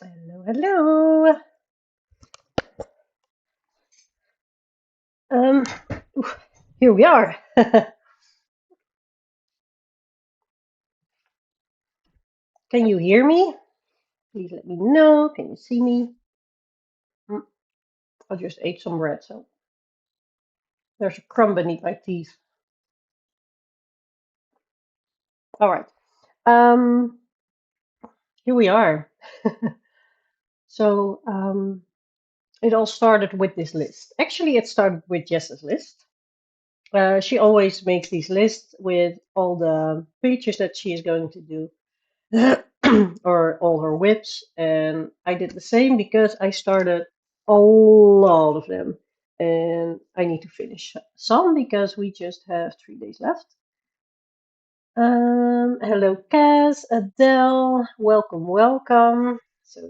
Hello, hello. Um, oof, here we are. Can you hear me? Please let me know. Can you see me? Mm, I just ate some bread, so there's a crumb beneath my teeth. All right. Um, here we are. So it all started with this list. Actually, it started with Jess's list. She always makes these lists with all the features that she is going to do. Or all her whips, and I did the same because I started a lot of them, and I need to finish some because we just have 3 days left. Hello, Cass, Adele, welcome, welcome. So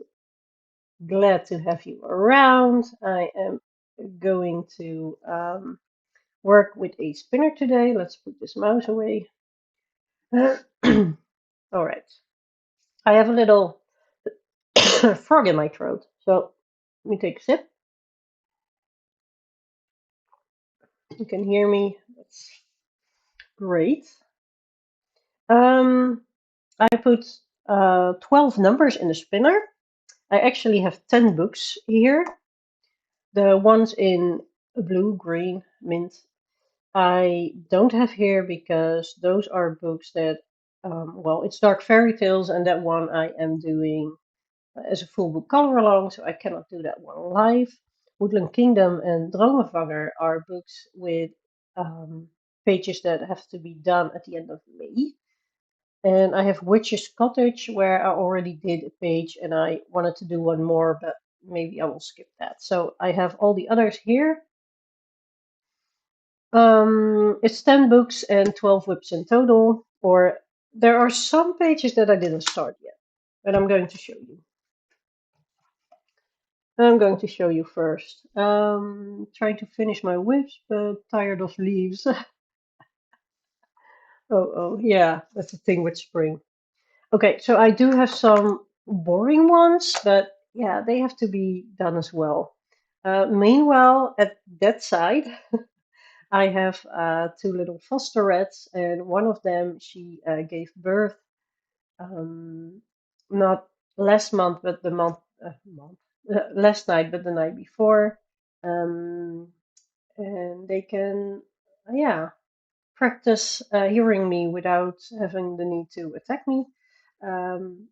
glad to have you around. I am going to work with a spinner today. Let's put this mouse away. All right. I have a little frog in my throat. So let me take a sip. You can hear me. That's great. Um, I put 12 numbers in the spinner. I actually have 10 books here. The ones in blue, green, mint, I don't have here because those are books that, well, it's Dark Fairy Tales, and that one I am doing as a full book color along, so I cannot do that one live. Woodland Kingdom and Dromenvanger are books with pages that have to be done at the end of May. And I have Witch's Cottage where I already did a page and I wanted to do one more, but maybe I will skip that. So I have all the others here. It's 10 books and 12 whips in total, or there are some pages that I didn't start yet, but I'm going to show you. I'm going to show you first. Trying to finish my whips, but tired of leaves. Oh, yeah, that's the thing with spring. Okay, so I do have some boring ones, but yeah, they have to be done as well. Meanwhile, at that side, I have two little foster rats, and one of them she gave birth um, not last month, but the month last night, but the night before. Um, and they can, yeah, practice hearing me without having the need to attack me. Um,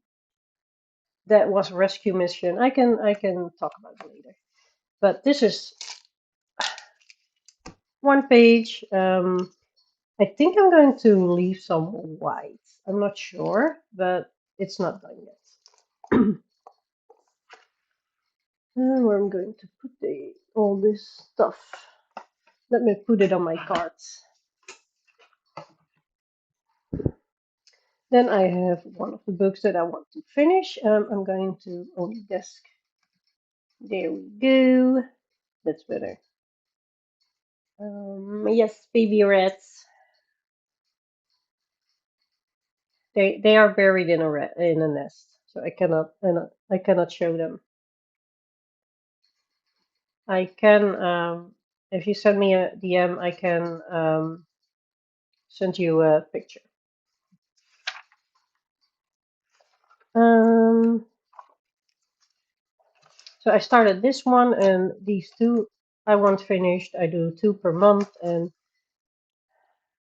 that was a rescue mission. I can talk about it later. But this is one page. I think I'm going to leave some white. I'm not sure, but it's not done yet. Where I'm going to put all this stuff. Let me put it on my cards. Then I have one of the books that I want to finish. I'm going to on the desk. There we go. That's better. Yes, baby rats. They are buried in a nest, so I cannot show them. I can if you send me a DM, I can send you a picture. Um, so I started this one, and these two I want finished. I do 2 per month, and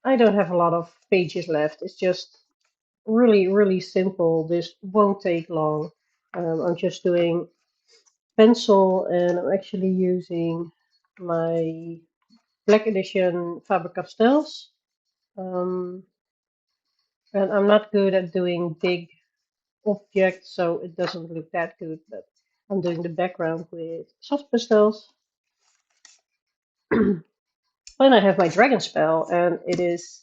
I don't have a lot of pages left. It's just really, really simple. This won't take long. I'm just doing pencil, and I'm actually using my Black Edition Faber-Castells. Um, and I'm not good at doing big objects, so it doesn't look that good, but I'm doing the background with soft pastels. Then I have my dragon spell, and it is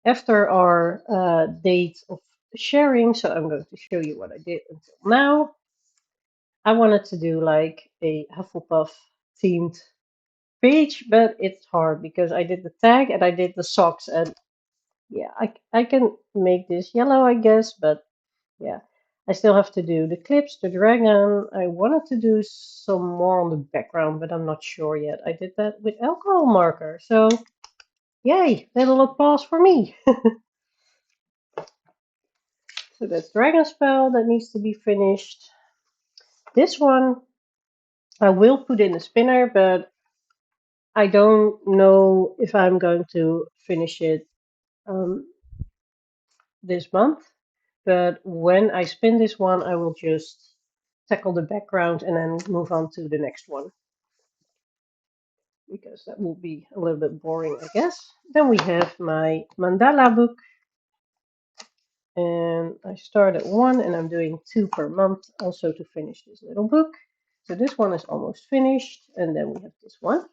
after our date of sharing, so I'm going to show you what I did until now. I wanted to do like a Hufflepuff themed page, but it's hard because I did the tag and I did the socks, and yeah, I can make this yellow, I guess, but yeah. I still have to do the clips, the dragon. I wanted to do some more on the background, but I'm not sure yet. I did that with alcohol marker. So, yay, little applause for me. So that's dragon spell that needs to be finished. This one I will put in the spinner, but I don't know if I'm going to finish it um, this month. But when I spin this one, I will just tackle the background and then move on to the next one, because that will be a little bit boring, I guess. Then we have my mandala book, and I start at 1 and I'm doing 2 per month also to finish this little book. So this one is almost finished, and then we have this one.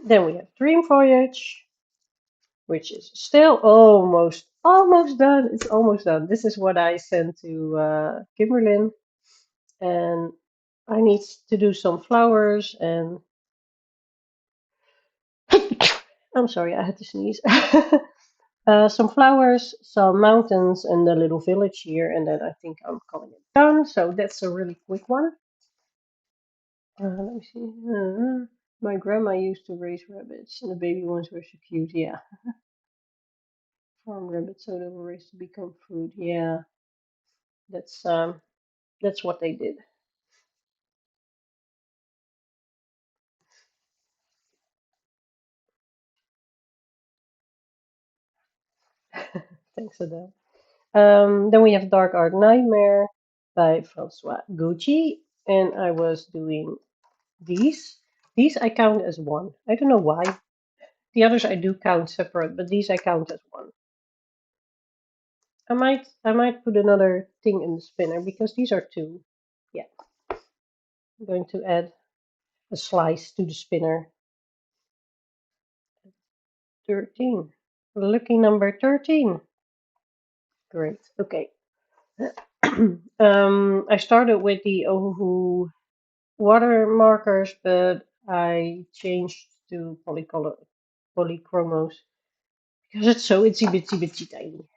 Then we have Dream Voyage, which is still almost done. It's almost done. This is what I sent to Kimberlyn, and I need to do some flowers and I'm sorry, I had to sneeze. Some flowers, some mountains, and a little village here, and then I think I'm calling it done. So that's a really quick one. Let me see. My grandma used to raise rabbits, and the baby ones were so cute. Yeah, farm rabbits, so they were raised to become food. Yeah, that's what they did. Thanks, Adele. Then we have Dark Art Nightmare by Francois Gucci, and I was doing these. These I count as one. I don't know why. The others I do count separate, but these I count as one. I might put another thing in the spinner because these are two. Yeah, I'm going to add a slice to the spinner. 13. Lucky number 13. Great. Okay. I started with the Ohuhu water markers, but I changed to polycolor polychromos because it's so itsy bitsy bitsy tiny.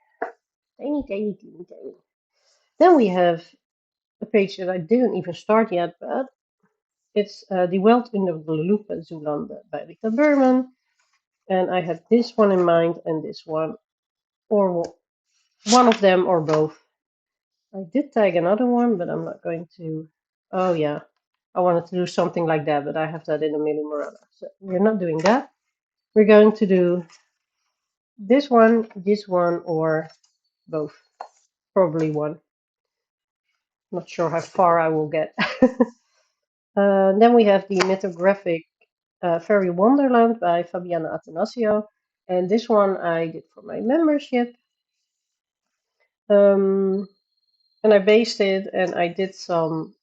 Tiny, tiny, tiny, tiny. Then we have a page that I didn't even start yet, but it's Die Welt in de Lupe by Rita Berman. And I had this one in mind and this one, or one of them or both. I did tag another one, but I'm not going to. Oh, yeah. I wanted to do something like that, but I have that in a Mili Morada. So we're not doing that. We're going to do this one, or both. Probably one. Not sure how far I will get. Then we have the mythographic Fairy Wonderland by Fabiana Atanasio. And this one I did for my membership. And I based it and I did some,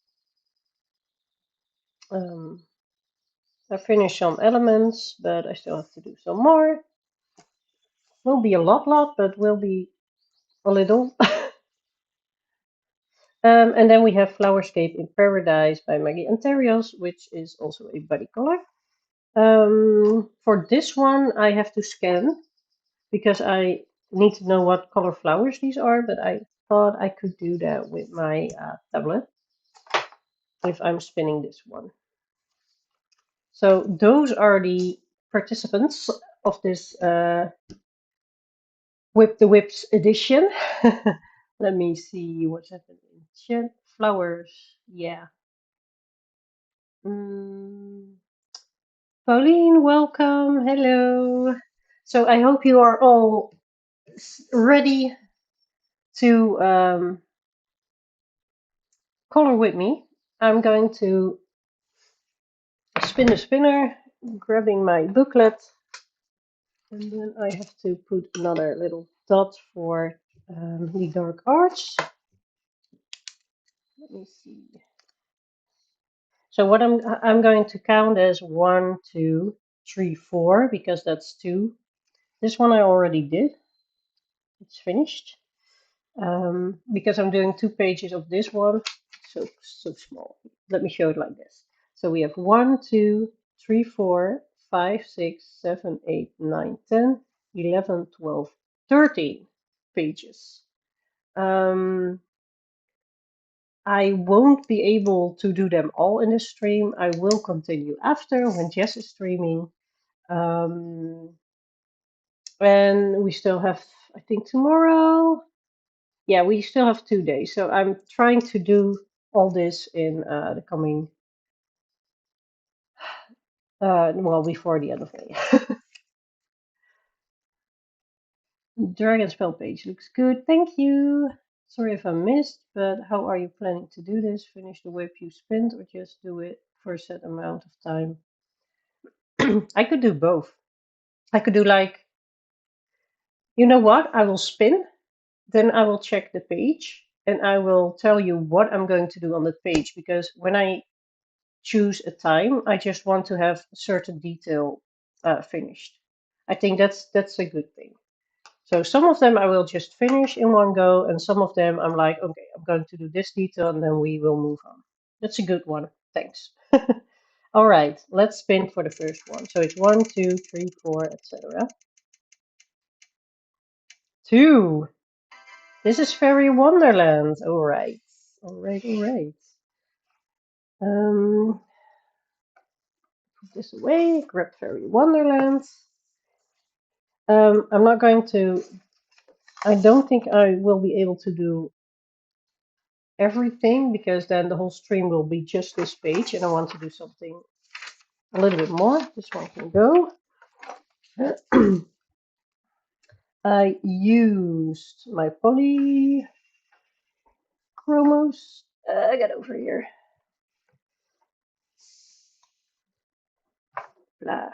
I finished some elements, but I still have to do some more. Will be a lot, but will be a little. And then we have Flowerscape in Paradise by Maggie Antarios, which is also a body color. For this one, I have to scan because I need to know what color flowers these are, but I thought I could do that with my tablet if I'm spinning this one. So those are the participants of this Whip the Whips edition. Let me see what's happening in chat. Flowers, yeah. Pauline, welcome. Hello. So I hope you are all ready to color with me. I'm going to spin the spinner, grabbing my booklet, and then I have to put another little dot for the dark arts. Let me see. So what I'm going to count as 1, 2, 3, 4 because that's 2. This one I already did. It's finished. Because I'm doing 2 pages of this one, so small. Let me show it like this. So we have 1, 2, 3, 4, 5, 6, 7, 8, 9, 10, 11, 12, 13. pages. I won't be able to do them all in the stream. I will continue after when Jess is streaming. Um, and we still have, I think, tomorrow. Yeah, we still have 2 days. So I'm trying to do all this in the coming, well, before the end of May. Dragon spell page looks good. Thank you. Sorry if I missed, but how are you planning to do this? Finish the whip you spent or just do it for a set amount of time? I could do both. I could do like, you know what? I will spin, then I will check the page, and I will tell you what I'm going to do on the page, because when I choose a time, I just want to have a certain detail finished. I think that's a good thing. So some of them I will just finish in one go, and some of them I'm like, okay, I'm going to do this detail, and then we will move on. That's a good one. Thanks. All right, let's spin for the first one. So it's 1, 2, 3, 4, etc. 2. This is Fairy Wonderland. All right. All right, all right. Put this away. Grab Fairy Wonderland. I'm not going to. I don't think I will be able to do everything, because then the whole stream will be just this page, and I want to do something a little bit more. This one can go. I used my polychromos. I got over here. Blah.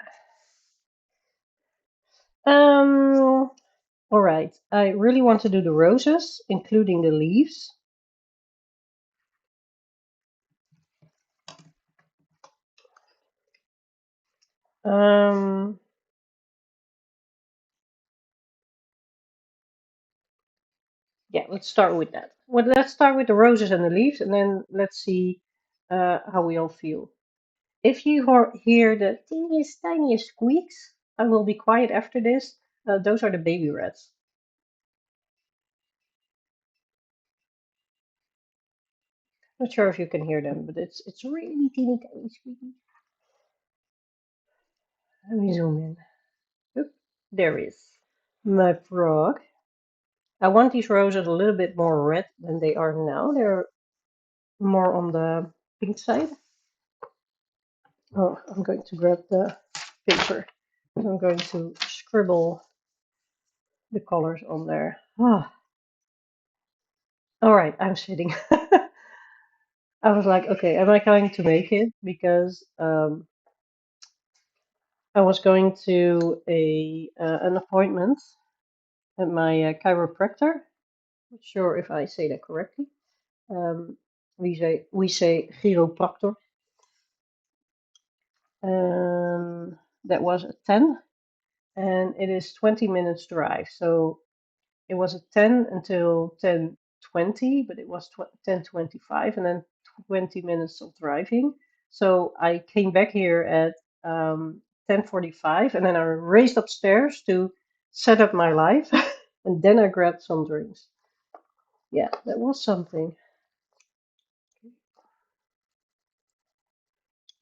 All right. I really want to do the roses, including the leaves. Um, yeah, let's start with that. Well, let's start with the roses and the leaves, and then let's see how we all feel. If you hear the teeniest, tiniest squeaks, I will be quiet after this. Those are the baby rats. Not sure if you can hear them, but it's really teeny tiny squeaky. Let me zoom in. Oop, there is my frog. I want these roses a little bit more red than they are now. They're more on the pink side. Oh, I'm going to grab the paper. I'm going to scribble the colors on there. Ah. All right, I'm sitting. I was like, okay, am I going to make it? Because I was going to an appointment at my chiropractor. Not sure if I say that correctly. We say chiropractor. That was at 10, and it is 20 minutes drive. So it was at 10 until 10:20, but it was 10:25, and then 20 minutes of driving. So I came back here at 10:45, and then I raced upstairs to set up my life, and then I grabbed some drinks. Yeah, that was something.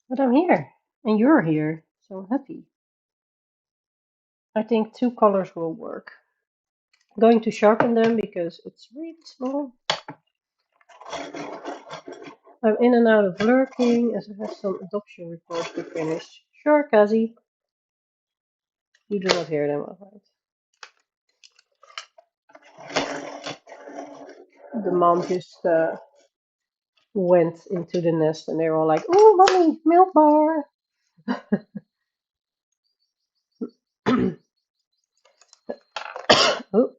But I'm here, and you're here, so I'm happy. I think 2 colors will work. I'm going to sharpen them because it's really small. I'm in and out of lurking as I have some adoption reports to finish. Sure, Kazi. You do not hear them, alright. The mom just went into the nest, and they're all like, "Oh, mommy, milk bar." Oh,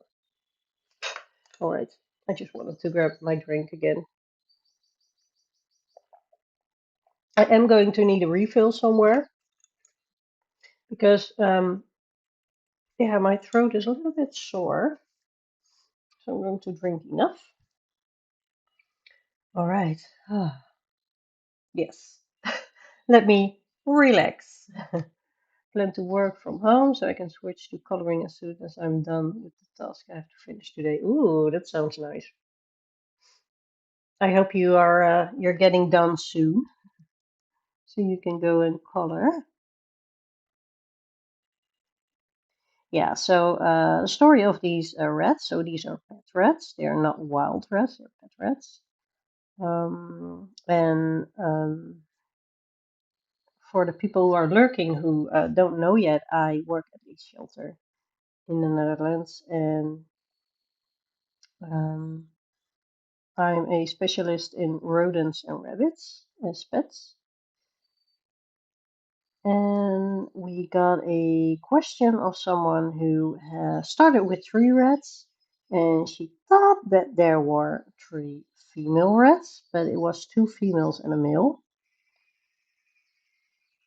alright. I just wanted to grab my drink again. I am going to need a refill somewhere because, yeah, my throat is a little bit sore. So I'm going to drink enough. Alright. Yes. Let me relax. plan to work from home so I can switch to coloring as soon as I'm done with the task I have to finish today. Ooh, that sounds nice. I hope you're getting done soon so you can go and color. Yeah, so the story of these rats. So these are pet rats. They are not wild rats. They're pet rats. And for the people who are lurking who don't know yet, I work at a shelter in the Netherlands, and um, I'm a specialist in rodents and rabbits as pets. And we got a question of someone who has started with 3 rats, and she thought that there were 3 female rats, but it was 2 females and a male.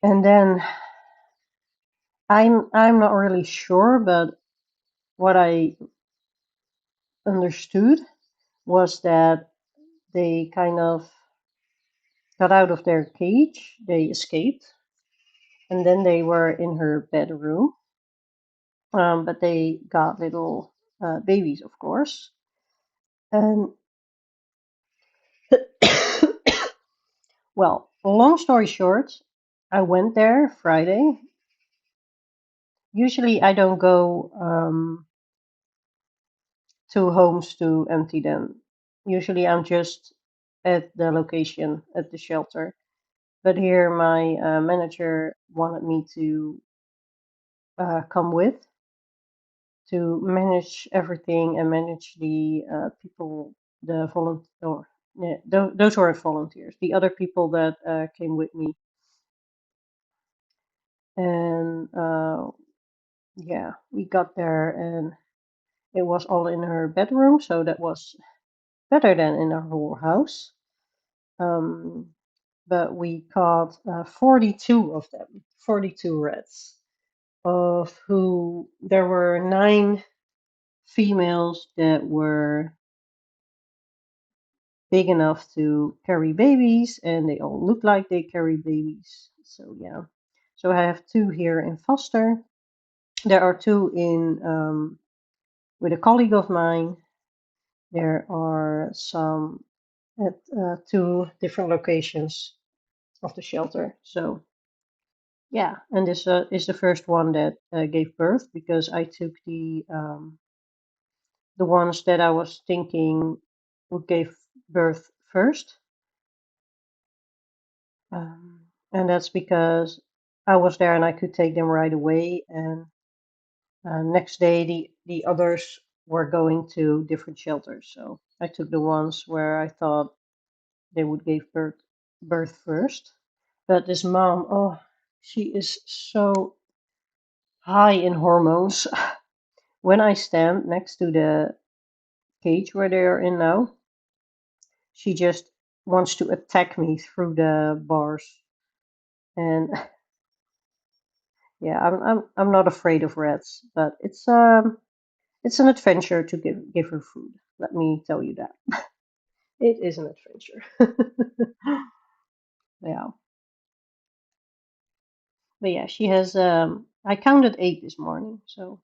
And then I'm not really sure, but what I understood was that they kind of got out of their cage, they escaped, and then they were in her bedroom. But they got little babies, of course. And well, long story short, I went there Friday. Usually, I don't go to homes to empty them. Usually, I'm just at the location at the shelter. But here, my manager wanted me to come with to manage everything and manage the people, the volunteer, yeah, those weren't volunteers, the other people that came with me. And yeah, we got there and it was all in her bedroom, so that was better than in our whole house. Um, but we caught 42 of them, 42 rats, of who there were 9 females that were big enough to carry babies, and they all look like they carry babies. So yeah, so I have 2 here in foster. There are 2 in with a colleague of mine. There are some at 2 different locations of the shelter. So yeah, and this is the first one that gave birth, because I took the ones that I was thinking would give birth first. And that's because I was there and I could take them right away. And next day, the others were going to different shelters. So I took the ones where I thought they would give birth first. But this mom, oh, she is so high in hormones. When I stand next to the cage where they are in now, she just wants to attack me through the bars. And yeah, I'm not afraid of rats, but it's an adventure to give her food. Let me tell you that. It is an adventure. Yeah. But yeah, she has I counted 8 this morning. So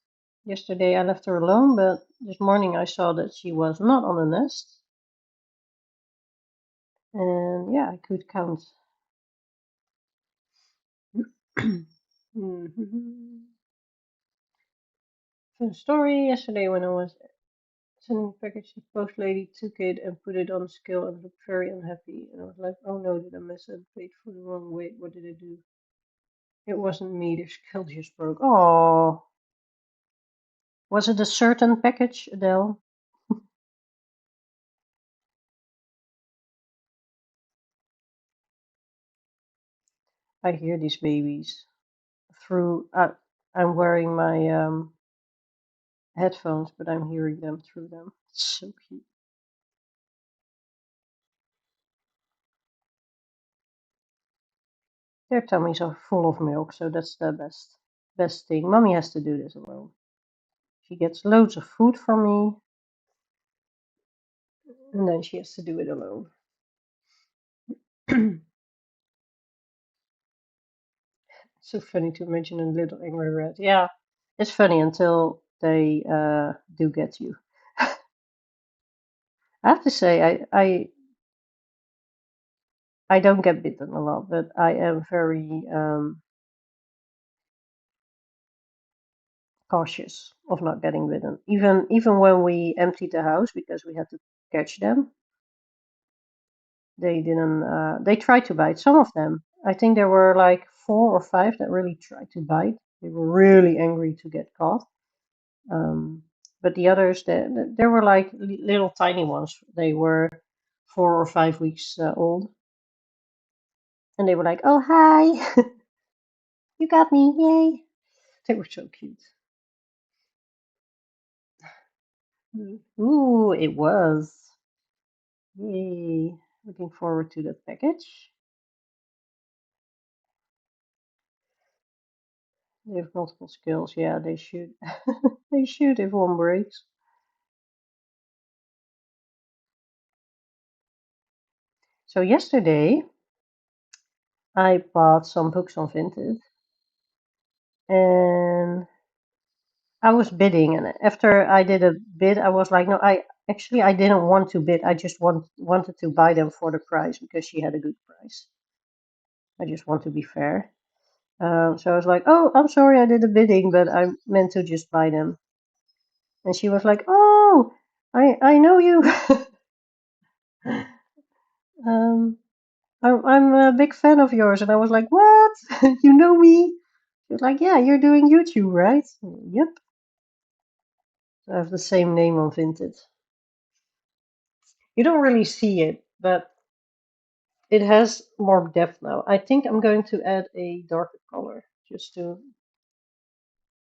yesterday I left her alone, but this morning I saw that she was not on the nest. And yeah, I could count. Mhm. Fun story. Yesterday when I was sending a package, the post lady took it and put it on a scale and looked very unhappy. And I was like, oh no, did I miss it? Paid for the wrong weight. What did I do? It wasn't me. The scale just broke. Oh, was it a certain package, Adele? I hear these babies through. I'm wearing my headphones, but I'm hearing them through them. It's so cute. Their tummies are full of milk, so that's the best thing. Mommy has to do this alone. She gets loads of food from me, and then she has to do it alone. So funny to imagine a little angry rat. Yeah, it's funny until they do get you. I have to say, I don't get bitten a lot, but I am very cautious of not getting bitten. Even when we emptied the house because we had to catch them, they didn't. They tried to bite. Some of them. I think there were like 4 or 5 that really tried to bite. They were really angry to get caught. Um, but the others, there were like little tiny ones. They were 4 or 5 weeks old, and they were like, "Oh hi, you got me, yay!" They were so cute. Ooh, it was. Yay! Looking forward to the package. They have multiple skills. Yeah, they should. They should if one breaks. So yesterday, I bought some books on Vinted, and I was bidding, and after I did a bid, I was like, no, I didn't want to bid. I just wanted to buy them for the price because she had a good price. I just want to be fair. So I was like, oh, I'm sorry, I did a bidding, but I meant to just buy them. And she was like, oh, I know you. um, I'm a big fan of yours. And I was like, what? You know me? She was like, yeah, you're doing YouTube, right? Yep. I have the same name on Vinted. You don't really see it, but it has more depth now. I think I'm going to add a darker color just to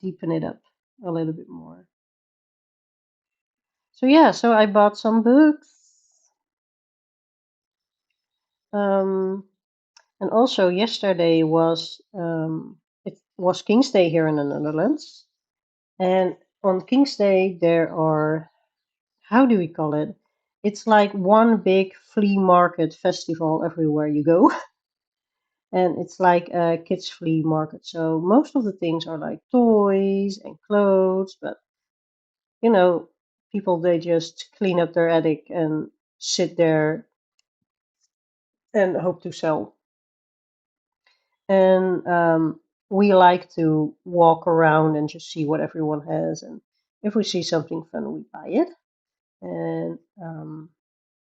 deepen it up a little bit more. So yeah, so I bought some books. And also yesterday it was King's Day here in the Netherlands. And on King's Day there are, how do we call it? It's like one big flea market festival everywhere you go. And it's like a kids flea market. So most of the things are like toys and clothes, but you know, people they just clean up their attic and sit there and hope to sell. And we like to walk around and just see what everyone has, and if we see something fun, we buy it. And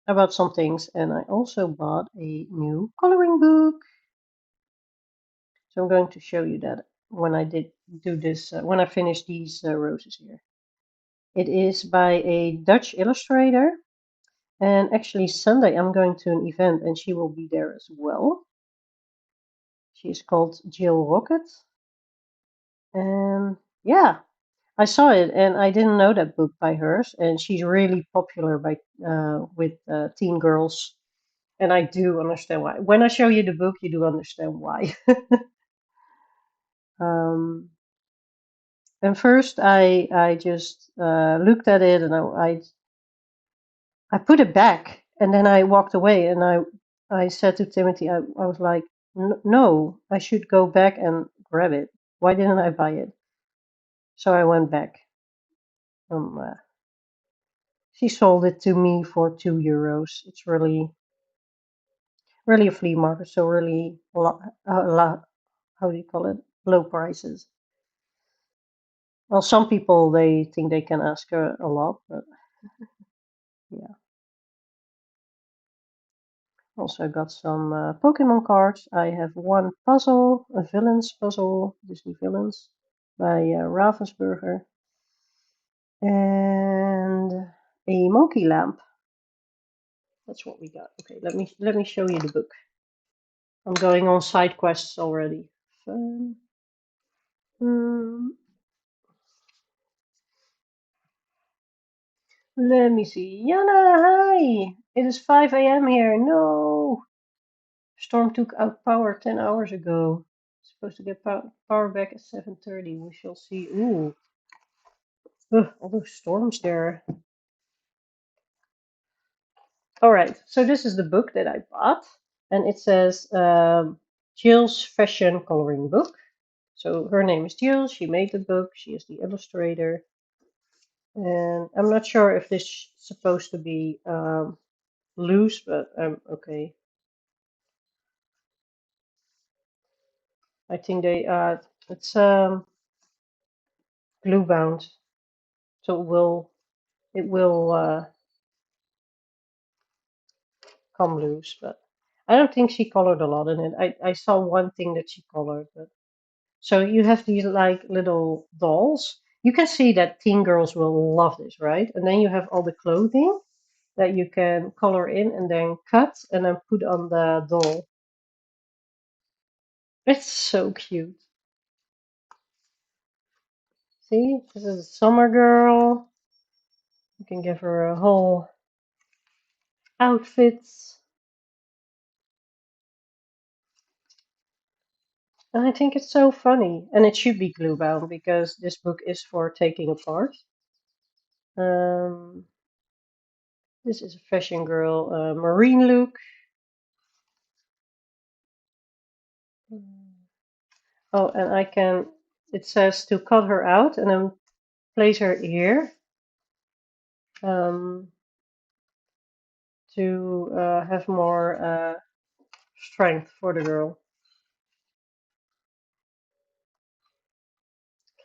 I bought some things, and I also bought a new coloring book. So I'm going to show you that when I did do this, when I finished these roses here. It is by a Dutch illustrator, and actually Sunday I'm going to an event, and she will be there as well. She's called Jill Rocket, and yeah, I saw it, and I didn't know that book by hers, and she's really popular by with teen girls, and I do understand why. When I show you the book, you do understand why. um, and first, I just looked at it, and I put it back, and then I walked away, and I said to Timothy, I was like, no, I should go back and grab it. Why didn't I buy it? So I went back. She sold it to me for €2. It's really a flea market, so really how do you call it? Low prices. Well, some people they think they can ask a lot, but yeah. Also got some Pokemon cards. I have one puzzle, a villains puzzle, Disney villains by Ravensburger, and a monkey lamp. That's what we got. Okay, let me show you the book. I'm going on side quests already. Fun. Um, Let me see. Yana, hi! It is 5 a.m. here. No! Storm took out power 10 hours ago. Supposed to get power back at 7:30. We shall see. Ooh. Ugh, all those storms there. Alright, so this is the book that I bought. And it says Jill's Fashion Coloring Book. So her name is Jill. She made the book. She is the illustrator. And I'm not sure if this is supposed to be loose, but okay. I think it's glue bound, so it will come loose. But I don't think she colored a lot in it. I saw one thing that she colored, but so you have these like little dolls. You can see that teen girls will love this, right? And then you have all the clothing that you can color in and then cut and then put on the doll. It's so cute. See, this is a summer girl. You can give her a whole outfit. And I think it's so funny. And it should be glue bound because this book is for taking apart. Um, this is a fashion girl, marine look. Oh, and it says to cut her out and then place her here um, to have more strength for the girl.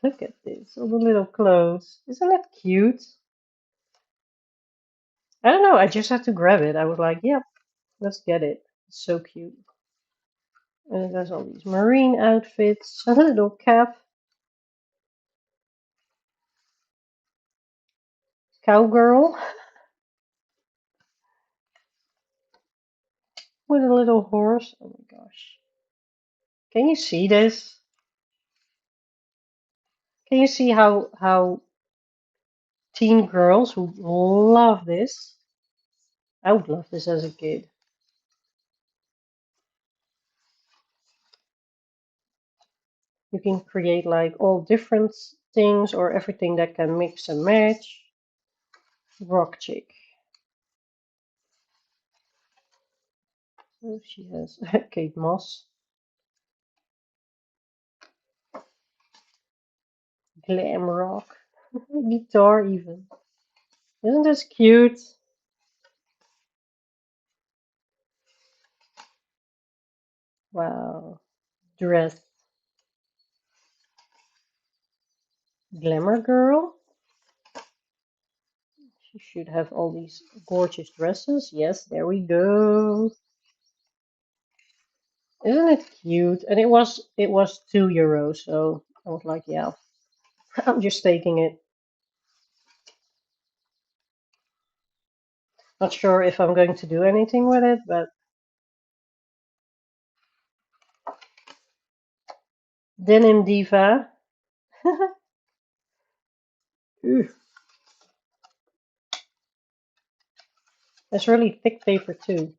Look at this, all the little clothes. Isn't that cute? I don't know, I just had to grab it. I was like, yep, let's get it. It's so cute. And it has all these marine outfits, a little cap, cowgirl with a little horse. Oh my gosh. Can you see this? Can you see how teen girls would love this? I would love this as a kid. You can create like all different things or everything that can mix and match. Rock chick. Oh, she has Kate Moss. Glam rock. Guitar even. Isn't this cute? Wow. Dress. Glamour girl. She should have all these gorgeous dresses. Yes, there we go. Isn't it cute? And it was €2, so I was like, yeah, I'm just taking it. Not sure if I'm going to do anything with it, but Denim Diva. Ooh, it's really thick paper too.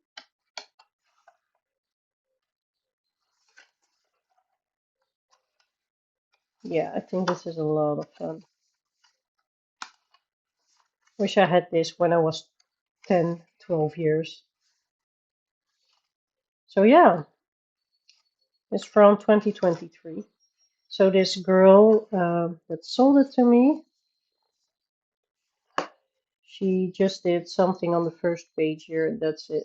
Yeah, I think this is a lot of fun. Wish I had this when I was 10, 12 years. So yeah, it's from 2023. So this girl that sold it to me, she just did something on the first page here, and that's it.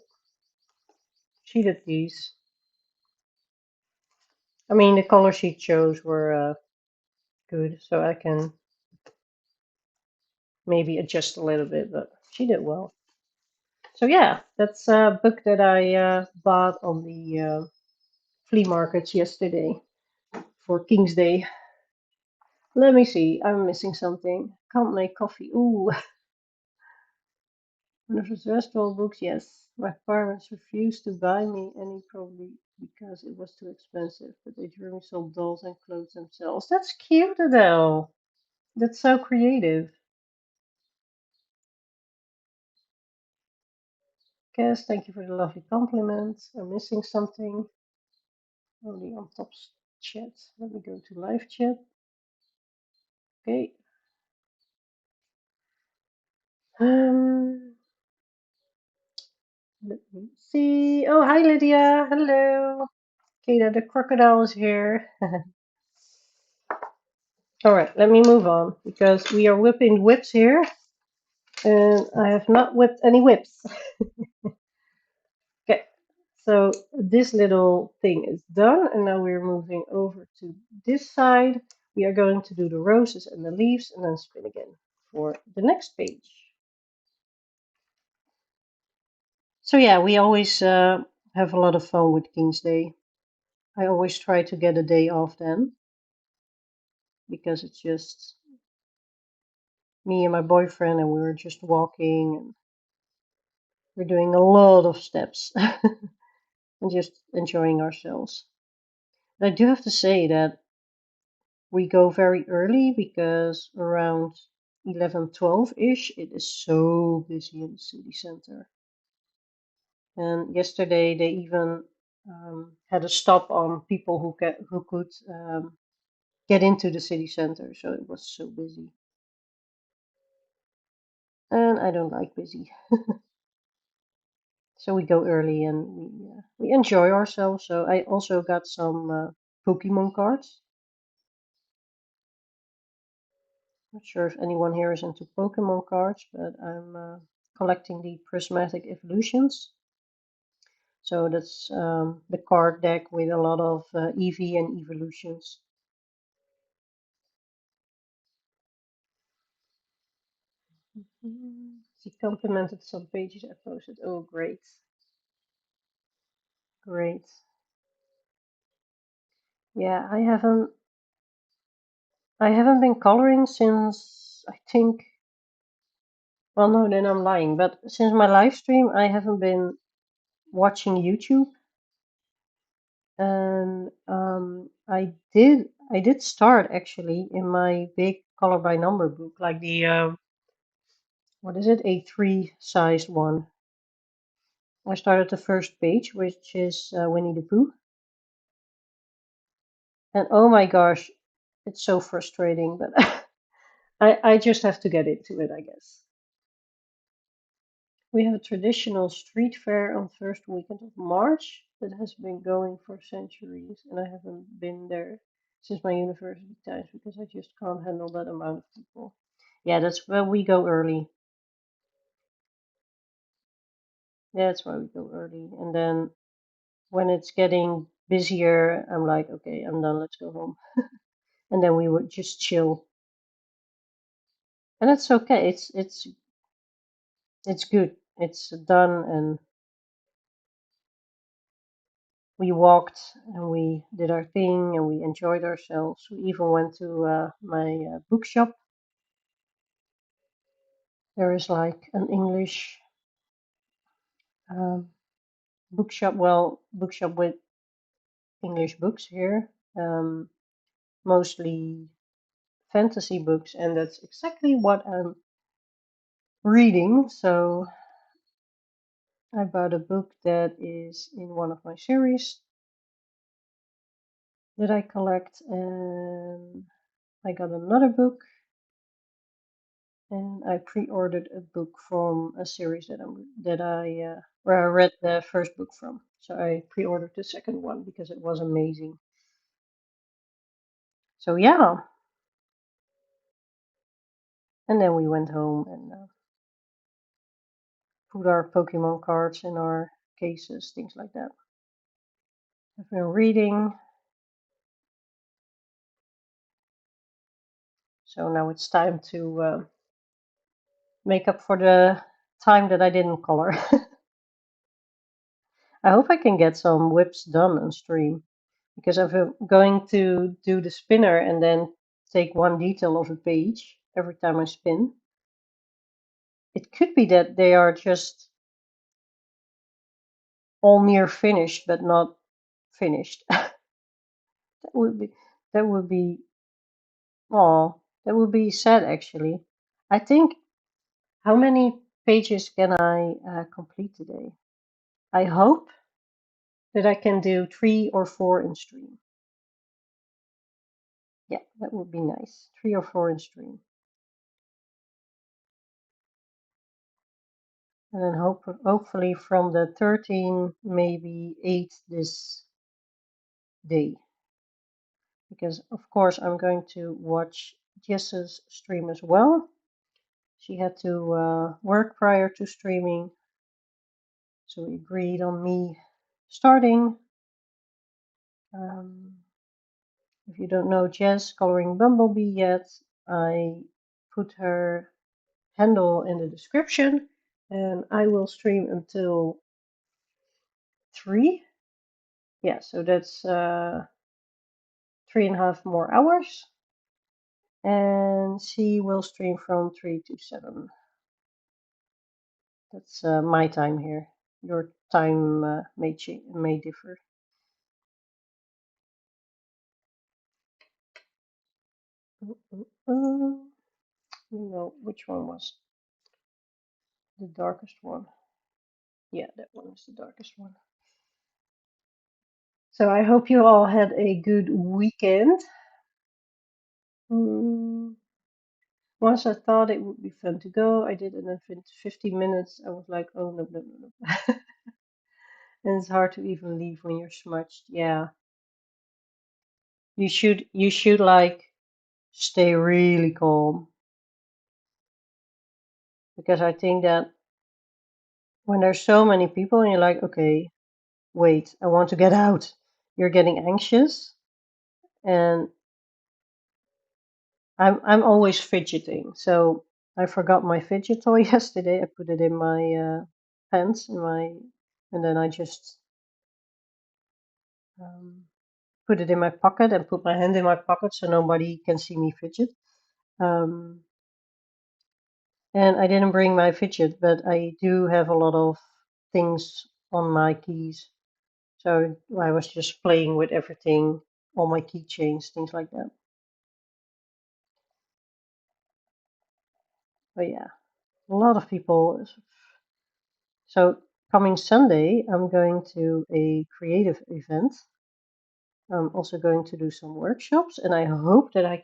She did these. I mean, the colors she chose were good, so I can maybe adjust a little bit, but she did well. So yeah, that's a book that I bought on the flea markets yesterday for King's Day. Let me see, I'm missing something. Can't make coffee. Ooh, one of the restaurant books, yes. My parents refused to buy me any, probably because it was too expensive, but they drew me some dolls and clothes themselves. That's cute, Adele. That's so creative. Cass, thank you for the lovely compliments. I'm missing something. Only on top chat. Let me go to live chat. Okay. Um, let me see. Oh, hi Lydia. Hello. Kata, the crocodile is here. All right, let me move on because we are whipping whips here, and I have not whipped any whips. Okay, so this little thing is done, and now we're moving over to this side. We are going to do the roses and the leaves, and then spin again for the next page. So yeah, we always have a lot of fun with King's Day. I always try to get a day off then, because it's just me and my boyfriend, and we were just walking, and we're doing a lot of steps and just enjoying ourselves. I do have to say that we go very early because around 11:12 ish, it is so busy in the city center. And yesterday they even had a stop on people who could get into the city center, so it was so busy. And I don't like busy, so we go early and we enjoy ourselves. So I also got some Pokemon cards. Not sure if anyone here is into Pokemon cards, but I'm collecting the prismatic evolutions. So that's the card deck with a lot of EV and evolutions. She complimented some pages I posted. Oh, great, great. Yeah, I haven't been coloring since I think. Well, no, then I'm lying. But since my live stream, I haven't been watching YouTube, and I did start actually in my big color by number book, like the what is it, A3 sized one. I started the first page, which is Winnie the Pooh, and oh my gosh, it's so frustrating, but I just have to get into it, I guess. We have a traditional street fair on first weekend of March that has been going for centuries, and I haven't been there since my university times because I just can't handle that amount of people. Yeah, that's where we go early. Yeah, that's why we go early. And then when it's getting busier, I'm like, okay, I'm done, let's go home. And then we would just chill. And it's okay. It's good. It's done, and we walked and we did our thing and we enjoyed ourselves. We even went to my bookshop. There is like an English um, bookshop, well, bookshop with English books here, mostly fantasy books, and that's exactly what I'm reading. So I bought a book that is in one of my series that I collect, and I got another book, and I pre-ordered a book from a series that I where I read the first book from. So I pre-ordered the second one because it was amazing. So yeah, and then we went home and put our Pokemon cards in our cases, things like that. I've been reading, so now it's time to make up for the time that I didn't color. I hope I can get some whips done on stream because if I'm going to do the spinner and then take one detail of a page every time I spin, it could be that they are just all near finished but not finished. that would be that would be that would be sad actually. I think, how many pages can I complete today? I hope that I can do 3 or 4 in stream. Yeah, that would be nice. 3 or 4 in stream. And then hopefully from the 13, maybe 8 this day. because of course I'm going to watch Jess's stream as well. She had to work prior to streaming, so we agreed on me starting. If you don't know Jess Coloring Bumblebee yet, I put her handle in the description, and I will stream until 3. Yeah, so that's 3.5 more hours, and she will stream from 3 to 7. That's my time here. Your time may differ. No, which one was the darkest one? Yeah, that one is the darkest one. So I hope you all had a good weekend. Once I thought it would be fun to go, I did, and then 15 minutes, I was like, oh no, no, no, no. And it's hard to even leave when you're smudged. Yeah, you should like stay really calm, because I think that when there's so many people and you're like, okay, wait, I want to get out, you're getting anxious, and I'm always fidgeting. So I forgot my fidget toy yesterday. I put it in my pants, and then I just put it in my pocket and put my hand in my pocket so nobody can see me fidget. Um, and I didn't bring my fidget, but I do have a lot of things on my keys. So I was just playing with everything, all my keychains, things like that. But yeah, a lot of people. So coming Sunday, I'm going to a creative event. I'm also going to do some workshops, and I hope that I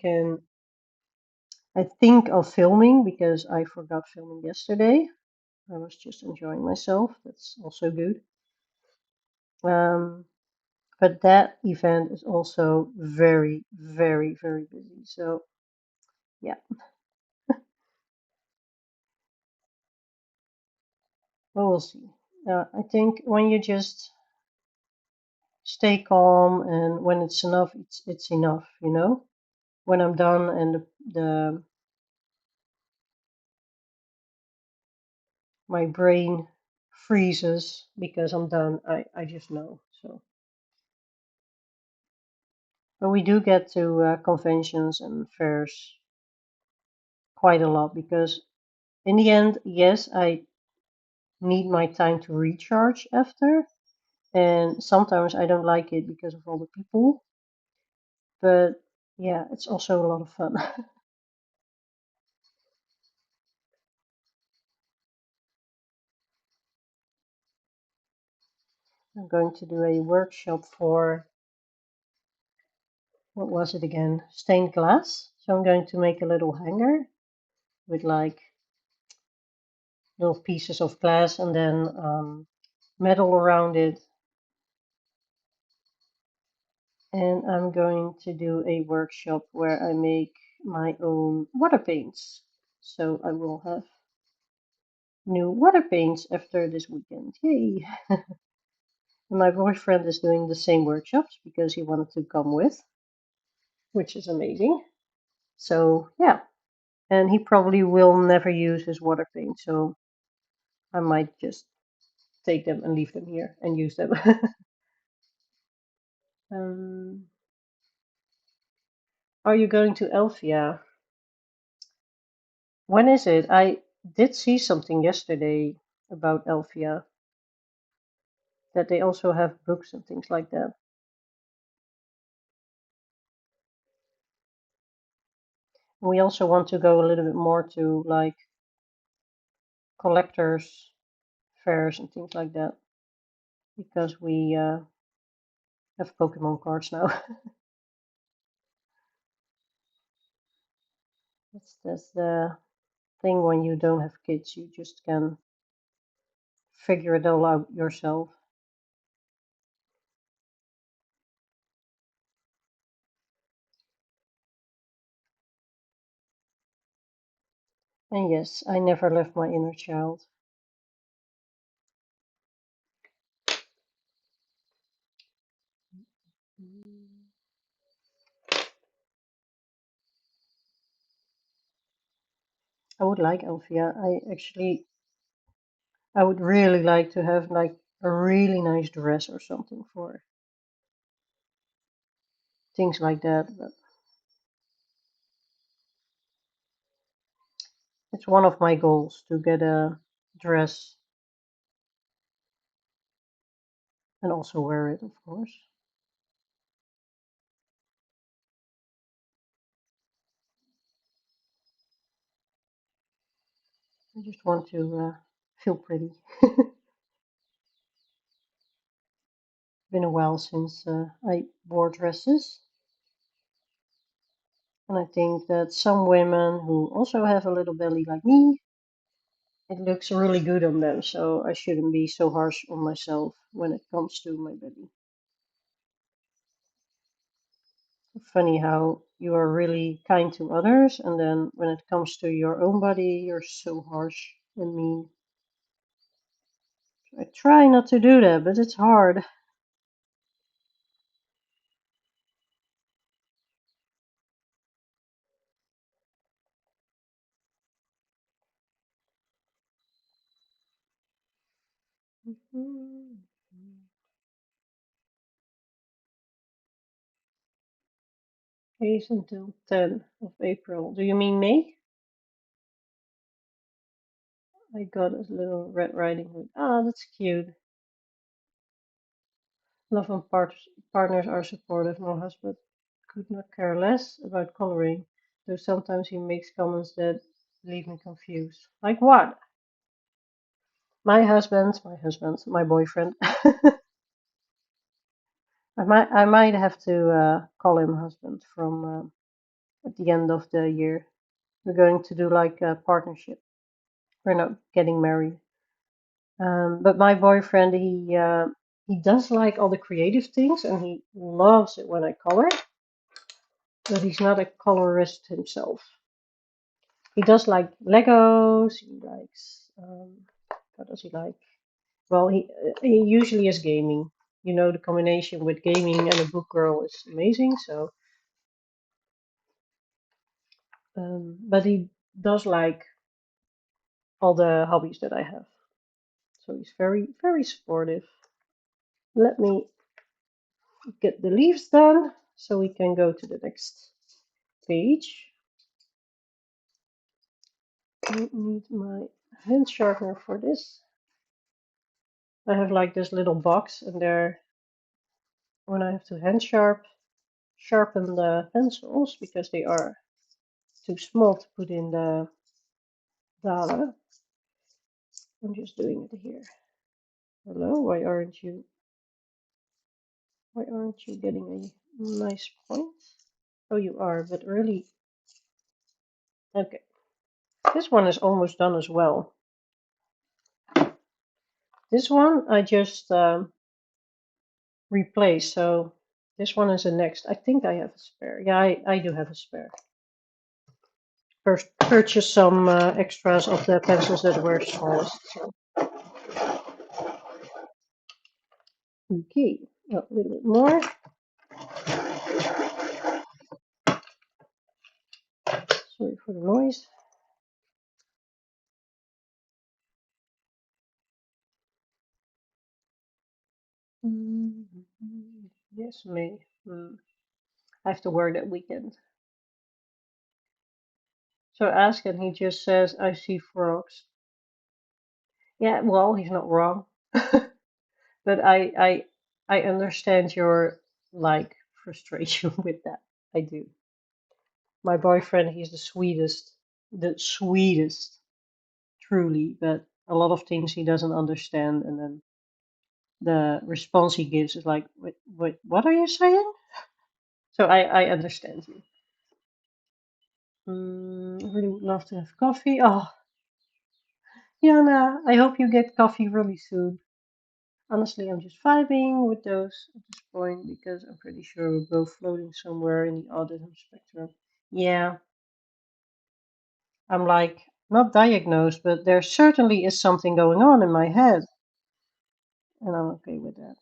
think of filming because I forgot filming yesterday. I was just enjoying myself. That's also good. But that event is also very, very, very busy. So yeah, well, we'll see. I think when you just stay calm and when it's enough, it's enough. When I'm done and the my brain freezes because I'm done, I just know. So, but we do get to conventions and fairs quite a lot because in the end, yes, I need my time to recharge after, and sometimes I don't like it because of all the people, but yeah, it's also a lot of fun. I'm going to do a workshop for, what was it again? Stained glass. So I'm going to make a little hanger with like little pieces of glass and then metal around it. And I'm going to do a workshop where I make my own water paints. So I will have new water paints after this weekend. Yay! And my boyfriend is doing the same workshops because he wanted to come with, which is amazing. So yeah, and he probably will never use his water paint, so I might just take them and leave them here and use them. um, are you going to Elfia? When is it? I did see something yesterday about Elfia, that they also have books and things like that. We also want to go a little bit more to like collectors fairs and things like that because we have Pokemon cards now. That's the thing when you don't have kids, you just can figure it all out yourself. And yes, I never left my inner child. I would like Elvia. I would really like to have like a really nice dress or something for her. Things like that. But it's one of my goals to get a dress and also wear it, of course. I just want to feel pretty. Been a while since I wore dresses, and I think that some women who also have a little belly like me, it looks really good on them. So I shouldn't be so harsh on myself when it comes to my belly. Funny how you are really kind to others, and then when it comes to your own body, you're so harsh and mean. I try not to do that, but it's hard. Days until 10th of April. Do you mean May? I got a little Red Riding Hood. Ah, that's cute. Love and partners are supportive. My husband could not care less about coloring, though sometimes he makes comments that leave me confused. Like what? My boyfriend. I might have to call him husband from at the end of the year. We're going to do like a partnership. We're not getting married. But my boyfriend, he does like all the creative things, and he loves it when I color. But he's not a colorist himself. He does like Legos. He likes what does he like? Well, he usually is gaming. You know, the combination with gaming and a book girl is amazing. So, but he does like all the hobbies that I have. So he's very, very supportive. Let me get the leaves done so we can go to the next page. I need my hand sharpener for this. I have like this little box, and there, when I have to sharpen the pencils because they are too small to put in the data. I'm just doing it here. Hello, why aren't you getting a nice point? Oh, you are, but really, okay. This one is almost done as well. This one I just replaced, so this one is the next. I think I have a spare. Yeah, I do have a spare. First, purchase some extras of the pencils that were smallest. So. Okay, a little bit more. Sorry for the noise. Yes, May. I have to work that weekend. So I ask, and he just says, "I see frogs." Yeah, well, he's not wrong, but I understand your like frustration with that. I do. My boyfriend, he's the sweetest, truly, but a lot of things he doesn't understand, and then the response he gives is like, wait, what are you saying? So I understand you. I really would love to have coffee. Oh, Jana, I hope you get coffee really soon. Honestly, I'm just vibing with those at this point because I'm pretty sure we're both floating somewhere in the autism spectrum. Yeah, I'm like Not diagnosed, but there certainly is something going on in my head, and I'm okay with that.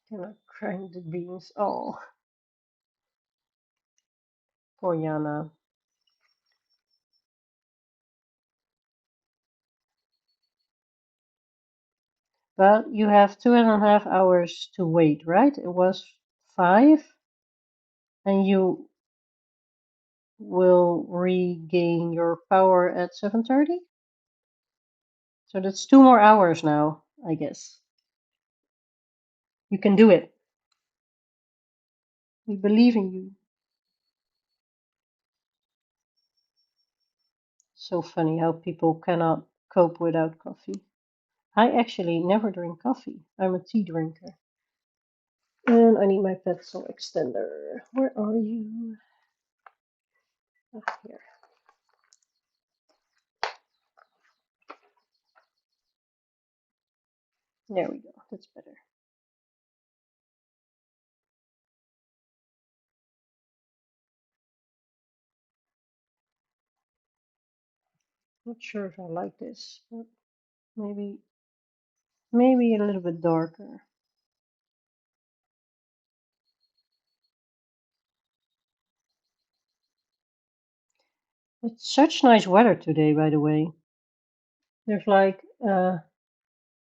Can I crank the beans? Oh, poor Jana. But you have 2.5 hours to wait, right? It was 5, and you will regain your power at 7:30. So that's 2 more hours now, I guess. You can do it. We believe in you. So funny how people cannot cope without coffee. I actually never drink coffee. I'm a tea drinker. And I need my pencil extender. Where are you? Oh, here. There we go. That's better. Not sure if I like this, but maybe a little bit darker. It's such nice weather today, by the way. There's like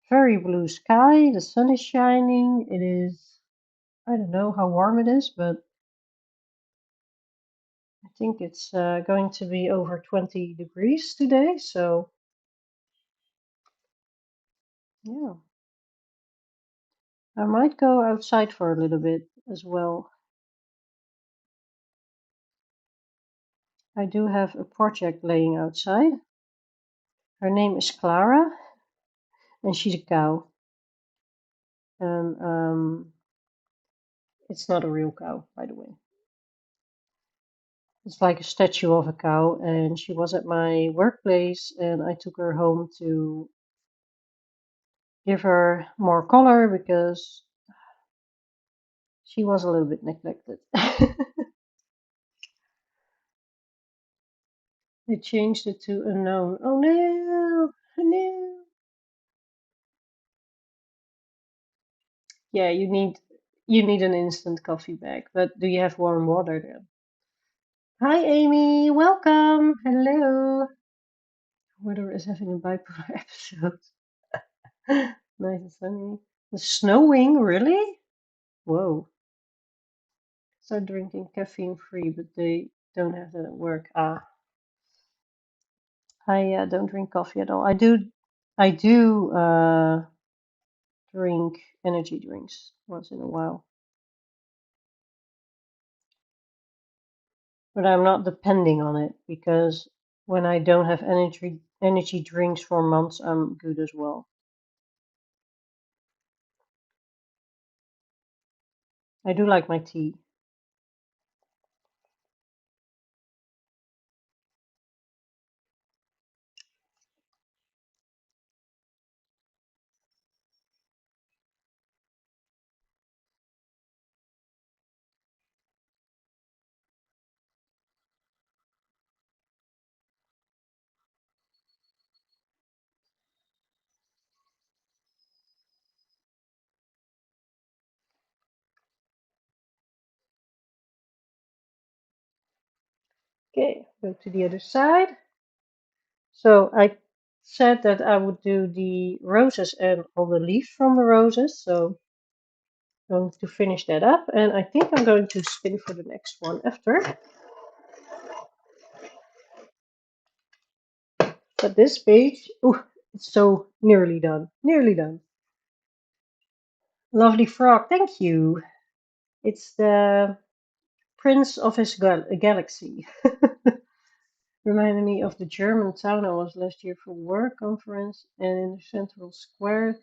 very blue sky, the sun is shining. It is, I don't know how warm it is, but I think it's going to be over 20 degrees today. So, yeah, I might go outside for a little bit as well. I do have a project laying outside. Her name is Clara, and she's a cow. And it's not a real cow, by the way. It's like a statue of a cow, and she was at my workplace, and I took her home to give her more color because she was a little bit neglected. They changed it to unknown. Oh no, no. Yeah, you need an instant coffee bag, but do you have warm water then? Hi Amy, welcome. Hello. Weather is having a bipolar episode. Nice and sunny. It's snowing, really? Whoa. Start drinking caffeine free, but they don't have that at work. Ah, I don't drink coffee at all. I do drink energy drinks once in a while, but I'm not depending on it because when I don't have energy drinks for months, I'm good as well. I do like my tea. Okay, go to the other side. So I said that I would do the roses and all the leaves from the roses. So I'm going to finish that up, and I think I'm going to spin for the next one after. But this page, oh, it's so nearly done. Nearly done. Lovely frog, thank you. It's the Prince of his galaxy. Reminded me of the German town I was last year for work conference, and in the central square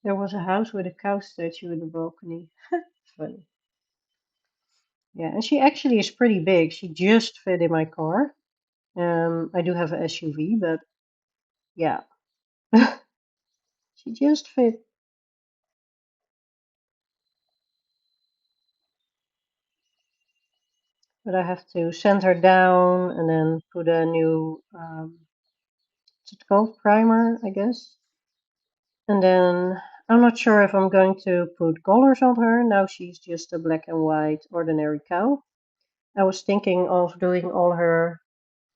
there was a house with a cow statue in the balcony. Funny. Yeah, and she actually is pretty big. She just fit in my car. I do have an SUV, but yeah, she just fit. But I have to sand her down and then put a new, what's it called? Primer, I guess. And then I'm not sure if I'm going to put colors on her. Now she's just a black and white ordinary cow. I was thinking of doing all her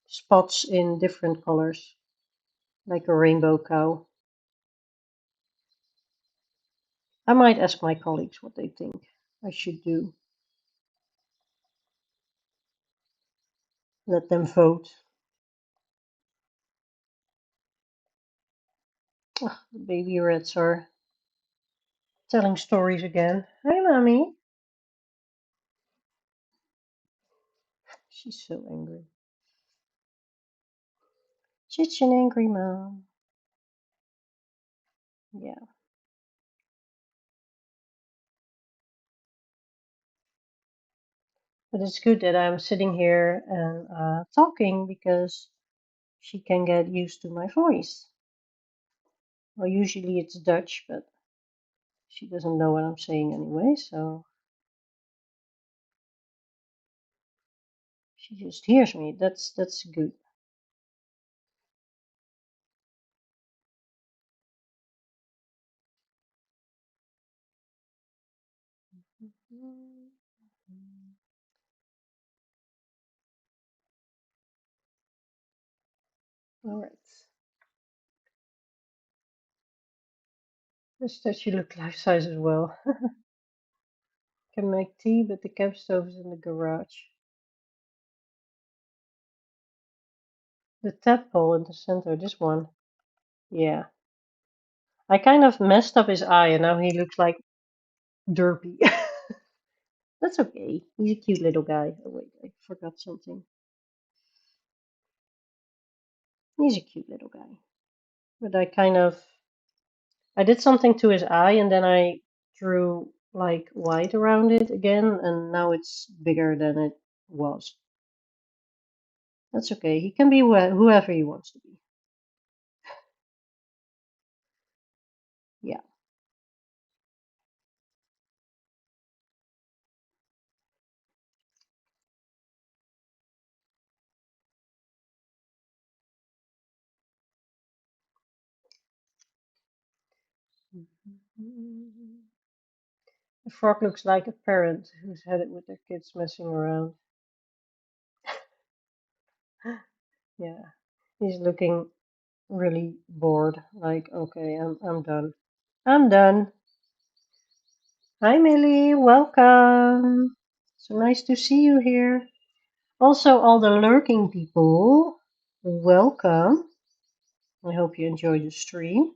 spots in different colors, like a rainbow cow. I might ask my colleagues what they think I should do. Let them vote. Ugh, the baby rats are telling stories again. Hi, mommy. She's so angry. Such an angry mom. Yeah, but it's good that I'm sitting here and talking because she can get used to my voice. Well, usually it's Dutch, but she doesn't know what I'm saying anyway, so she just hears me. That's good. All right. This statue look life size as well. Can make tea, but the camp stove is in the garage. The tadpole in the center, this one. Yeah. I kind of messed up his eye and now he looks like derpy. That's okay. He's a cute little guy. Oh wait, I forgot something. He's a cute little guy. But I did something to his eye and then I drew like white around it again and now it's bigger than it was. That's okay. He can be whoever he wants to be. Yeah. The frog looks like a parent who's had it with their kids messing around. Yeah. He's looking really bored. Like, okay, I'm done. I'm done. Hi, Millie. Welcome. So nice to see you here. Also, all the lurking people, welcome. I hope you enjoy the stream.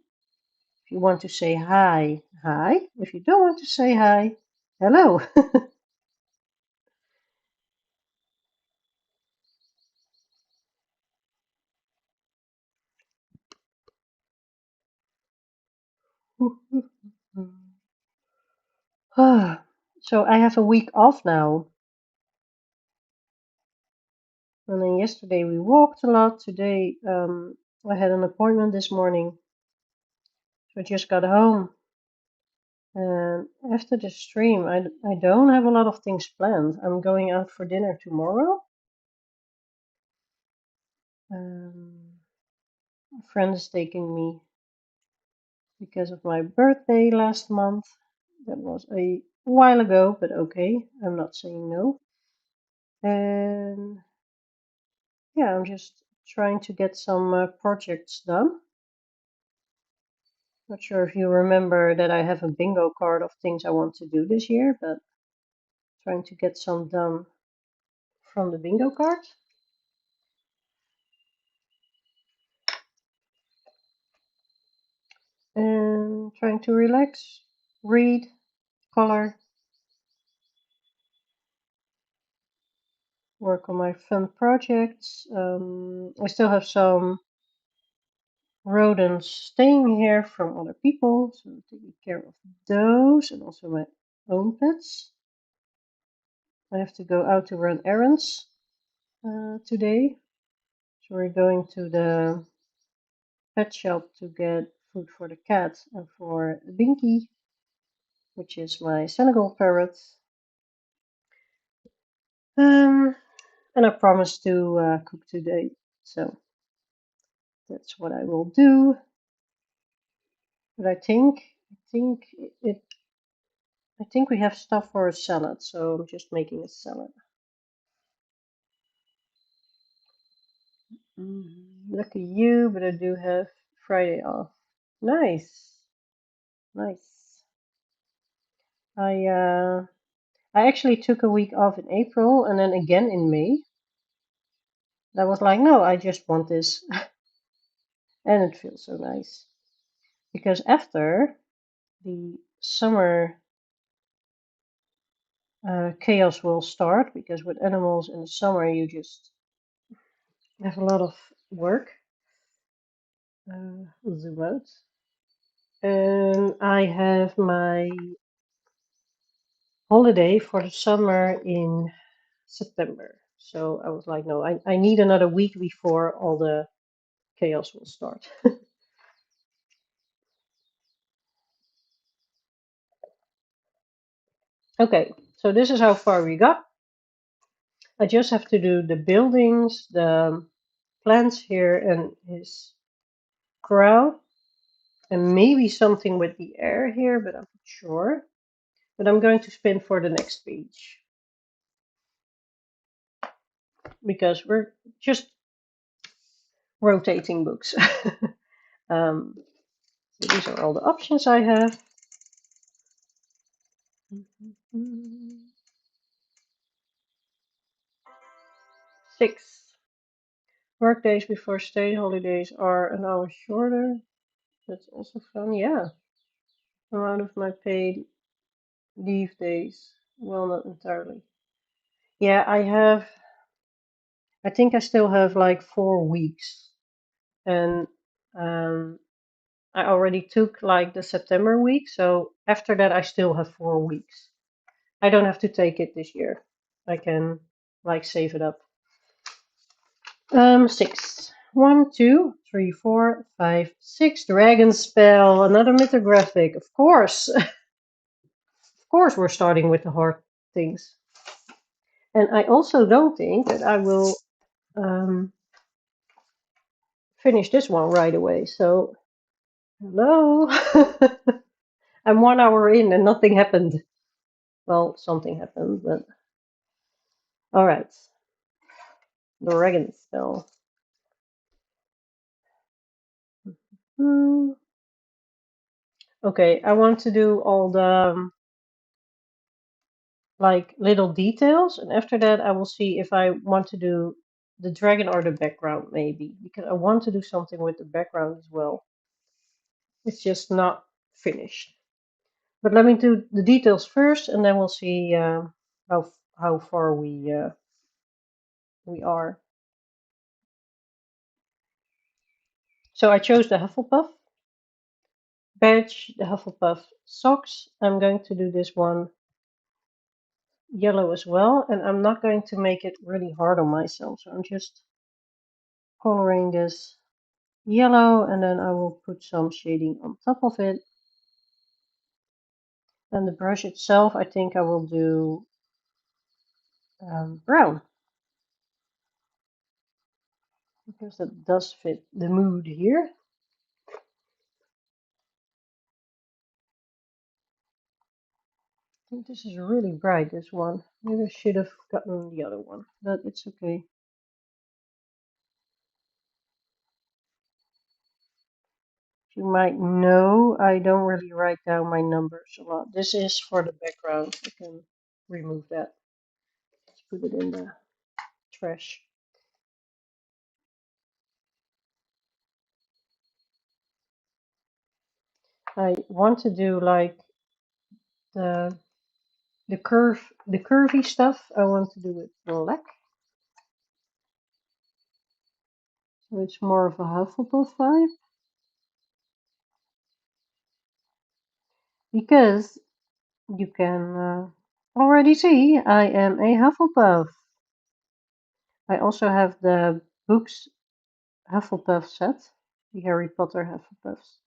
If you want to say hi, hi. If you don't want to say hi, hello. So I have a week off now. And then yesterday we walked a lot. Today I had an appointment this morning. So I just got home. And after the stream, I don't have a lot of things planned. I'm going out for dinner tomorrow. A friend is taking me because of my birthday last month. That was a while ago, but okay, I'm not saying no. And yeah, I'm just trying to get some projects done. Not sure if you remember that I have a bingo card of things I want to do this year, but trying to get some done from the bingo card. And trying to relax, read, color, work on my fun projects. I still have some rodents staying here from other people, so I'm taking care of those and also my own pets. I have to go out to run errands today, so we're going to the pet shop to get food for the cat and for Binky, which is my Senegal parrot. Um, and I promised to cook today, so that's what I will do. But I think we have stuff for a salad, so I'm just making a salad. Lucky you, but I do have Friday off. Nice, nice. I actually took a week off in April and then again in May. I was like, no, I just want this, and it feels so nice because after the summer chaos will start, because with animals in the summer you just have a lot of work. Zoom out. And I have my holiday for the summer in September. So I was like, no, I need another week before all the chaos will start. Okay, so this is how far we got. I just have to do the buildings, the plants here, and his corral, and maybe something with the air here, but I'm not sure. But I'm going to spin for the next page because we're just rotating books. um, so these are all the options I have. Six. Work days before state holidays are an hour shorter. That's also fun. Yeah. Amount of my paid leave days. Well, not entirely. Yeah, I think I still have like 4 weeks. And um, I already took like the September week. So after that, I still have 4 weeks. I don't have to take it this year. I can like save it up. Six. One, two, three, four, five, six. Dragon spell. Another mythographic. Of course. Of course, we're starting with the hard things. And I also don't think that I will um, finish this one right away. So, hello. I'm 1 hour in and nothing happened. Well, something happened, but all right. Dragon spell. Hmm. Okay, I want to do all the like little details, and after that I will see if I want to do the dragon or the background maybe, because I want to do something with the background as well. It's just not finished. But let me do the details first, and then we'll see how far we are. So I chose the Hufflepuff badge, the Hufflepuff socks. I'm going to do this one yellow as well, and I'm not going to make it really hard on myself. So I'm just coloring this yellow, and then I will put some shading on top of it. And the brush itself, I think I will do brown, because that does fit the mood here. I think this is really bright, this one. Maybe I should have gotten the other one, but it's okay. You might know I don't really write down my numbers a lot. This is for the background. I can remove that. Let's put it in the trash. I want to do like the the curvy stuff. I want to do it black, so it's more of a Hufflepuff vibe. Because you can already see I am a Hufflepuff. I also have the books Hufflepuff set, the Harry Potter Hufflepuffs.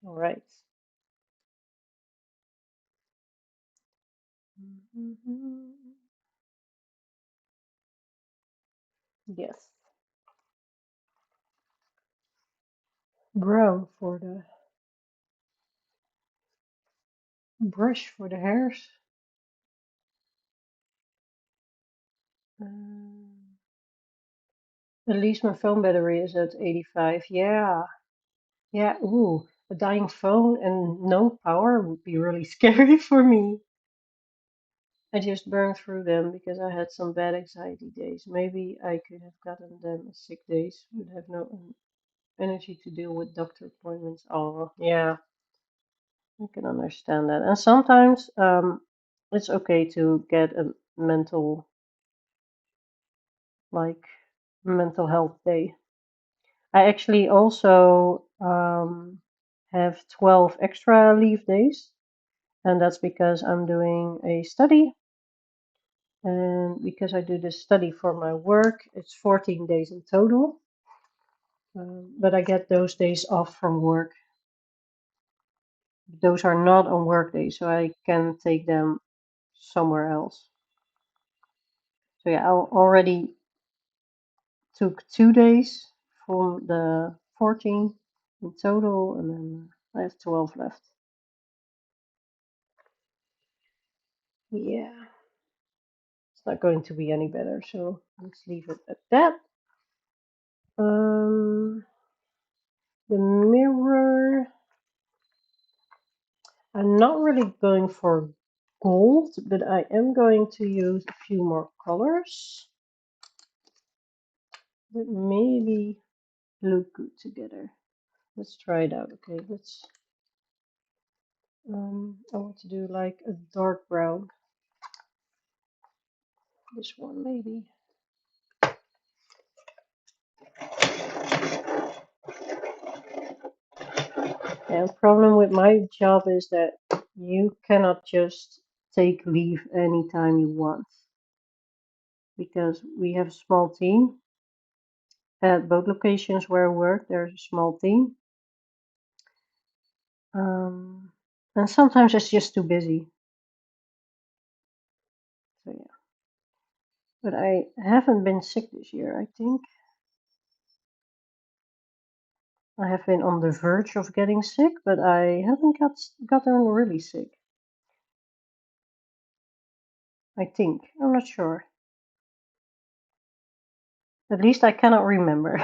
All right. Yes. Brown for the brush for the hairs. At least my phone battery is at 85. Yeah. Yeah. Ooh, a dying phone and no power would be really scary for me. I just burned through them because I had some bad anxiety days. Maybe I could have gotten them as sick days, would have no energy to deal with doctor appointments. Oh, yeah, I can understand that. And sometimes it's okay to get a like, mental health day. I actually also have 12 extra leave days, and that's because I'm doing a study. And because I do this study for my work, it's 14 days in total. But I get those days off from work. Those are not on work days, so I can take them somewhere else. So yeah, I already took 2 days from the 14 in total, and then I have 12 left. Yeah, it's not going to be any better, so let's leave it at that. The mirror, I'm not really going for gold, but I am going to use a few more colors that maybe look good together. Let's try it out. Okay, let's. I want to do like a dark brown. This one maybe. And the problem with my job is that you cannot just take leave anytime you want because we have a small team. At both locations where I work, there's a small team. And sometimes it's just too busy. So yeah. But I haven't been sick this year, I think. I have been on the verge of getting sick, but I haven't gotten really sick. I think. I'm not sure. At least I cannot remember.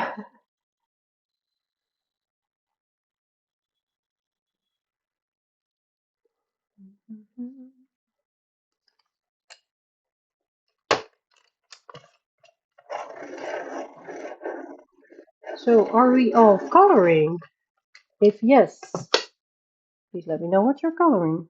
So, are we all coloring? If yes, please let me know what you're coloring.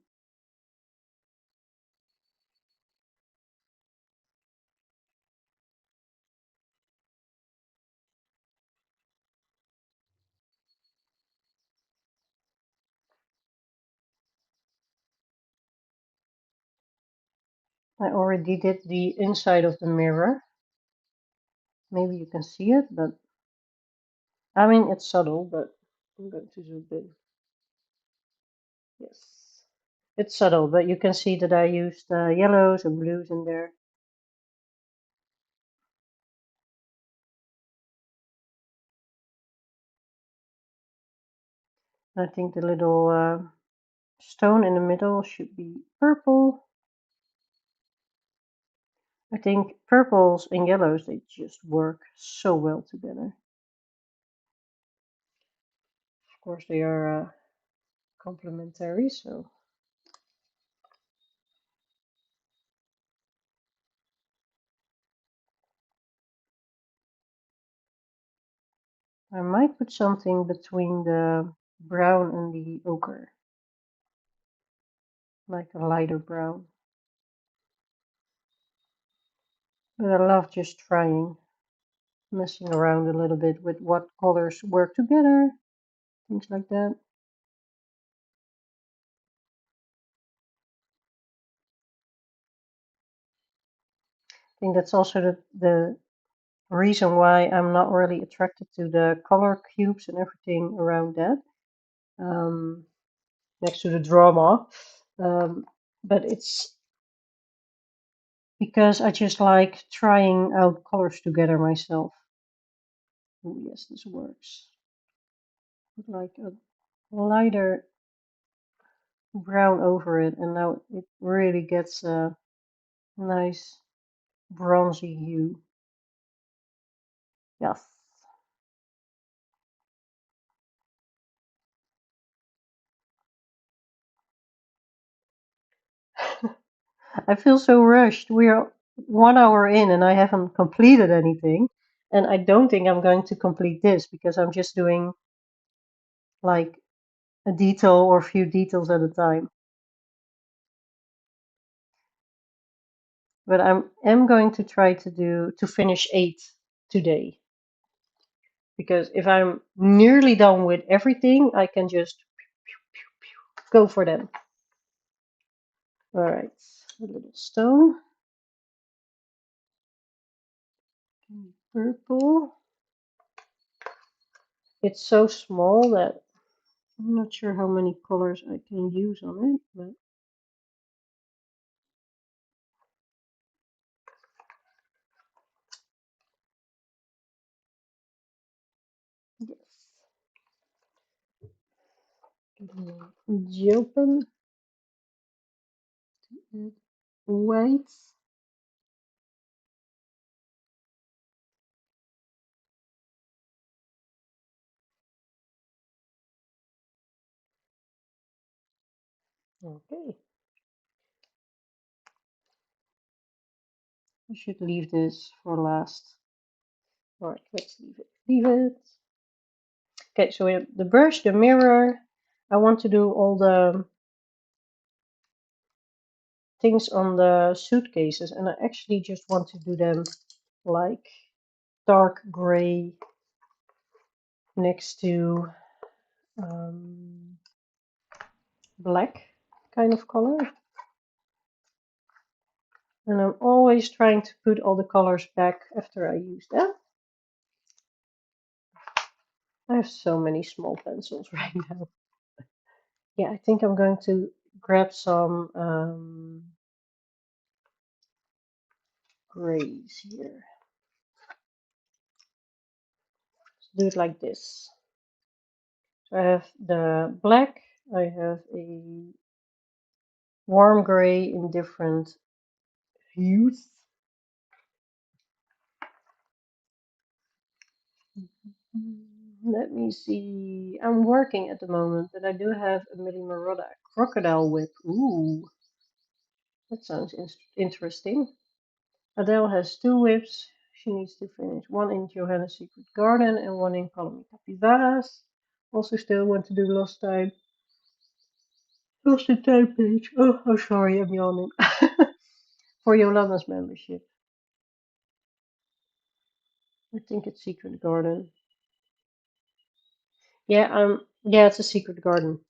I already did the inside of the mirror. Maybe you can see it, but I mean, it's subtle, but I'm going to zoom in. Yes. It's subtle, but you can see that I used yellows and blues in there. I think the little stone in the middle should be purple. I think purples and yellows, they just work so well together. Of course, they are complementary, so. I might put something between the brown and the ochre, like a lighter brown. But I love just trying, messing around a little bit with what colors work together, things like that. I think that's also the reason why I'm not really attracted to the color cubes and everything around that, next to the drama. But it's because I just like trying out colors together myself. Oh yes, this works. Put like a lighter brown over it, and now it really gets a nice bronzy hue. Yes. I feel so rushed. We are 1 hour in and I haven't completed anything. And I don't think I'm going to complete this because I'm just doing like a detail or a few details at a time. But am going to try to finish 8 today. Because if I'm nearly done with everything, I can just go for them. All right, a little stone. Purple. It's so small that I'm not sure how many colors I can use on it, but yes. Jumping white. Okay. I should leave this for last. All right, let's leave it. Leave it. Okay, so we have the brush, the mirror. I want to do all the things on the suitcases, and I actually just want to do them like dark gray next to black kind of color. And I'm always trying to put all the colors back after I use them. I have so many small pencils right now. Yeah, I think I'm going to grab some grays here. Let's do it like this. So I have the black, I have a warm gray in different hues. Let me see. I'm working at the moment, but I do have a Millie Marotta crocodile whip. Ooh, that sounds interesting. Adele has 2 whips. She needs to finish one in Johanna's Secret Garden and one in Colony Capybaras. Also, still want to do Lost Time. Lost in Time page. Oh, I'm sorry, I'm yawning. For Yolanda's membership. I think it's Secret Garden. Yeah, yeah, it's a Secret Garden.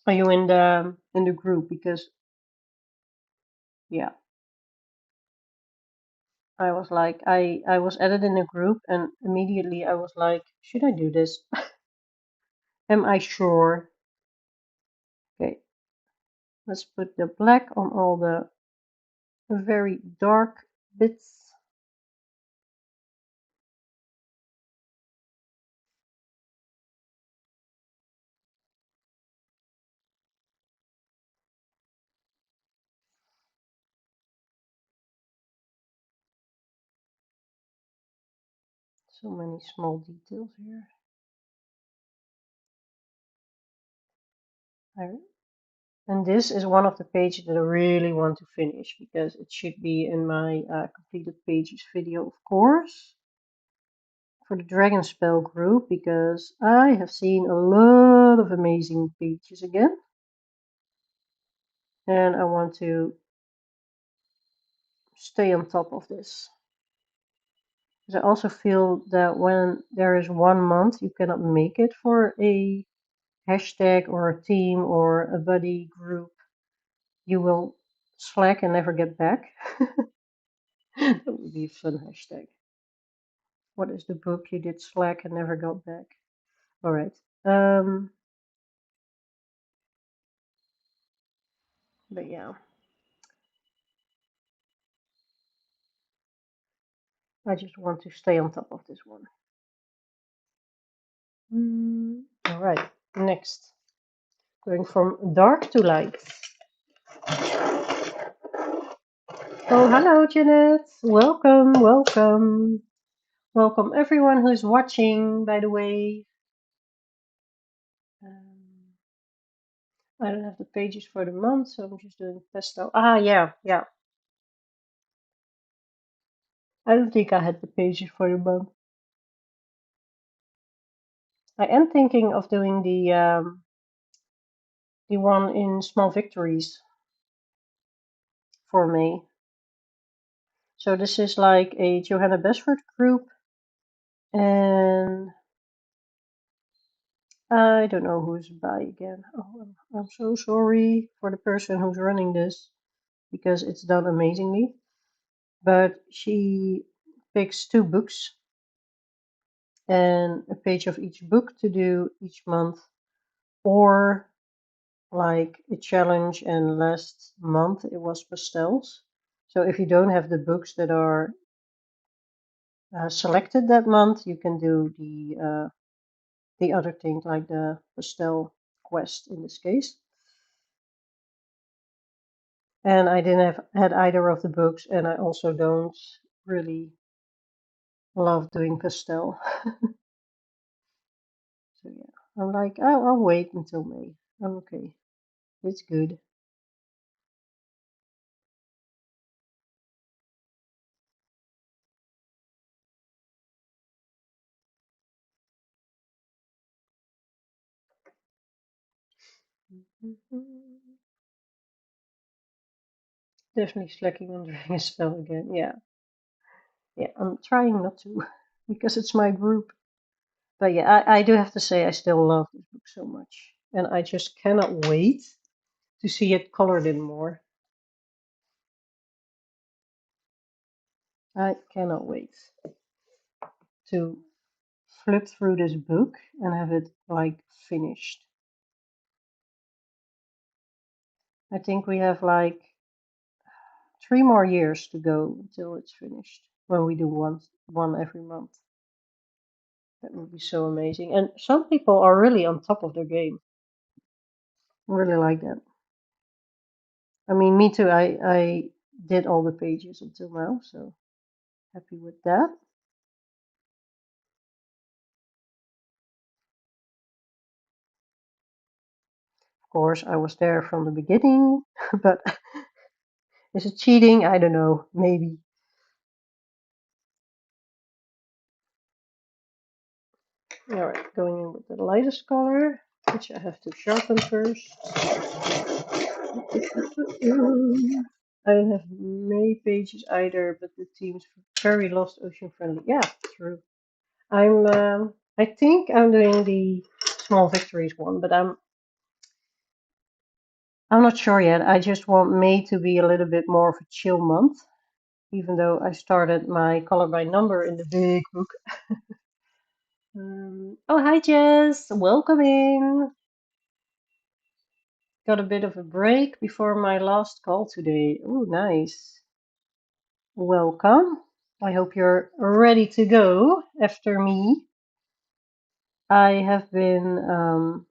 Are you in the group? Because yeah, I was like, I was added in a group, and immediately I was like, should I do this? Am I sure? Okay, let's put the black on all the very dark bits. So many small details here. And this is one of the pages that I really want to finish because it should be in my completed pages video, of course, for the Dragon Spell group, because I have seen a lot of amazing pages again. And I want to stay on top of this. Because I also feel that when there is 1 month, you cannot make it for a hashtag or a team or a buddy group. You will slack and never get back. That would be a fun hashtag. What is the book you did slack and never got back? All right. But yeah. I just want to stay on top of this one. All right, next. Going from dark to light. Oh, hello, Janet. Welcome, welcome. Welcome everyone who's watching, by the way. I don't have the pages for the month, so I'm just doing pesto. Ah, yeah, yeah. I don't think I had the pages for the month. I am thinking of doing the one in Small Victories for May. So this is like a Johanna Besford group, and I don't know who's by again. Oh, I'm so sorry for the person who's running this because it's done amazingly. But she picks 2 books and a page of each book to do each month, or like a challenge, and last month it was pastels. So if you don't have the books that are selected that month, you can do the other thing, like the pastel quest in this case. And I didn't have had either of the books, and I also don't really love doing pastel. So yeah, I'm like, I'll wait until May. I'm okay. It's good. Definitely slacking on doing a spell again. Yeah, yeah. I'm trying not to because it's my group. But yeah, I do have to say I still love this book so much, and I just cannot wait to see it colored in more. I cannot wait to flip through this book and have it like finished. I think we have like 3 more years to go until it's finished when we do one every month. That would be so amazing. And some people are really on top of their game. I really like that. I mean, me too. I did all the pages until now, so happy with that. Of course, I was there from the beginning, but is it cheating? I don't know. Maybe. All right, going in with the lightest color, which I have to sharpen first. I don't have many pages either, but the team's very Lost Ocean friendly. Yeah, true. I think I'm doing the Small Victories one, but I'm not sure yet. I just want May to be a little bit more of a chill month, even though I started my color by number in the big book. Oh, hi, Jess. Welcome in. Got a bit of a break before my last call today. Oh, nice. Welcome. I hope you're ready to go after me. I have been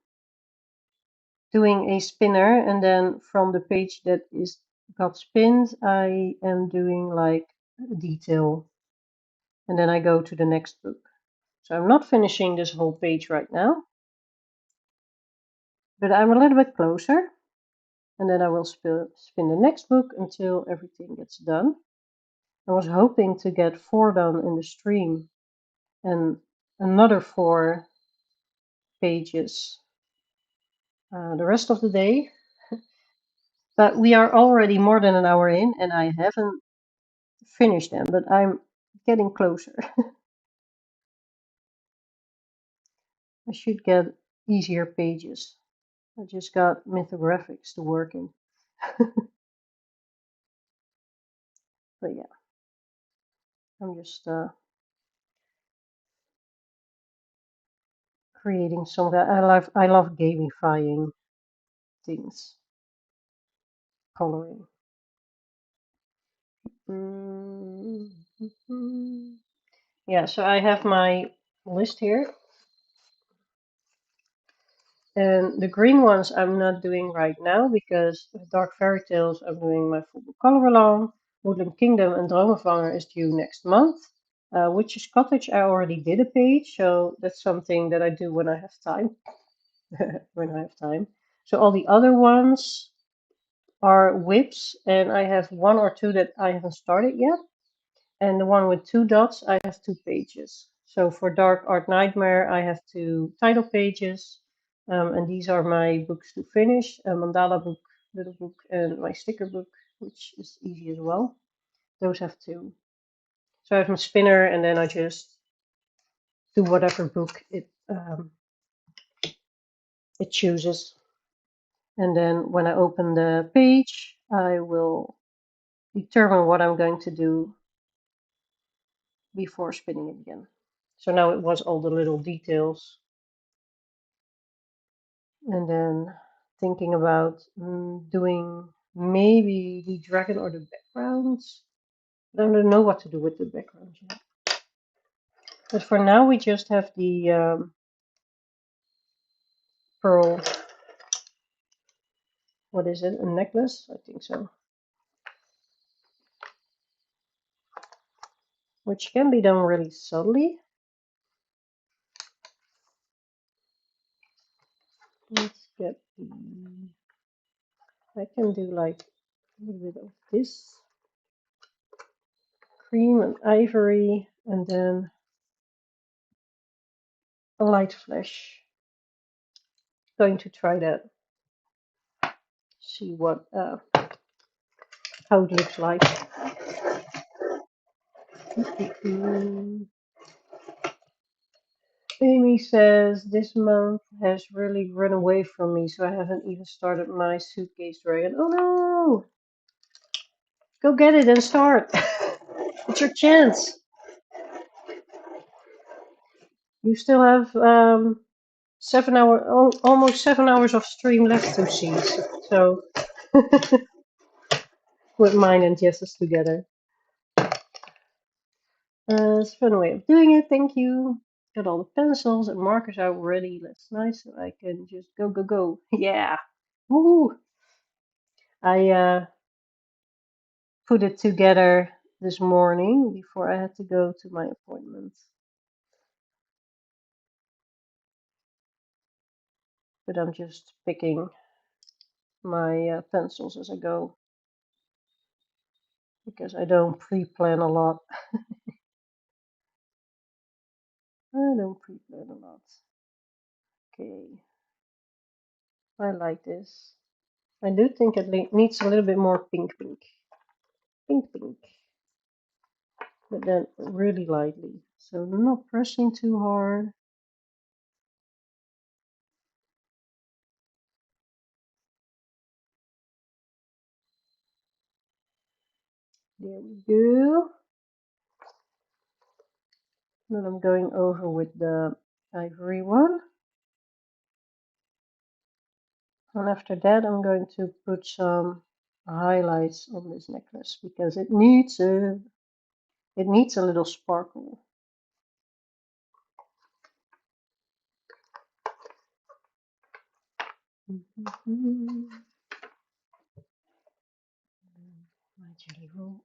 doing a spinner, and then from the page that is got spinned, I am doing like a detail, and then I go to the next book. So I'm not finishing this whole page right now, but I'm a little bit closer, and then I will spin the next book until everything gets done. I was hoping to get 4 done in the stream and another 4 pages the rest of the day, but we are already more than an hour in, and I haven't finished them, but I'm getting closer. I should get easier pages. I just got mythographics to work in. But yeah, I'm just creating some. I love gamifying things, coloring. Yeah, so I have my list here. And the green ones I'm not doing right now because Dark Fairy Tales I'm doing my full book color along. Woodland Kingdom and Dromenvanger is due next month. Witch's Cottage I already did a page, so that's something that I do when I have time. when I have time. So all the other ones are whips, and I have one or two that I haven't started yet. And the one with 2 dots, I have 2 pages. So for Dark Art Nightmare, I have 2 title pages. And these are my books to finish, a mandala book, little book, and my sticker book, which is easy as well. Those have 2. So I have my spinner, and then I just do whatever book it chooses. And then when I open the page, I will determine what I'm going to do before spinning it again. So now it was all the little details. And then thinking about doing maybe the dragon or the backgrounds. I don't know what to do with the backgrounds yet. But for now we just have the pearl, what is it, a necklace? I think so. Which can be done really subtly. Let's get the, I can do like a little bit of this. Cream and ivory, and then a light flash. Going to try that. See what how it looks like. Amy says this month has really run away from me, so I haven't even started my suitcase dragon. Oh no! Go get it and start. It's your chance. You still have 7 hour, almost 7 hours of stream left to see. So with mine and Jess's together. It's a fun way of doing it. Thank you. Got all the pencils and markers out ready. That's nice. So I can just go, go, go. Yeah. Woo! I put it together this morning before I had to go to my appointment. But I'm just picking my pencils as I go because I don't pre-plan a lot. I don't pre-plan a lot. Okay. I like this. I do think it needs a little bit more pink, pink. Pink, pink. But then really lightly. So not pressing too hard. There we go. Then I'm going over with the ivory one. And after that, I'm going to put some highlights on this necklace because it needs a little sparkle. My jelly roll.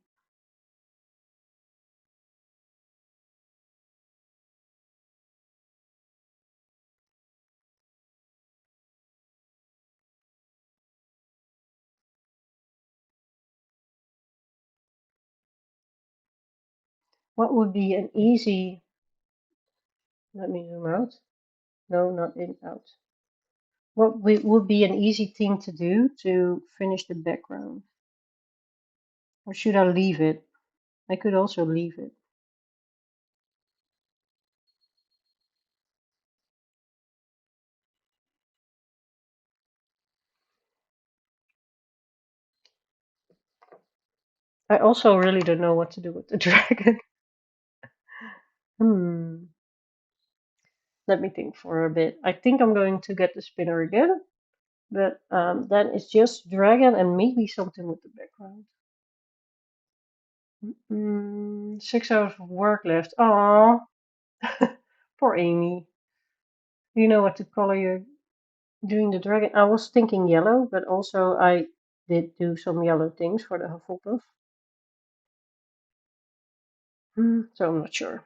What would be an easy, let me zoom out. No, not in, out. What would be an easy thing to do to finish the background? Or should I leave it? I could also leave it. I also really don't know what to do with the dragon. Let me think for a bit. I think I'm going to get the spinner again. But then it's just dragon and maybe something with the background. 6 hours of work left. Aww, poor Amy. Do you know what to color you're doing the dragon? I was thinking yellow, but also I did do some yellow things for the Hufflepuff. So I'm not sure.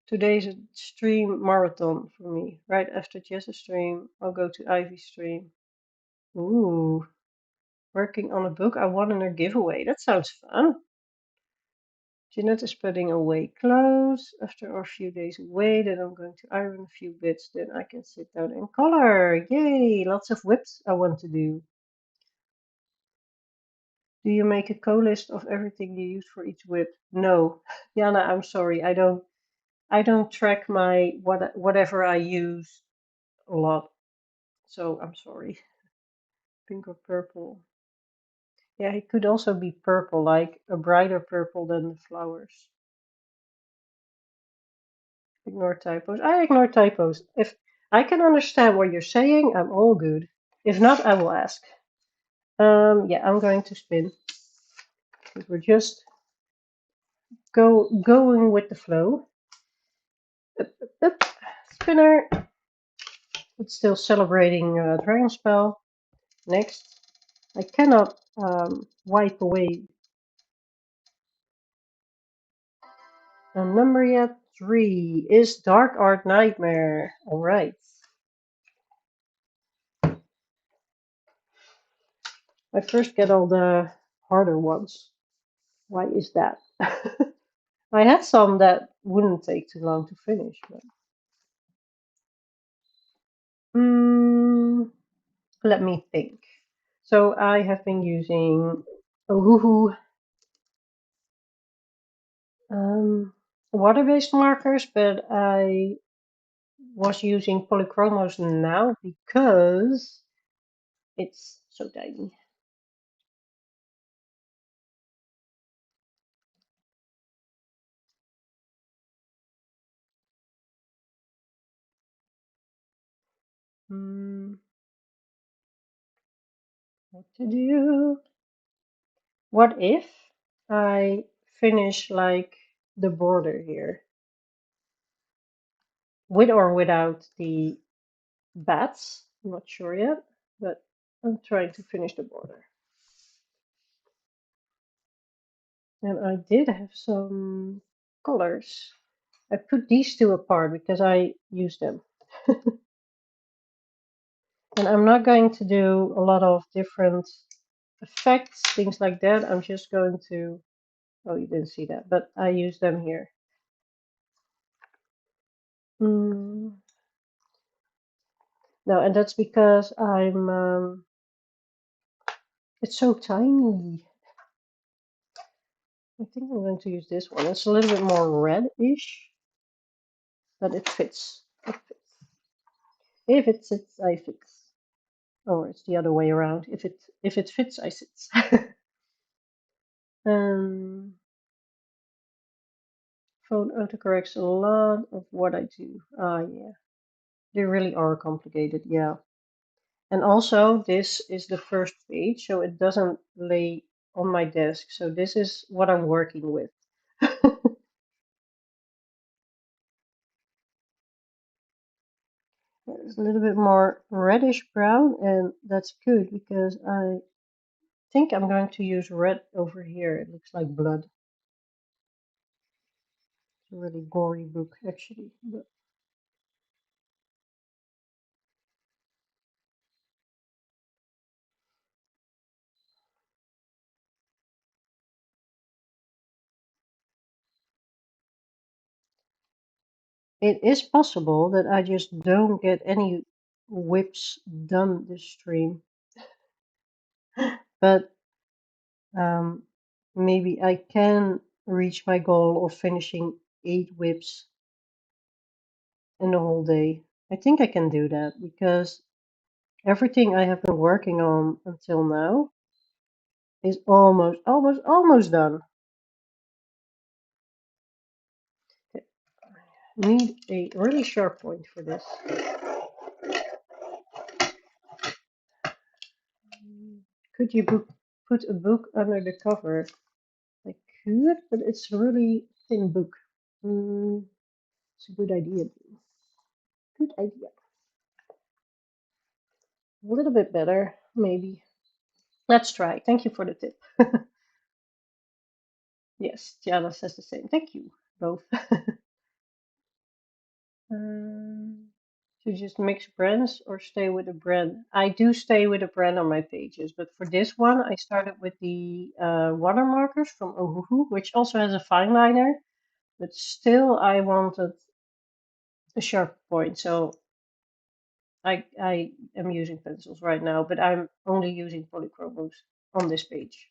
Today's a stream marathon for me. Right after Jess's stream, I'll go to Ivy's stream. Ooh, working on a book I won in a giveaway. That sounds fun. Jeanette is putting away clothes after our few days away. Then I'm going to iron a few bits. Then I can sit down and color. Yay! Lots of whips I want to do. Do you make a co-list of everything you use for each whip? No, Jana, I'm sorry. I don't track my whatever I use a lot. So I'm sorry. Pink or purple? Yeah, it could also be purple, like a brighter purple than the flowers. Ignore typos. I ignore typos. If I can understand what you're saying, I'm all good. If not, I will ask. Yeah, I'm going to spin. Because we're just going with the flow. Up, up, up. Spinner. It's still celebrating Dragon Spell. Next. I cannot wipe away a number yet. 3 is Dark Art Nightmare. Alright. I first get all the harder ones. Why is that? I had some that wouldn't take too long to finish. But... let me think. So I have been using Ohuhu water-based markers, but I was using polychromos now because it's so tiny. What to do? What if I finish like the border here? With or without the bats? I'm not sure yet, but I'm trying to finish the border. And I did have some colors. I put these two apart because I use them. And I'm not going to do a lot of different effects, things like that. I'm just going to, oh, you didn't see that, but I use them here. No, and that's because it's so tiny. I think I'm going to use this one. It's a little bit more red-ish, but it fits. It fits. If it sits, I fix. Or it's the other way around. If it fits, I sit. Phone autocorrects a lot of what I do. Ah, yeah. They really are complicated, yeah. And also, this is the first page, so it doesn't lay on my desk. So this is what I'm working with. It's a little bit more reddish brown, and that's good because I think I'm going to use red over here. It looks like blood. It's a really gory book, actually. But it is possible that I just don't get any whips done this stream. But maybe I can reach my goal of finishing 8 whips in the whole day. I think I can do that because everything I have been working on until now is almost done. Okay. Need a really sharp point for this. Could you put a book under the cover? Like could, but it's a really thin book. It's a good idea. Good idea. A little bit better, maybe. Let's try. Thank you for the tip. Yes, Gianna says the same. Thank you, both. To just mix brands or stay with a brand? I do stay with a brand on my pages, but for this one, I started with the watermarkers from Ohuhu, which also has a fine liner, but still I wanted a sharp point, so I am using pencils right now, but I'm only using polychromos on this page.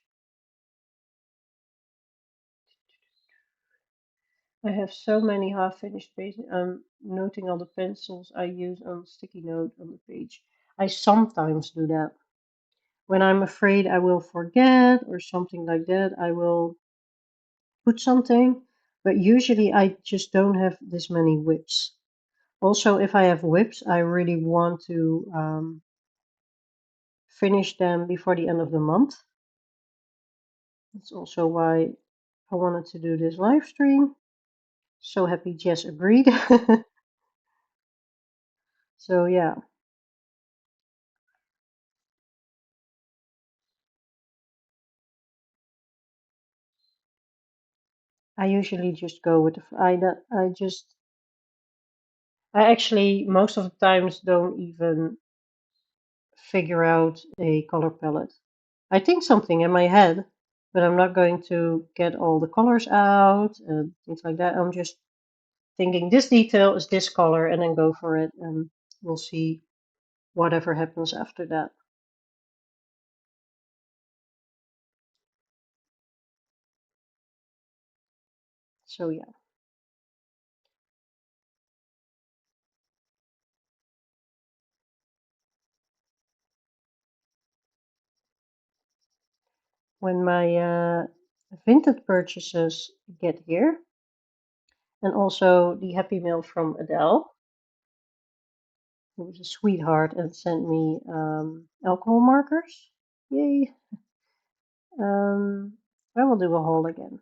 I have so many half-finished pages. I'm noting all the pencils I use on sticky note on the page. I sometimes do that. When I'm afraid I will forget or something like that, I will put something, but usually I just don't have this many whips. Also, if I have whips, I really want to finish them before the end of the month. That's also why I wanted to do this live stream. So happy Jess agreed. So yeah, I usually just go with I actually most of the times don't even figure out a color palette. I think something in my head, but I'm not going to get all the colors out and things like that. I'm just thinking this detail is this color and then go for it, and we'll see whatever happens after that. So yeah, when my vintage purchases get here, and also the happy mail from Adele, who was a sweetheart and sent me alcohol markers. Yay! I will do a haul again.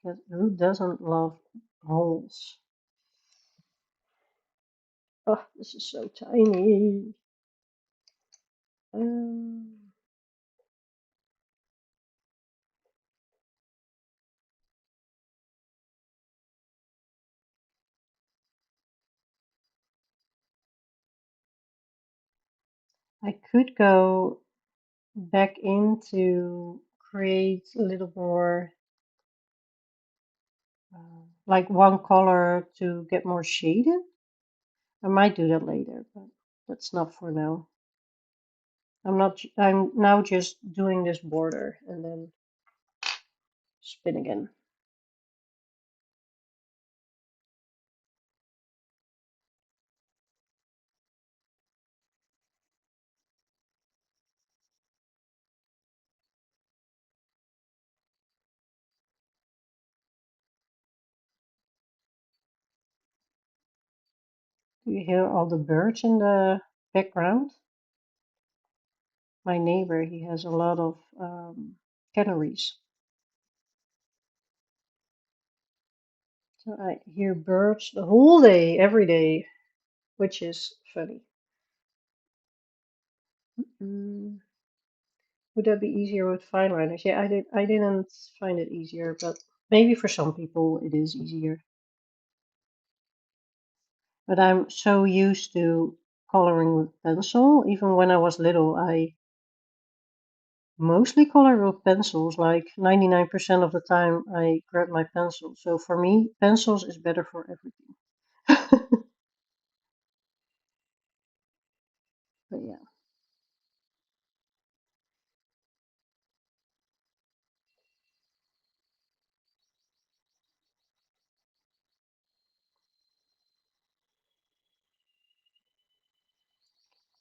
Because who doesn't love hauls? Oh, this is so tiny. Um, I could go back in to create a little more, like one color to get more shaded. I might do that later, but that's not for now. I'm now just doing this border and then spin again. Do you hear all the birds in the background? My neighbor, he has a lot of canaries. So I hear birds the whole day, every day, which is funny. Mm, would that be easier with fine liners? Yeah, I didn't find it easier, but maybe for some people it is easier. But I'm so used to coloring with pencil. Even when I was little, I mostly colored with pencils. Like 99% of the time, I grab my pencil. So for me, pencils is better for everything. But yeah,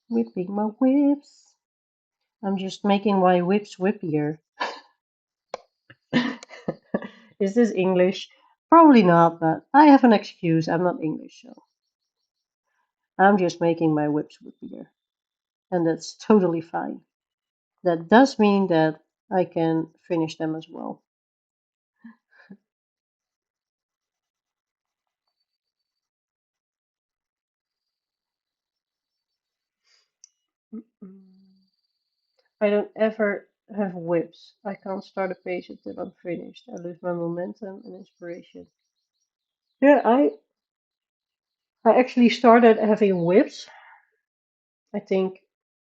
whipping my whips. I'm just making my whips whippier. Is this English? Probably not, but I have an excuse. I'm not English, so I'm just making my whips whippier. And that's totally fine. That does mean that I can finish them as well. I don't ever have whips. I can't start a page until I'm finished. I lose my momentum and inspiration. Yeah, I actually started having whips, I think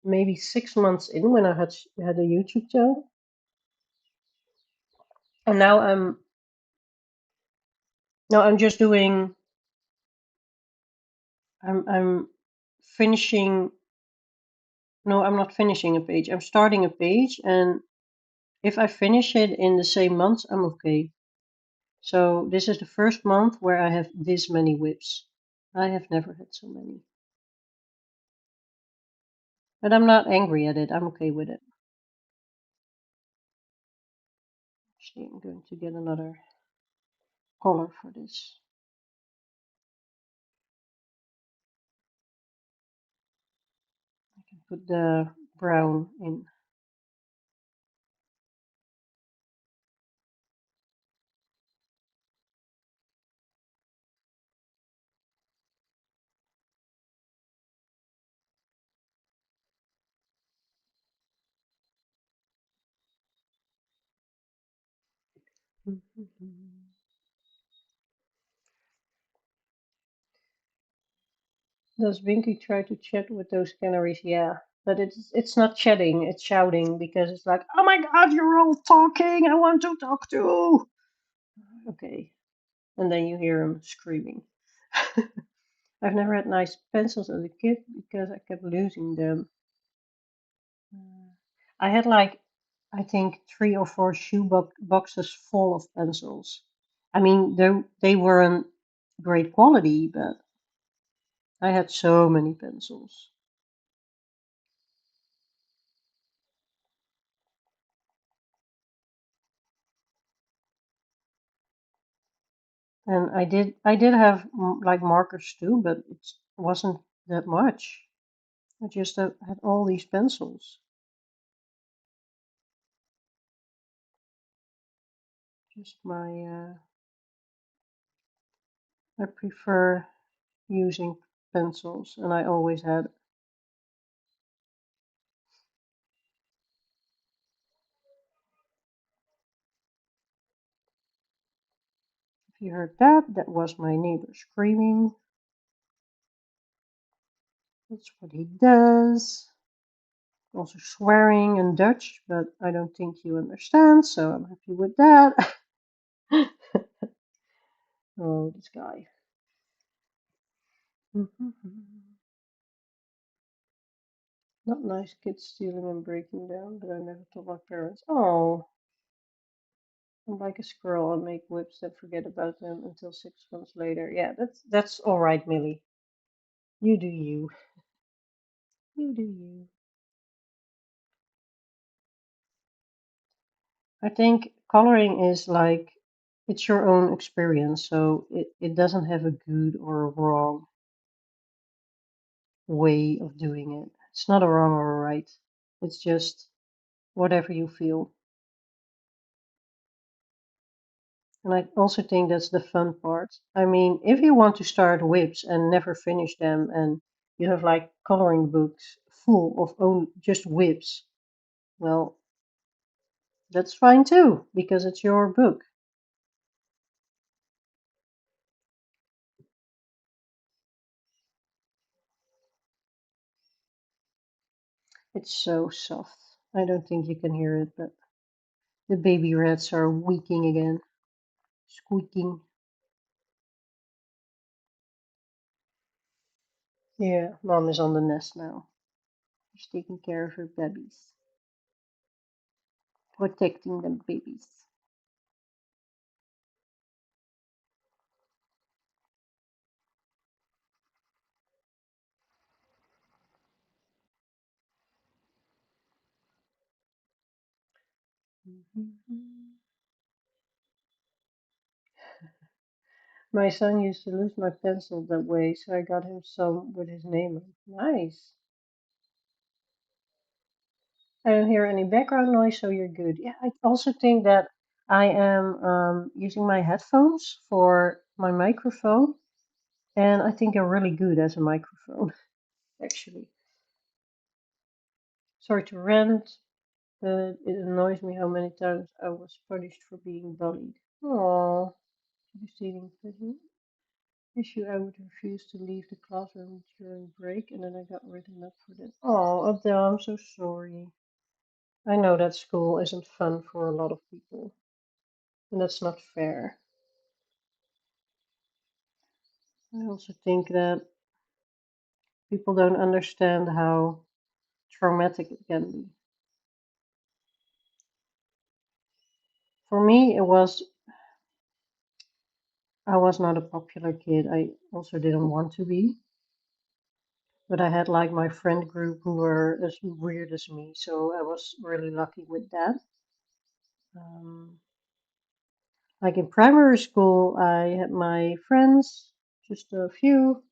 maybe 6 months in when I had a YouTube channel. And now I'm just doing I'm finishing no, I'm not finishing a page. I'm starting a page, and if I finish it in the same month, I'm okay. So this is the first month where I have this many whips. I have never had so many. But I'm not angry at it. I'm okay with it. Actually, I'm going to get another color for this. I can put the brown in. Does Binky try to chat with those canaries? Yeah, but it's not chatting, it's shouting because it's like, oh my god, you're all talking. I want to talk too. Okay, and then you hear him screaming. I've never had nice pencils as a kid because I kept losing them. I had like, I think 3 or 4 boxes full of pencils. I mean, they weren't great quality, but I had so many pencils. And I did have like markers too, but it wasn't that much. I just had all these pencils. Just I prefer using pencils, and I always had. If you heard that, that was my neighbor screaming. That's what he does. Also swearing in Dutch, but I don't think you understand, so I'm happy with that. Oh, this guy. Not nice kids stealing and breaking down, but I never told my parents. Oh, I'm like a squirrel and make whips and forget about them until 6 months later. Yeah, that's all right, Millie. You do you. You do you. I think coloring is like it's your own experience, so it doesn't have a good or a wrong way of doing it. It's not a wrong or a right. It's just whatever you feel. And I also think that's the fun part. I mean, if you want to start whips and never finish them, and you have like coloring books full of only just whips, well, that's fine too, because it's your book. It's so soft. I don't think you can hear it, but the baby rats are weaking again, squeaking. Yeah, mom is on the nest now. She's taking care of her babies, protecting the babies. My son used to lose my pencil that way, so I got him some with his name on. Nice. I don't hear any background noise, so you're good. Yeah, I also think that I am using my headphones for my microphone, and I think they're really good as a microphone, actually. Sorry to rant, but it annoys me how many times I was punished for being bullied. Aww, devastating issue. I would refuse to leave the classroom during break, and then I got written up for that. Oh, Adele, I'm so sorry. I know that school isn't fun for a lot of people, and that's not fair. I also think that people don't understand how traumatic it can be. For me, I was not a popular kid. I also didn't want to be, but I had like my friend group who were as weird as me, so I was really lucky with that. Um, like in primary school, I had my friends, just a few.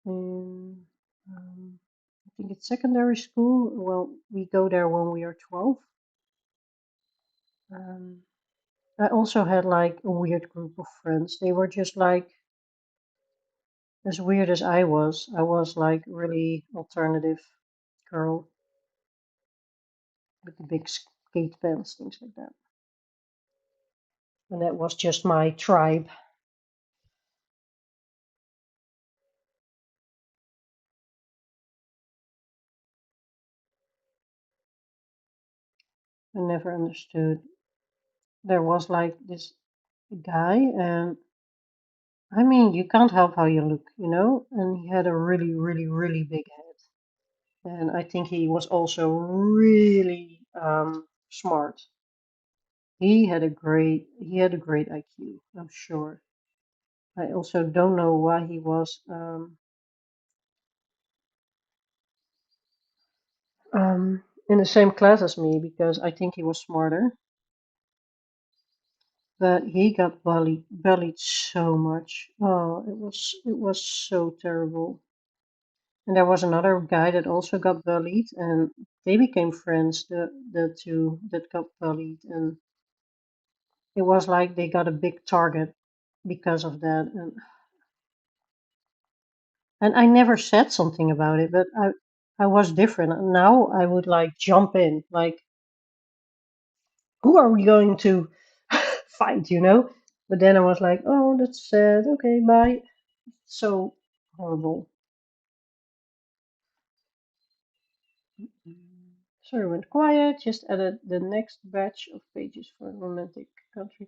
In, I think it's secondary school. Well, we go there when we are 12. Um, I also had like a weird group of friends. They were just like as weird as I was. I was like really alternative girl with the big skate pants, things like that. And that was just my tribe. I never understood. There was like this guy, and I mean, you can't help how you look, you know? And he had a really, really, really big head. And I think he was also really smart. He had a great IQ, I'm sure. I also don't know why he was in the same class as me because I think he was smarter. But he got bullied so much. Oh, it was so terrible. And there was another guy that also got bullied, and they became friends. The two that got bullied, and it was like they got a big target because of that. And I never said something about it, but I was different. And now I would like jump in, like, who are we going to fight, you know? But then I was like, oh, that's sad. Okay, bye. So horrible. Sorry, went quiet. Just added the next batch of pages for romantic country.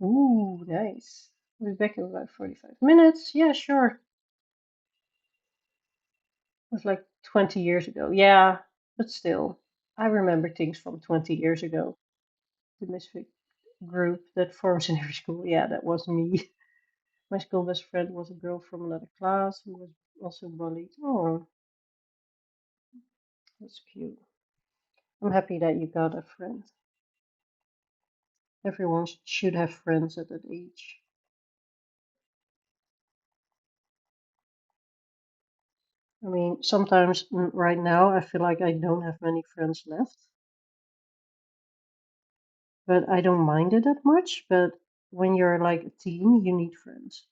Ooh, nice. We'll be back in about 45 minutes. Yeah, sure. It was like 20 years ago. Yeah, but still, I remember things from 20 years ago. The misfit group that forms in every school. Yeah, that was me. My school best friend was a girl from another class who was also bullied. Oh, that's cute. I'm happy that you got a friend. Everyone should have friends at that age. I mean, sometimes right now I feel like I don't have many friends left, but I don't mind it that much. But when you're like a teen, you need friends.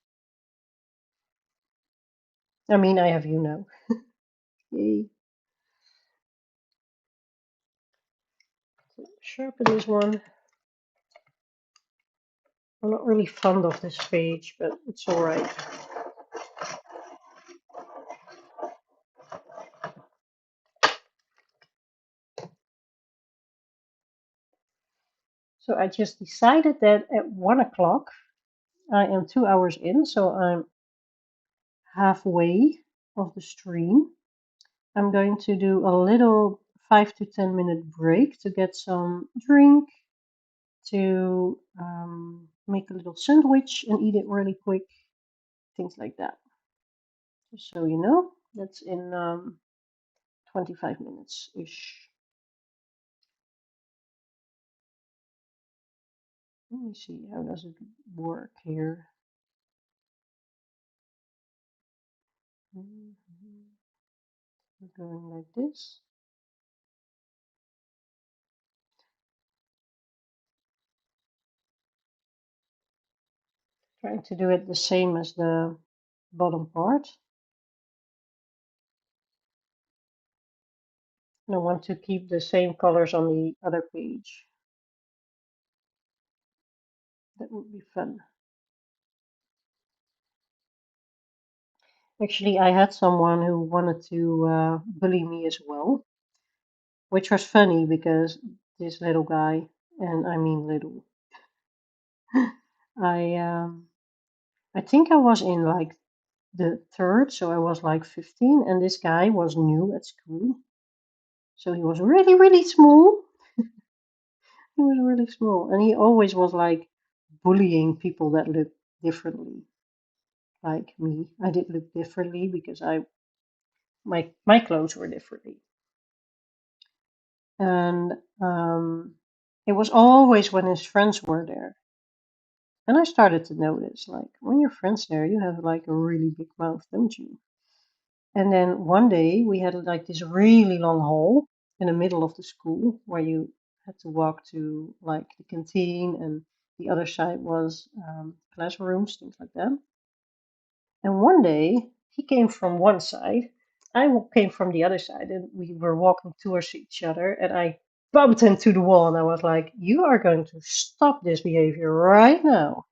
I mean, I have you now. Yay. Sharpen this one. I'm not really fond of this page, but it's alright. So I just decided that at 1 o'clock, I am 2 hours in, so I'm halfway of the stream. I'm going to do a little 5 to 10 minute break to get some drink, to make a little sandwich and eat it really quick, things like that. Just so you know, that's in 25 minutes ish. Let me see, how does it work here? Mhm. We're going like this. Trying to do it the same as the bottom part. And I want to keep the same colors on the other page. That would be fun. Actually, I had someone who wanted to bully me as well, which was funny because this little guy, and I mean little, I I think I was in like the third, so I was like 15, and this guy was new at school, so he was really really small. He was really small, and he always was like bullying people that looked differently, like me. I did look differently because my clothes were differently, and it was always when his friends were there. And I started to notice, like, when your friends there, you have like a really big mouth, don't you? And then one day we had like this really long hall in the middle of the school where you had to walk to like the canteen, and the other side was classrooms, things like that. And one day he came from one side, came from the other side, and we were walking towards each other, and I bumped into the wall, and I was like, "You are going to stop this behavior right now."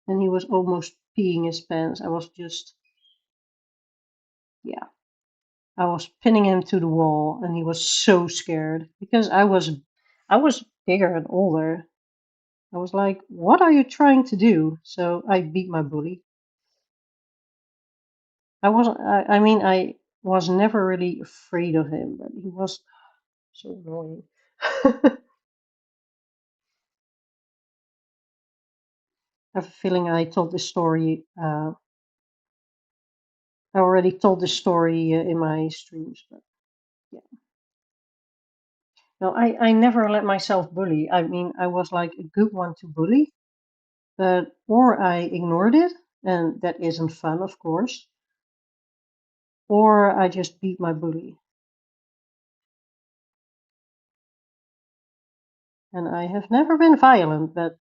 And he was almost peeing his pants. I was just, yeah, I was pinning him to the wall, and he was so scared because I was bigger and older. I was like, "What are you trying to do?" So I beat my bully. I mean, I was never really afraid of him, but he was so annoying. I have a feeling I told this story. I already told this story in my streams, but yeah. No, I never let myself bully. I mean, I was like a good one to bully, but or I ignored it, and that isn't fun, of course, or I just beat my bully. And I have never been violent, but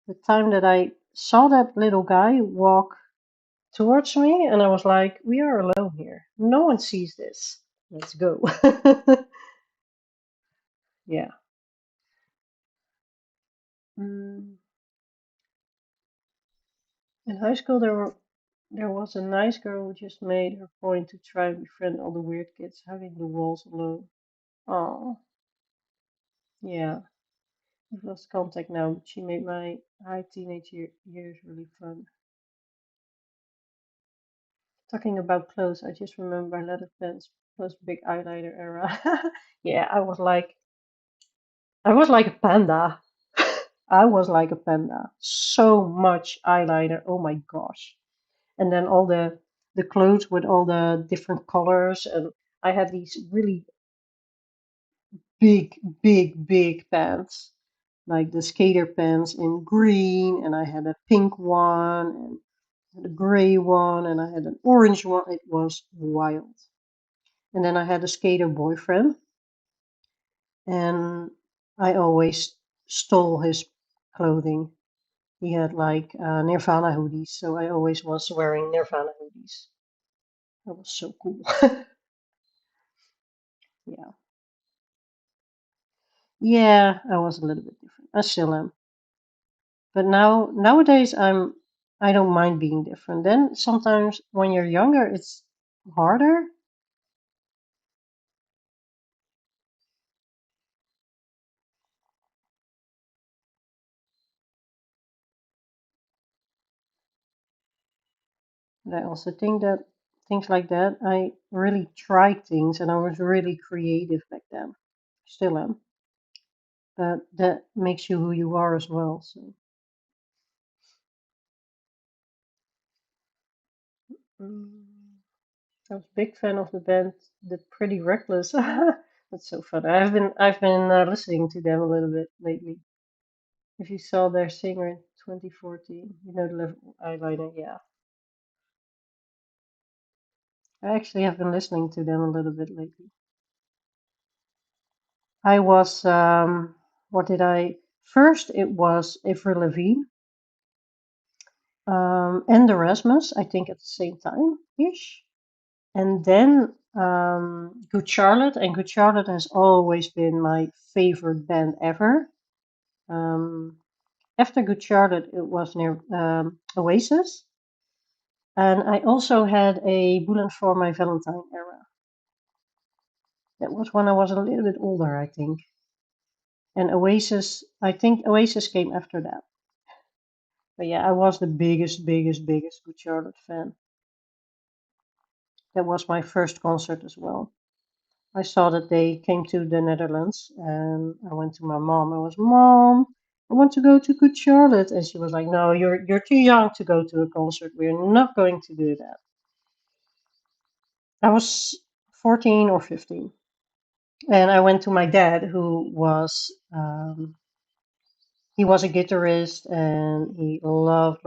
the time that I saw that little guy walk towards me, and I was like, "We are alone here. No one sees this. Let's go." Yeah. Mm. In high school, there was a nice girl who just made her point to try and befriend all the weird kids hugging the walls alone. Oh, yeah. We've lost contact now, but she made my high teenage years really fun. Talking about clothes, I just remember my leather pants plus big eyeliner era. Yeah, I was like a panda. I was like a panda. So much eyeliner. Oh my gosh. And then all the clothes with all the different colors, and I had these really big, big, big pants, like the skater pants in green, and I had a pink one, and a gray one, and I had an orange one. It was wild. And then I had a skater boyfriend, and I always stole his clothing. He had like Nirvana hoodies, so I always was wearing Nirvana hoodies. That was so cool. Yeah. Yeah, I was a little bit different. I still am. But nowadays I don't mind being different. Then sometimes when you're younger it's harder. But I also think that things like that, I really tried things and I was really creative back then. Still am. But that makes you who you are as well. So mm, I was a big fan of the band The Pretty Reckless. That's so fun. I've been listening to them a little bit lately. If you saw their singer in 2014, you know the level eyeliner, yeah. I actually have been listening to them a little bit lately. I was, what did I, first it was Avril Lavigne, and Erasmus, I think at the same time ish. And then Good Charlotte, and Good Charlotte has always been my favorite band ever. Um, After Good Charlotte, it was near Oasis, and I also had a Bullet for My Valentine era. That was when I was a little bit older, I think. And Oasis, I think Oasis came after that. But yeah, I was the biggest Good Charlotte fan. That was my first concert as well. I saw that they came to the Netherlands, and I went to my mom. I was, Mom, I want to go to Good Charlotte, and she was like, No, you're too young to go to a concert. We're not going to do that. I was 14 or 15, and I went to my dad, who was he was a guitarist, and he loved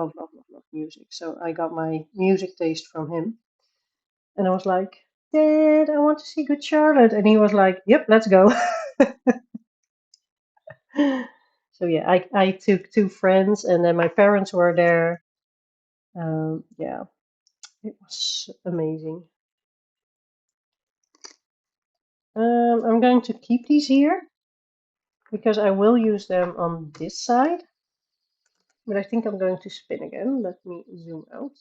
music. So I got my music taste from him, and I was like, Dad, I want to see Good Charlotte, and he was like, Yep, let's go. So yeah, I took two friends, and then my parents were there. Yeah, it was amazing. I'm going to keep these here because I will use them on this side, but I think I'm going to spin again. Let me zoom out.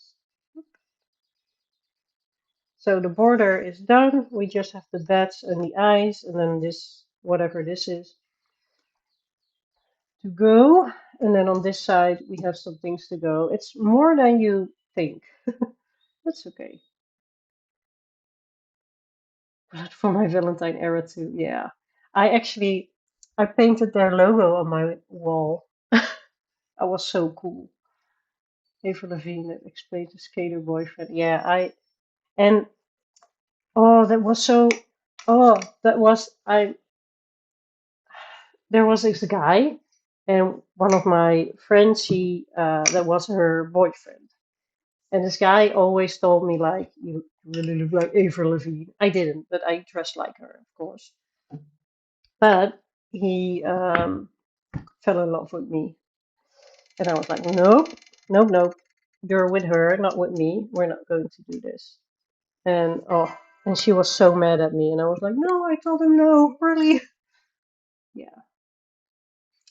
So the border is done. We just have the bats and the eyes, and then this, whatever this is, to go. And then on this side, we have some things to go. It's more than you think. That's okay. But for my Valentine era too, yeah. I painted their logo on my wall. I was so cool. Avril Lavigne explained to skater boyfriend. Yeah, and oh that was so oh that was I there was this guy, and one of my friends, she that was her boyfriend. And this guy always told me like, you really look like Avril Lavigne. I didn't, but I dressed like her, of course. But he fell in love with me. And I was like, nope, nope. You're with her, not with me. We're not going to do this. And oh, and she was so mad at me. And I was like, no, I told him no, really. Yeah.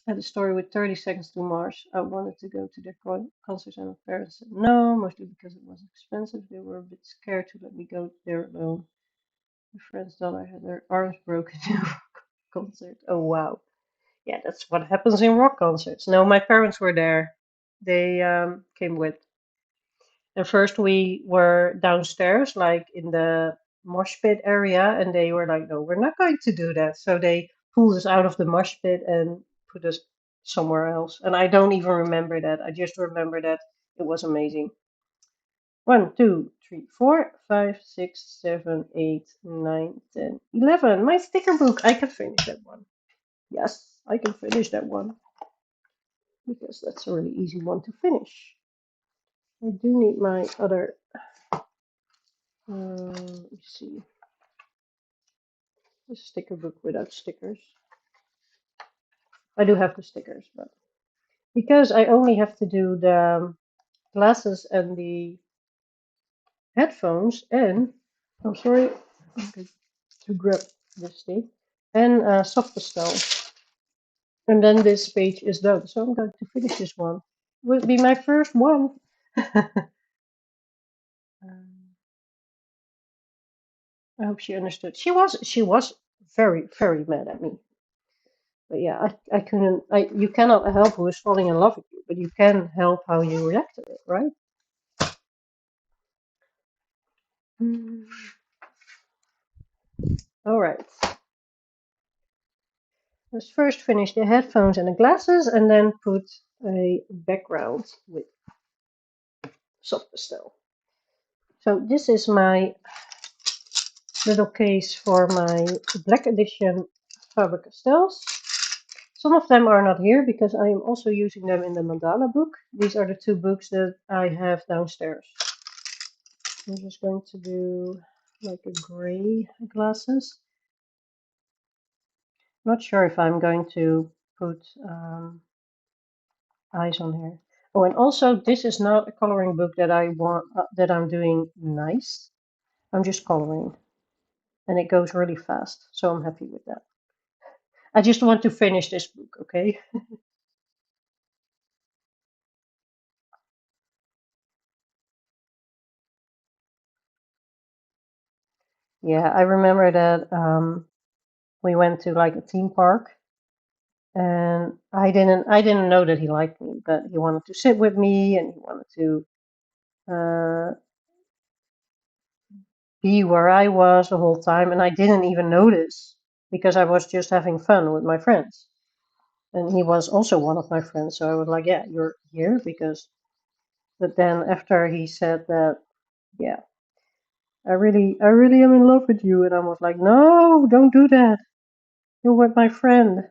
I had a story with 30 Seconds to Mars. I wanted to go to their concert, and my parents said no, mostly because it was expensive. They were a bit scared to let me go there alone. My friend's daughter had her arms broken in a rock concert. Oh, wow. Yeah, that's what happens in rock concerts. No, my parents were there. They came with. And first we were downstairs, like in the mosh pit area, and they were like, no, we're not going to do that. So they pulled us out of the mosh pit and put us somewhere else. And I don't even remember that. I just remember that it was amazing. 1, 2, 3, 4, 5, 6, 7, 8, 9, 10, 11. My sticker book. I can finish that one. Yes, I can finish that one because that's a really easy one to finish. I do need my other. Let me see. A sticker book without stickers. I do have the stickers, but because I only have to do the glasses and the headphones, and I'm sorry, I'm going to grab this thing, and soft pastel. And then this page is done. So I'm going to finish this one. Will be my first one. I hope she understood. She was very mad at me. But yeah, I couldn't. You cannot help who is falling in love with you, but you can help how you react to it, right? Mm. All right. Let's first finish the headphones and the glasses, and then put a background with soft pastel. So this is my little case for my Black Edition Faber-Castells. Some of them are not here because I am also using them in the mandala book. These are the two books that I have downstairs. I'm just going to do like a gray glasses. Not sure if I'm going to put eyes on here. Oh, and also, this is not a coloring book that I want that I'm doing nice. I'm just coloring, and it goes really fast, so I'm happy with that. I just want to finish this book, okay? Yeah, I remember that we went to like a theme park, and I didn't know that he liked me, but he wanted to sit with me, and he wanted to uh, be where I was the whole time, and I didn't even notice because I was just having fun with my friends. And he was also one of my friends, so I was like, "Yeah, you're here because." But then after he said that, yeah, I really am in love with you, and I was like, "No, don't do that. You're with my friend."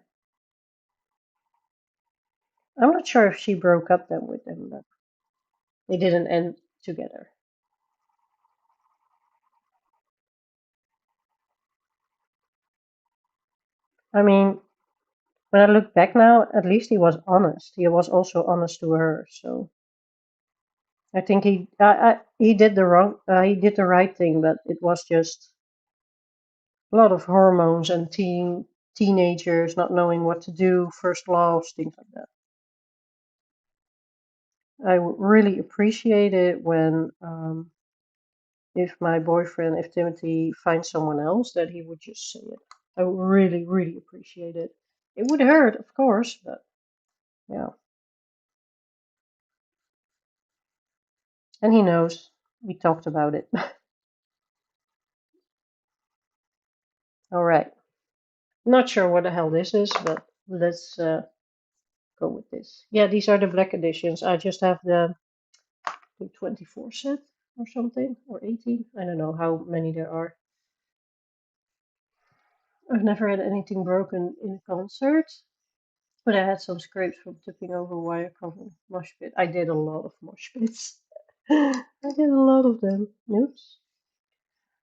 I'm not sure if she broke up then with him, but they didn't end together. I mean, when I look back now, at least he was honest. He was also honest to her, so I think he did he did the right thing, but it was just a lot of hormones and teenagers not knowing what to do, first loves, things like that. I would really appreciate it when if my boyfriend, if Timothy finds someone else, that he would just say it. I would really, really appreciate it. It would hurt, of course, but yeah. And he knows. We talked about it. All right. Not sure what the hell this is, but let's go with this. Yeah, these are the black editions. I just have the 24 set or something, or 18. I don't know how many there are. I've never had anything broken in a concert, but I had some scrapes from tipping over wire covered mosh pit. I did a lot of mosh pits. I did a lot of them. Oops.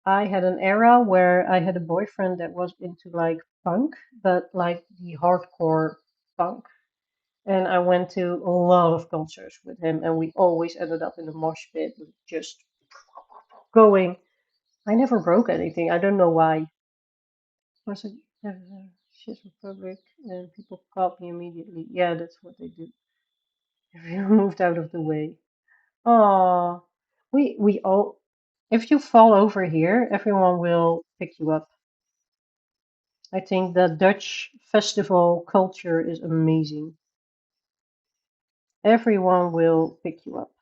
I had an era where I had a boyfriend that was into like punk, but like the hardcore punk. And I went to a lot of concerts with him, and we always ended up in the mosh pit, just going. I never broke anything. I don't know why. Was it Czech Republic? And people caught me immediately. Yeah, that's what they do. Everyone moved out of the way. Oh, we all. If you fall over here, everyone will pick you up. I think the Dutch festival culture is amazing. Everyone will pick you up.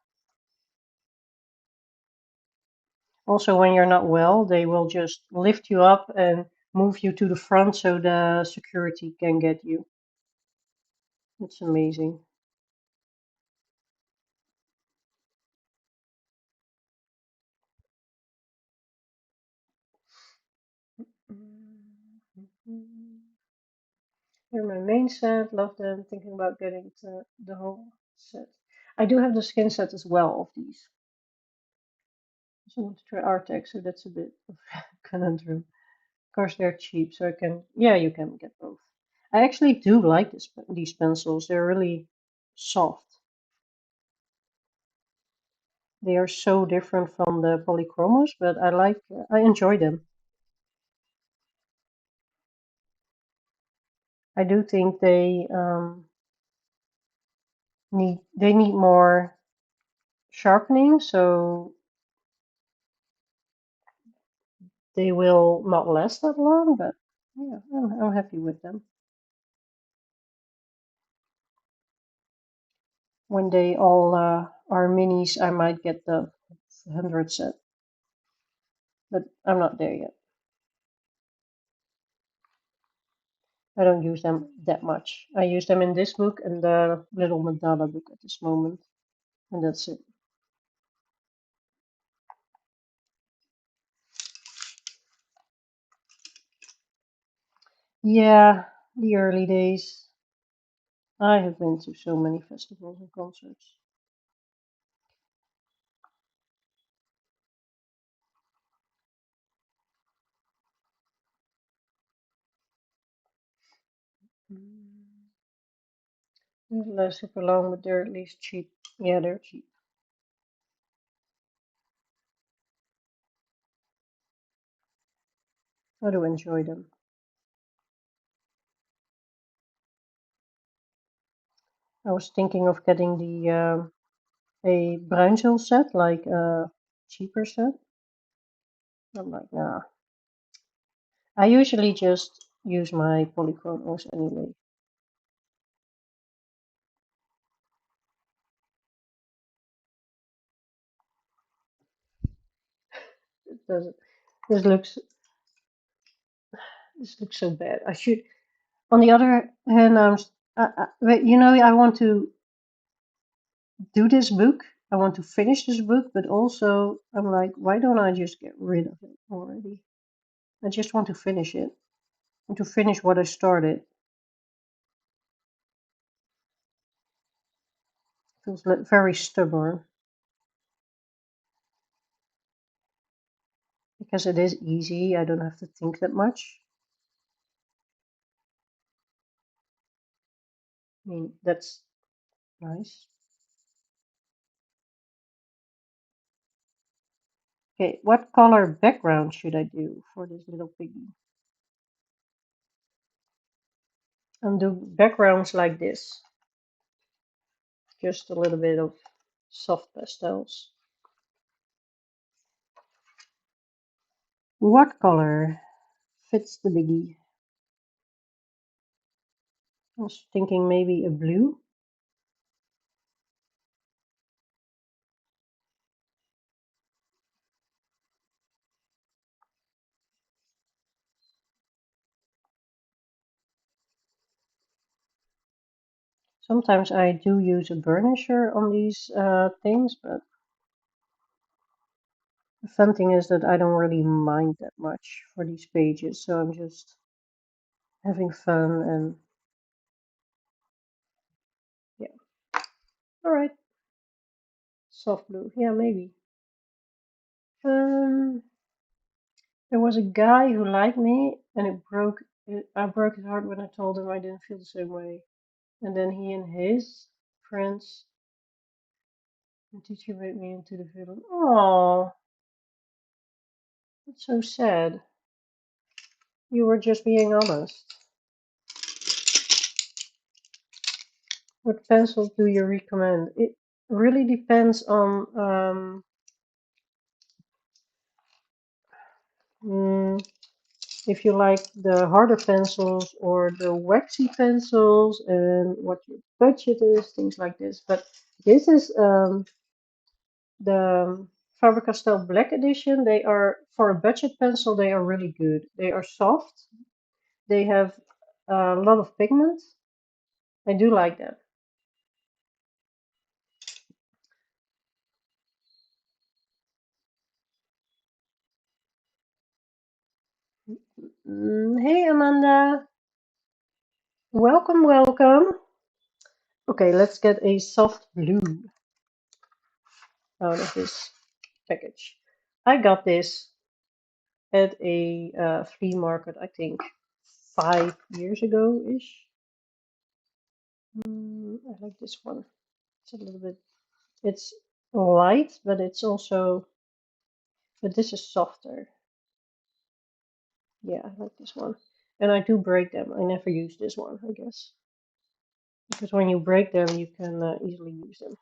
Also, when you're not well, they will just lift you up and move you to the front so the security can get you. It's amazing. They're my main set. Love them. Thinking about getting the whole set. I do have the skin set as well of these. So I want to try Artex, so that's a bit of a conundrum. Of course, they're cheap, so I can. Yeah, you can get both. I actually do like these pencils. They're really soft. They are so different from the polychromos, but I enjoy them. I do think they need more sharpening, so they will not last that long. But yeah, I'm happy with them. When they all are minis, I might get the 100 set, but I'm not there yet. I don't use them that much. I use them in this book and the little Madonna book at this moment, and that's it. Yeah, the early days. I have been to so many festivals and concerts. Mm. They're super long, but they're at least cheap. Yeah, they're cheap. I do enjoy them. I was thinking of getting the a bruinzeel set, like a cheaper set. I'm like, nah. I usually just use my polychromos anyway. It doesn't. This looks this looks so bad. I should. On the other hand, but you know, I want to do this book. I want to finish this book, but also I'm like, why don't I just get rid of it already? I just want to finish it. And to finish what I started. Feels like very stubborn because it is easy. I don't have to think that much. I mean, that's nice. Okay, what color background should I do for this little piggy? And do backgrounds like this. Just a little bit of soft pastels. What color fits the biggie? I was thinking maybe a blue. Sometimes I do use a burnisher on these things, but the fun thing is that I don't really mind that much for these pages, so I'm just having fun and yeah. All right, soft blue. Yeah, maybe. Um, there was a guy who liked me, and I broke his heart when I told him I didn't feel the same way. And then he and his friends and teacher made me into the villain. Oh, that's so sad. You were just being honest. What pencils do you recommend? It really depends on if you like the harder pencils or the waxy pencils and what your budget is, things like this. But this is the Faber-Castell Black Edition. They are, for a budget pencil, they are really good. They are soft. They have a lot of pigment. I do like them. Hey Amanda, welcome, welcome. Okay, let's get a soft blue out of this package. I got this at a flea market, I think 5 years ago ish. I like this one. It's a little bit, it's light, but it's also, but this is softer. Yeah, I like this one. And I do break them. I never use this one, I guess. Because when you break them, you can easily use them.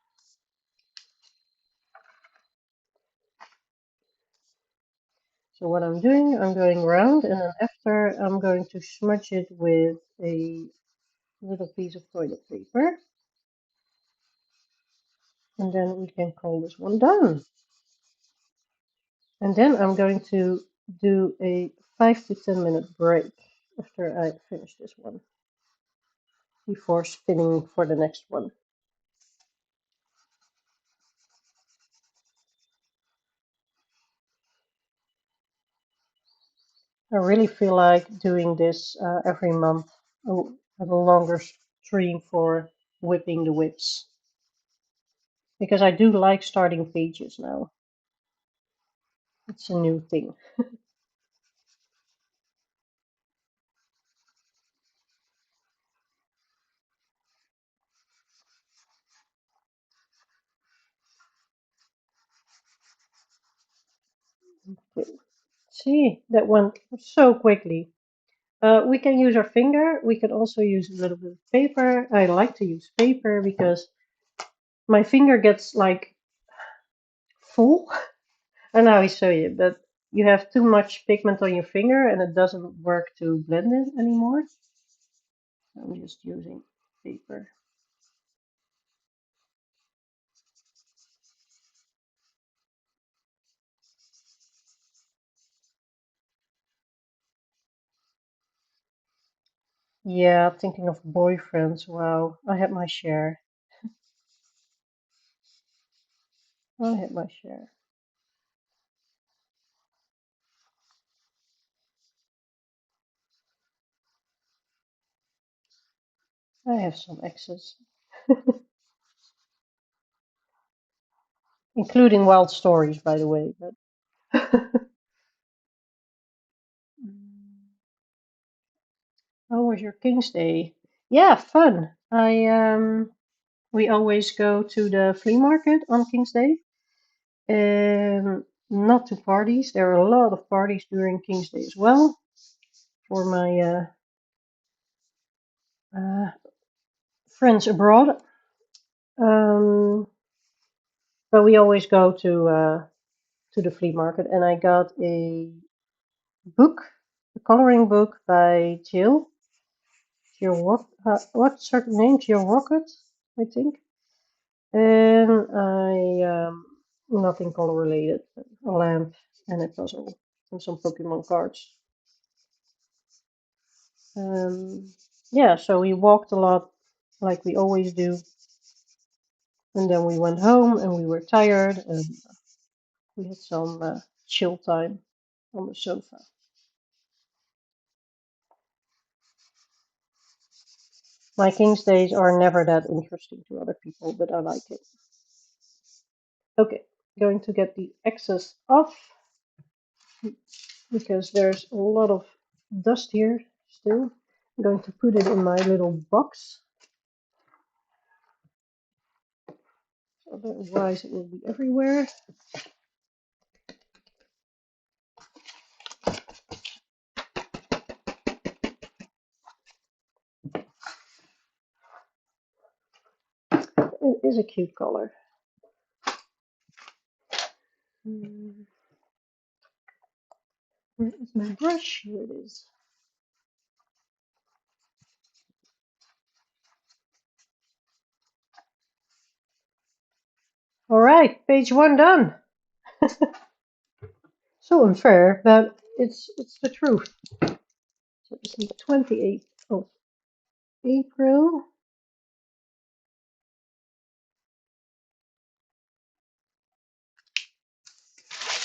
So what I'm doing, I'm going around, and then after I'm going to smudge it with a little piece of toilet paper. And then we can call this one done. And then I'm going to do a 5 to 10 minute break after I finish this one before spinning for the next one. I really feel like doing this every month. Have a longer stream for whipping the whips. Because I do like starting pages now. It's a new thing. Okay. See, that went so quickly. We can use our finger. We can also use a little bit of paper. I like to use paper because my finger gets like full. And now I show you, but you have too much pigment on your finger and it doesn't work to blend it anymore. I'm just using paper. Yeah, thinking of boyfriends. Wow, I had my share. I had my share. I have some exes, including wild stories, by the way. But how was your King's Day? Yeah, fun. We always go to the flea market on King's Day, and not to parties. There are a lot of parties during King's Day as well for my uh, friends abroad. Um, but we always go to the flea market, and I got a book, a coloring book by what's her name? Jill Rocket, I think. And nothing color related, a lamp and a puzzle and some Pokemon cards. Yeah, so we walked a lot like we always do. And then we went home and we were tired and we had some chill time on the sofa. My King's Days are never that interesting to other people, but I like it. Okay, going to get the excess off because there's a lot of dust here still. I'm going to put it in my little box. Otherwise it will be everywhere. It is a cute color. Where is my brush? Here it is. All right, page one done. So unfair, but it's the truth. So it's the 28th of April.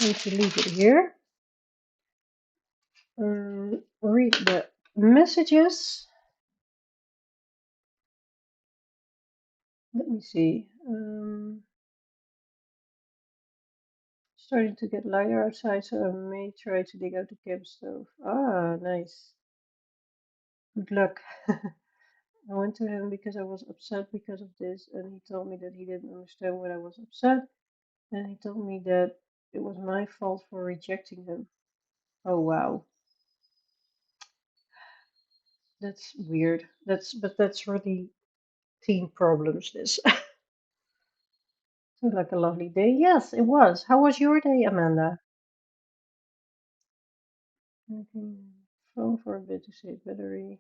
I'm going to leave it here. Read the messages. Let me see. Starting to get lighter outside, so I may try to dig out the camp stove. Ah, nice. Good luck. I went to him because I was upset because of this, and he told me that he didn't understand why I was upset, and he told me that it was my fault for rejecting him. Oh wow, that's weird. That's really teen problems. This seemed like a lovely day. Yes, it was. How was your day, Amanda? Phone for a bit to save battery.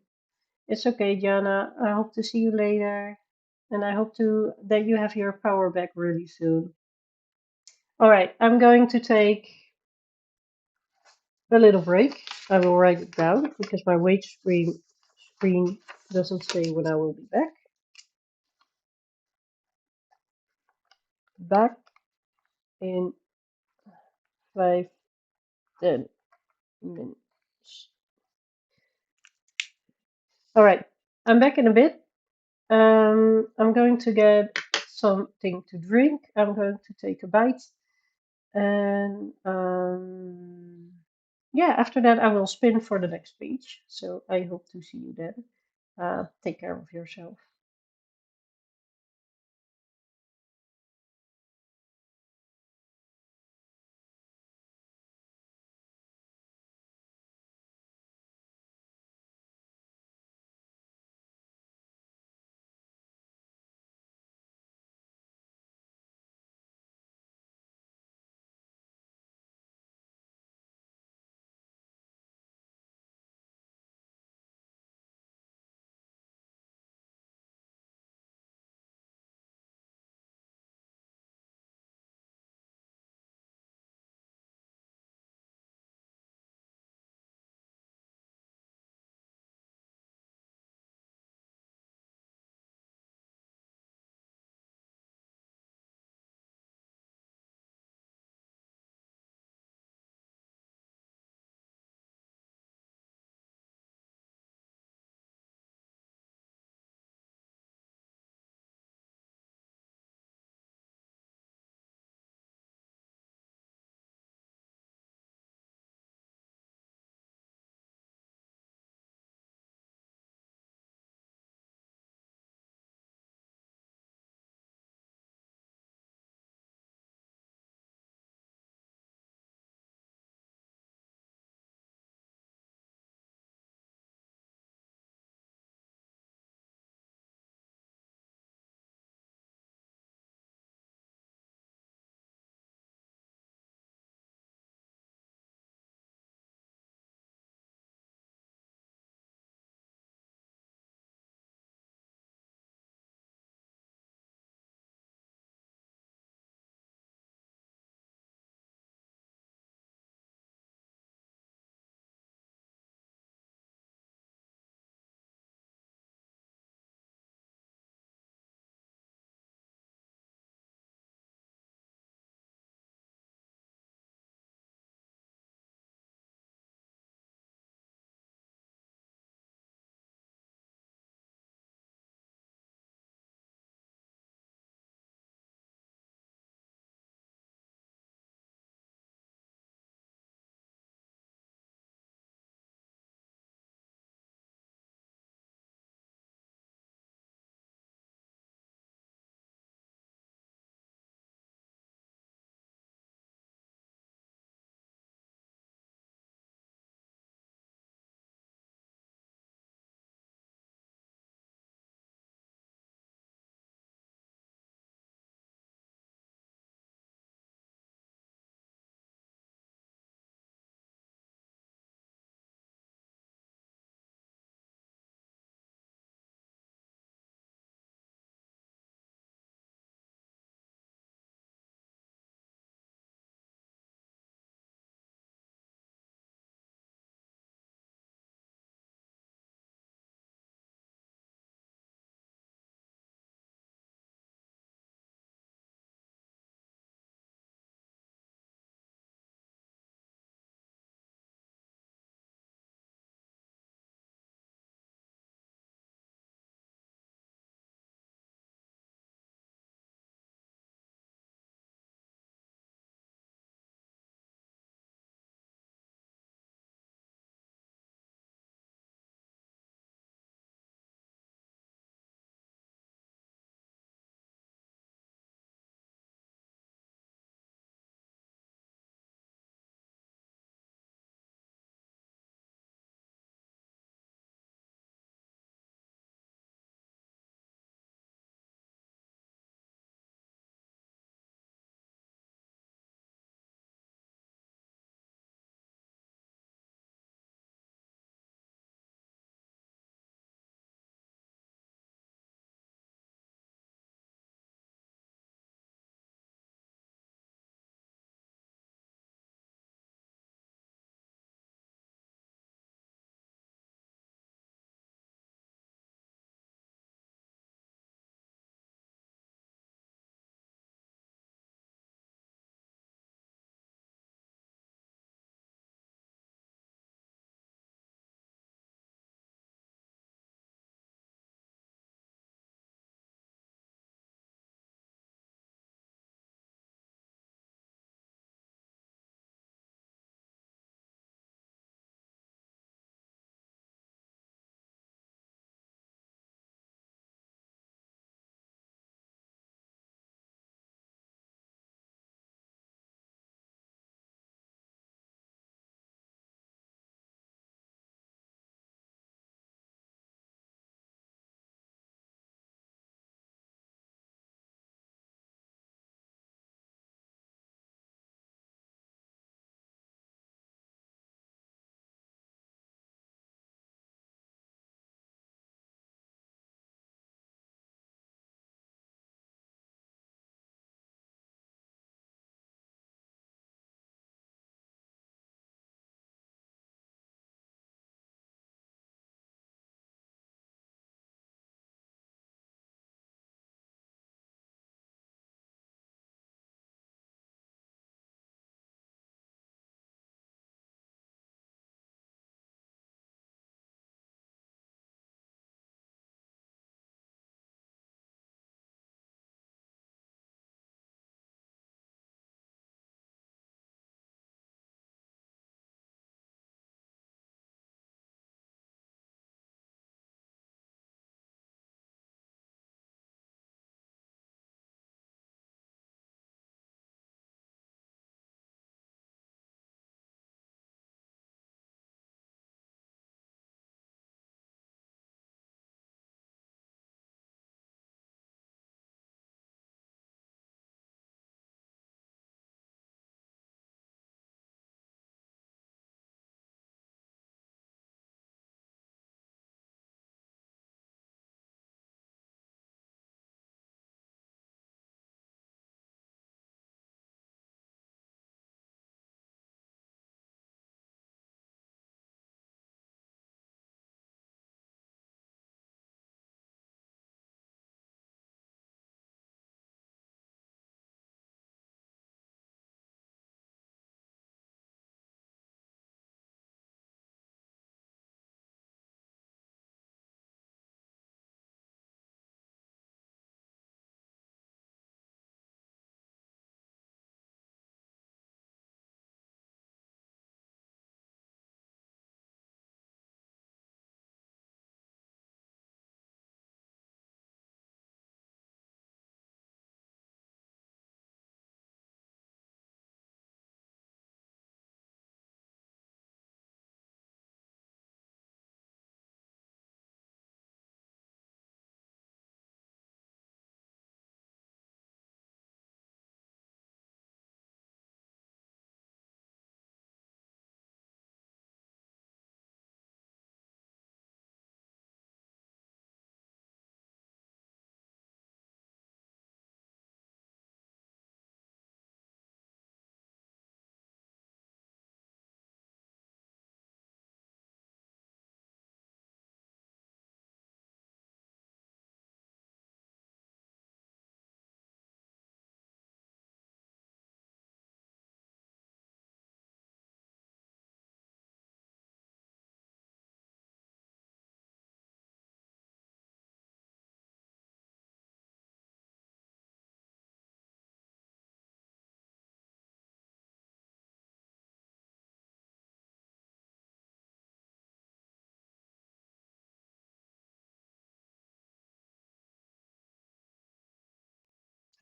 It's okay, Jana. I hope to see you later, and I hope to that you have your power back really soon. All right, I'm going to take a little break. I will write it down because my wait screen doesn't say when I will be back. Back in 5-10 minutes. All right, I'm back in a bit. I'm going to get something to drink. I'm going to take a bite, and yeah, after that I will spin for the next page. So I hope to see you then. Take care of yourself.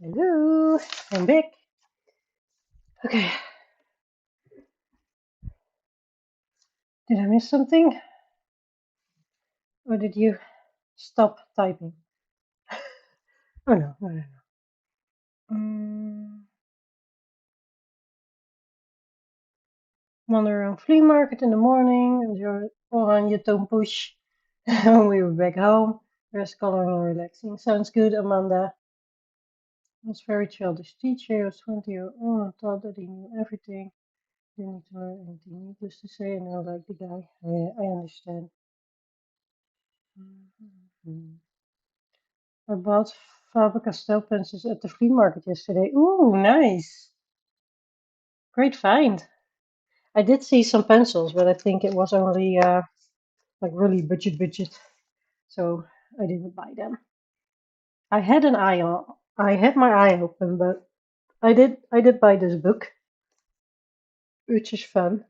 Hello, I'm back. Okay, did I miss something? Or did you stop typing? Oh no, no, no, no. Wander around flea market in the morning, enjoy oranje tompush when we were back home. Rest, coloring, and relaxing. Sounds good, Amanda. He was very childish teacher. He was 20 years old and thought that he knew everything. Didn't need to learn anything needless to say, and I like the guy. Yeah, I understand. I bought Faber-Castell pencils at the flea market yesterday. Ooh, nice. Great find. I did see some pencils, but I think it was only like really budget. So I didn't buy them. I had an eye on I had my eye open, but I did buy this book, which is fun.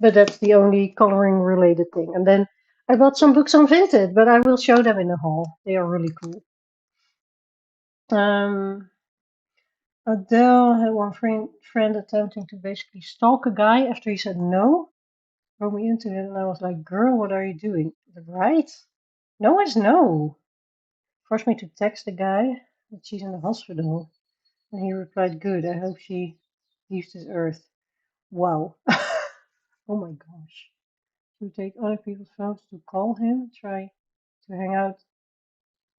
But that's the only coloring related thing. And then I bought some books on Vinted, but I will show them in the haul. They are really cool. Adele had one friend attempting to basically stalk a guy after he said no. Throw me into it, and I was like, "Girl, what are you doing?" Right? No is no. Forced me to text the guy that she's in the hospital, and he replied, "Good. I hope she leaves this earth." Wow. Oh my gosh. To take other people's phones to call him, try to hang out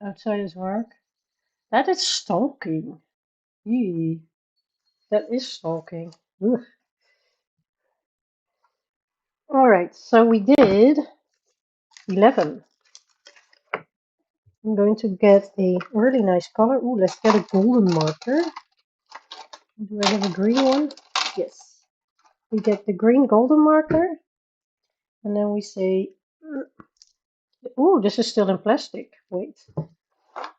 outside his work. That is stalking. Yee. That is stalking. Ugh. All right, so we did 11. I'm going to get a really nice color. Ooh, let's get a golden marker. Do I have a green one? Yes. We get the green golden marker. And then we say, ooh, this is still in plastic. Wait,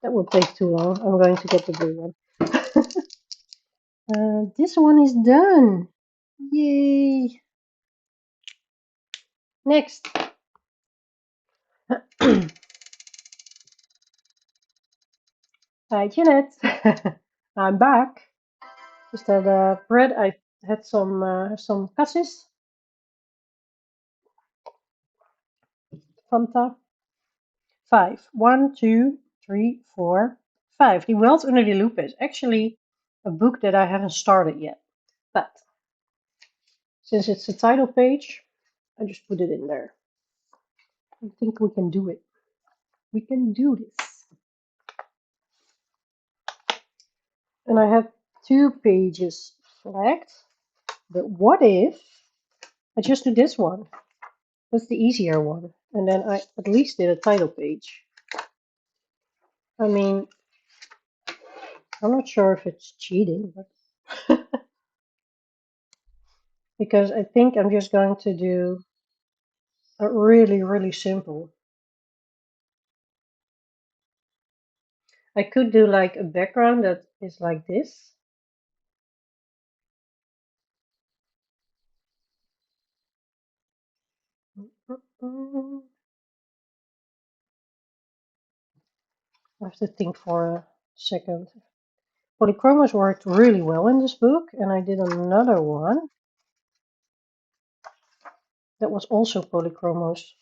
that will take too long. I'm going to get the blue one. This one is done. Yay. Next. Hi, Jeanette. I'm back. Just had bread. I had some cassis, Fanta. 5. 1, 2, 3, 4, 5. Die World Under the Loop is actually a book that I haven't started yet. But since it's the title page, I just put it in there. I think we can do it. We can do this. And I have 2 pages flagged. But what if I just do this one? That's the easier one. And then I at least did a title page. I mean, I'm not sure if it's cheating, but because I think I'm just going to do a really simple. I could do like a background that is like this. I have to think for a second. Polychromos worked really well in this book, and I did another one that was also polychromos.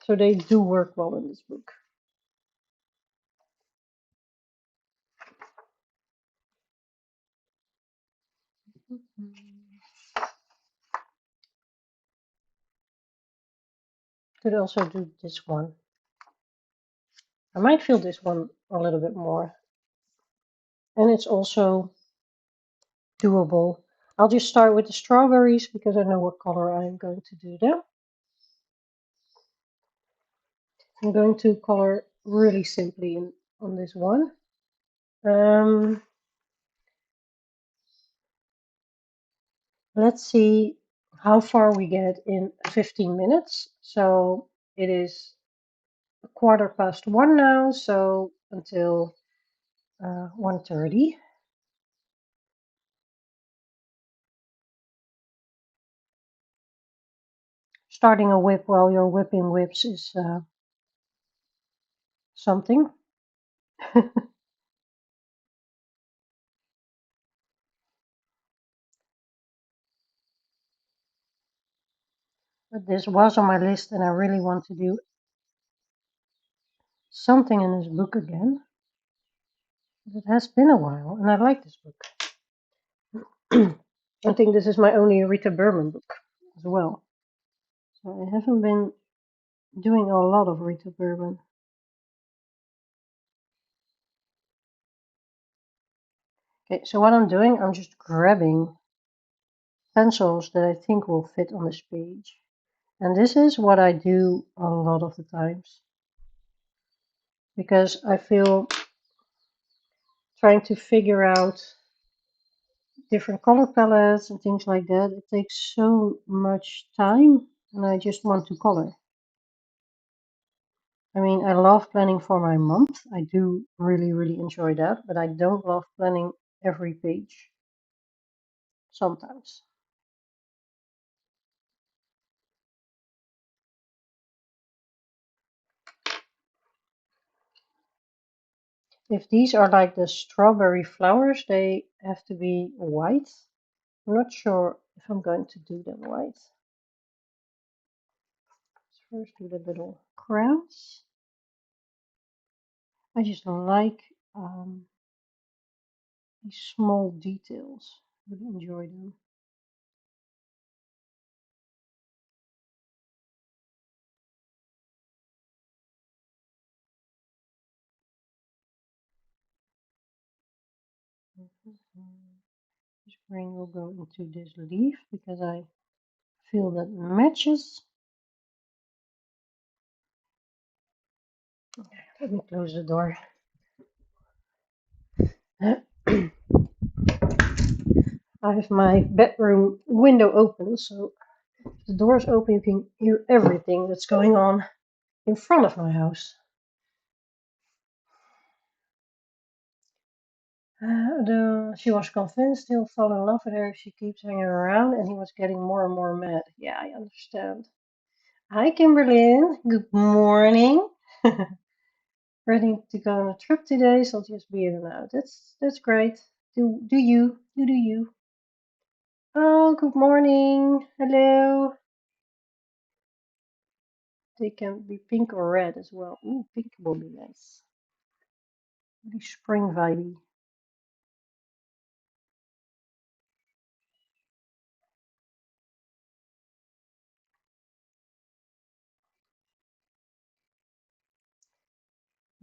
So they do work well in this book. Could also do this one. I might feel this one a little bit more. And it's also doable. I'll just start with the strawberries because I know what color I'm going to do them. I'm going to color really simply on this one. Let's see how far we get in 15 minutes. So it is 1:15 now, so until 1:30. Starting a whip while you're whipping whips is something. But this was on my list and I really want to do something in this book again. It has been a while and I like this book. I think this is my only Rita Berman book as well. So I haven't been doing a lot of Rita Berman. Okay, so what I'm doing, I'm just grabbing pencils that I think will fit on this page. And this is what I do a lot of the times. Because I feel trying to figure out different color palettes and things like that, it takes so much time and I just want to color. I mean, I love planning for my month. I do really, really enjoy that, but I don't love planning every page sometimes. If these are like the strawberry flowers, they have to be white. I'm not sure if I'm going to do them white. Let's first do the little crowns. I just like these small details. Really enjoy them. This green will go into this leaf because I feel that matches. Let me close the door. I have my bedroom window open, so if the door is open, you can hear everything that's going on in front of my house. She was convinced he'll fall in love with her if she keeps hanging around, and he was getting more and more mad. Yeah, I understand. Hi, Kimberly. Good morning. Ready to go on a trip today, so I'll just be in and out. That's great. Do you? You do you. Oh, good morning. Hello. They can be pink or red as well. Ooh, pink will be nice. Really spring vibey.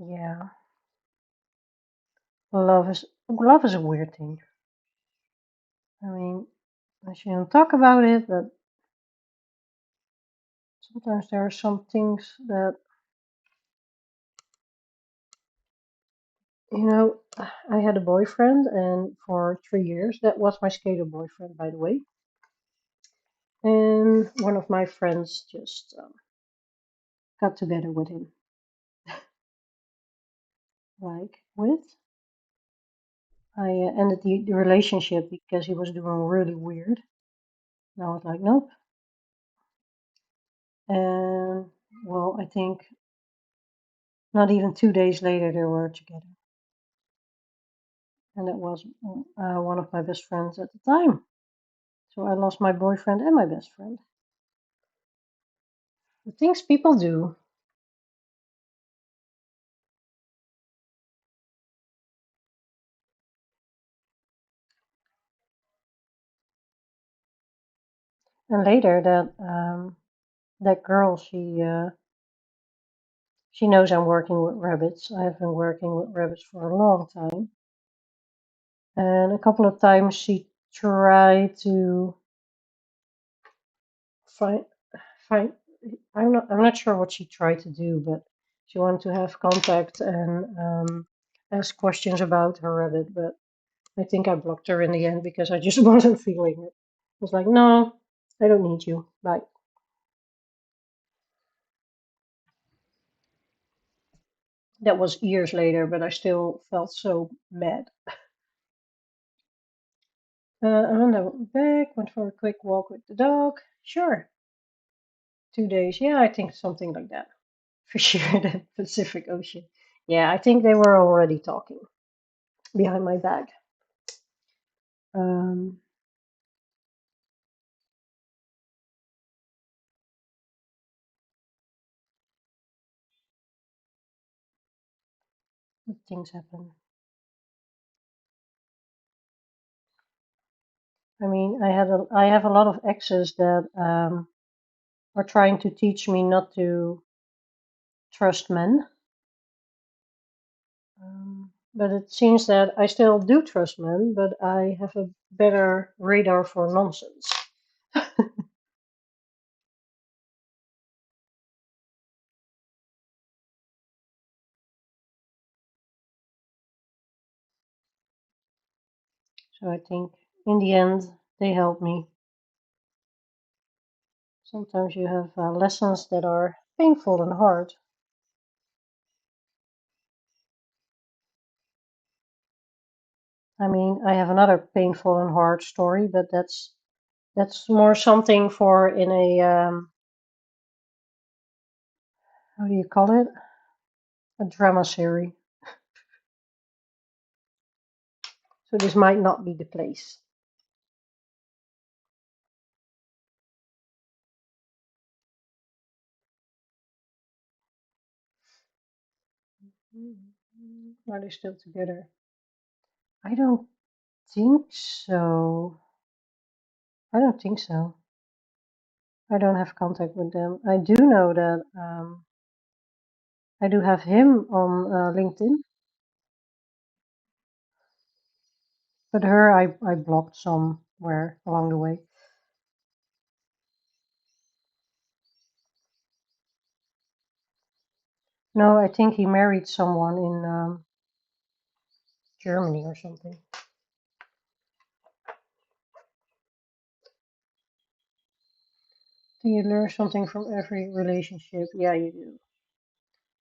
Yeah. Love is a weird thing. I mean, I shouldn't talk about it, but sometimes there are some things that, I had a boyfriend, and for 3 years, that was my skater boyfriend, by the way. And one of my friends just got together with him. Like, I ended the relationship because he was doing really weird. And I was like, nope. And, well, I think not even 2 days later, they were together. And it was one of my best friends at the time. So I lost my boyfriend and my best friend. The things people do. And later, that girl, she knows I'm working with rabbits. I've been working with rabbits for a long time. And a couple of times she tried to find find I'm not sure what she tried to do, but she wanted to have contact and ask questions about her rabbit, but I think I blocked her in the end because I just wasn't feeling it. I was like, no, I don't need you. Bye. That was years later, but I still felt so mad. And then I went back, went for a quick walk with the dog. Sure, 2 days. Yeah, I think something like that. For sure, the Pacific Ocean. Yeah, I think they were already talking behind my back. Um, things happen. I mean, I have a lot of exes that are trying to teach me not to trust men. But it seems that I still do trust men, but I have a better radar for nonsense. So I think in the end, they help me. Sometimes you have lessons that are painful and hard. I mean, I have another painful and hard story, but that's more something for in a how do you call it? A drama series. So this might not be the place. Are they still together? I don't think so. I don't think so. I don't have contact with them. I do know that I do have him on LinkedIn, but her I blocked somewhere along the way. No, I think he married someone in Germany or something. Do you learn something from every relationship? Yeah, you do.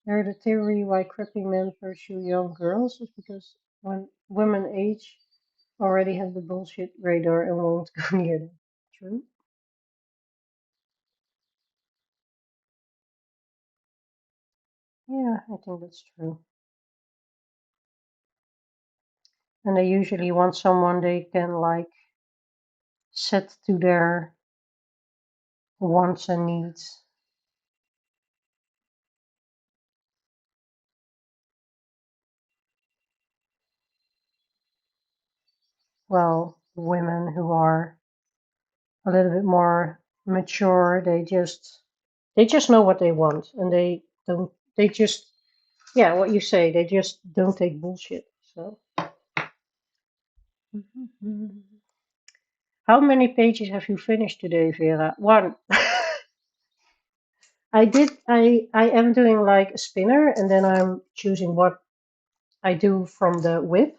I heard a theory why crappy men pursue young girls is because when women age, already have the bullshit radar and won't go near them. True? Yeah, I think that's true. And they usually want someone they can like set to their wants and needs. Well, women who are a little bit more mature, they just know what they want and they just yeah, what you say, they just don't take bullshit. So how many pages have you finished today, Vera? One. I am doing like a spinner and then I'm choosing what I do from the whip,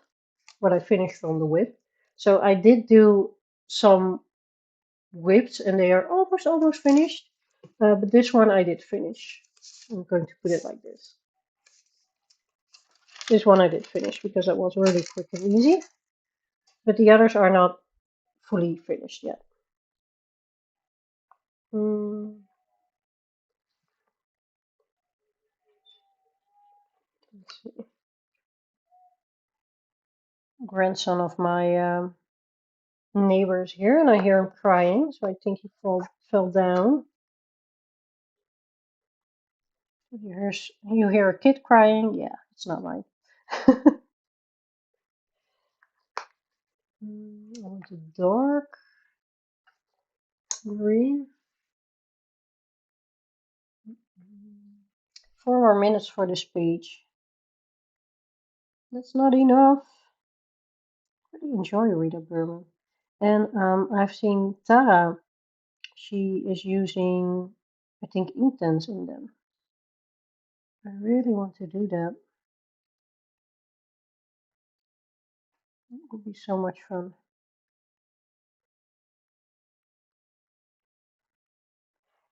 what I finished from the whip. So I did do some whips and they are almost finished. But this one I did finish. I'm going to put it like this. This one I did finish because it was really quick and easy. But the others are not fully finished yet. Mm, let's see. Grandson of my neighbors here, and I hear him crying, so I think he fell down. You hear a kid crying? Yeah, it's not mine. I want a dark green. 4 more minutes for this page. That's not enough. I really enjoy Rita Berman. And I've seen Tara. She is using, I think, Intense in them. I really want to do that. It would be so much fun.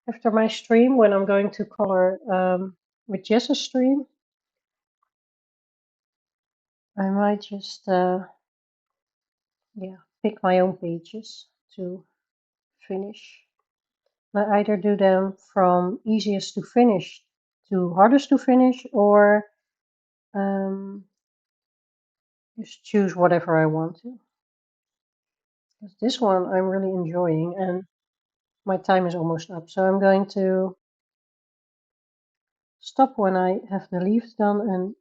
After my stream, when I'm going to color with Jess's stream, I might just yeah, pick my own pages to finish. I either do them from easiest to finish to hardest to finish, or Just choose whatever I want to. 'Cause this one I'm really enjoying and my time is almost up. So I'm going to stop when I have the leaves done and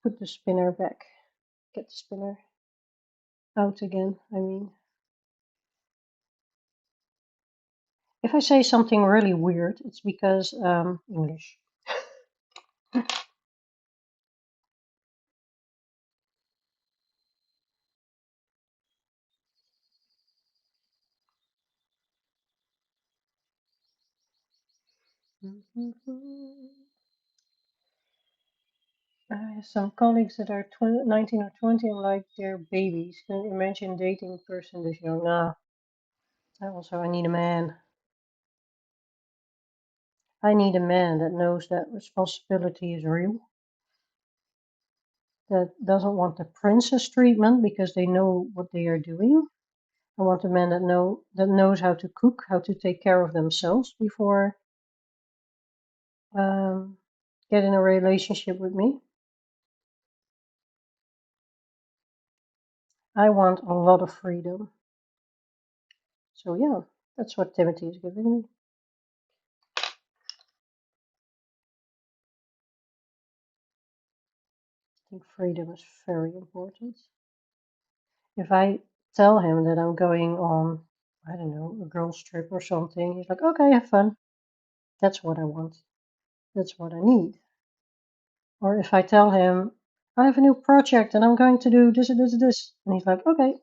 put the spinner back. Get the spinner out again, I mean. If I say something really weird, it's because English. I have some colleagues that are 19 or 20 and like their babies. Can you imagine dating a person this young? Nah, I need a man. I need a man that knows that responsibility is real, that doesn't want the princess treatment because they know what they are doing. I want a man that knows how to cook, how to take care of themselves before um, get in a relationship with me. I want a lot of freedom. So yeah, that's what Timothy is giving me. I think freedom is very important. If I tell him that I'm going on, I don't know, a girl's trip or something, he's like, okay, have fun. That's what I want. That's what I need. Or if I tell him, I have a new project and I'm going to do this and this and this, and he's like, okay.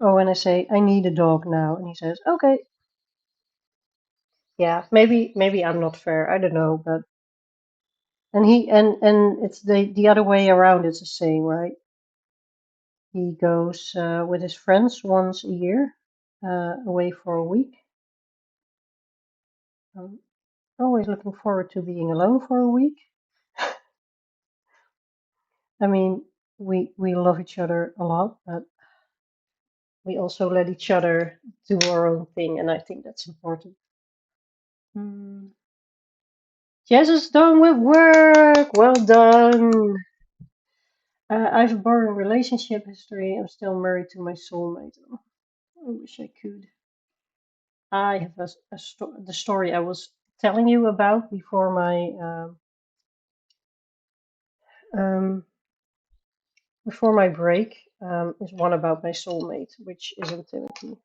Or when I say, I need a dog now, and he says, okay. Yeah, maybe I'm not fair. I don't know, but and it's the other way around. It's the same, right? He goes with his friends once a year away for a week. I'm always looking forward to being alone for a week. I mean, we love each other a lot, but we also let each other do our own thing, and I think that's important. Mm. Jess is done with work. Well done. I have a boring relationship history. I'm still married to my soulmate. Oh, I wish I could. I have the story I was telling you about before um, my break is one about my soulmate, which isn't Timothy.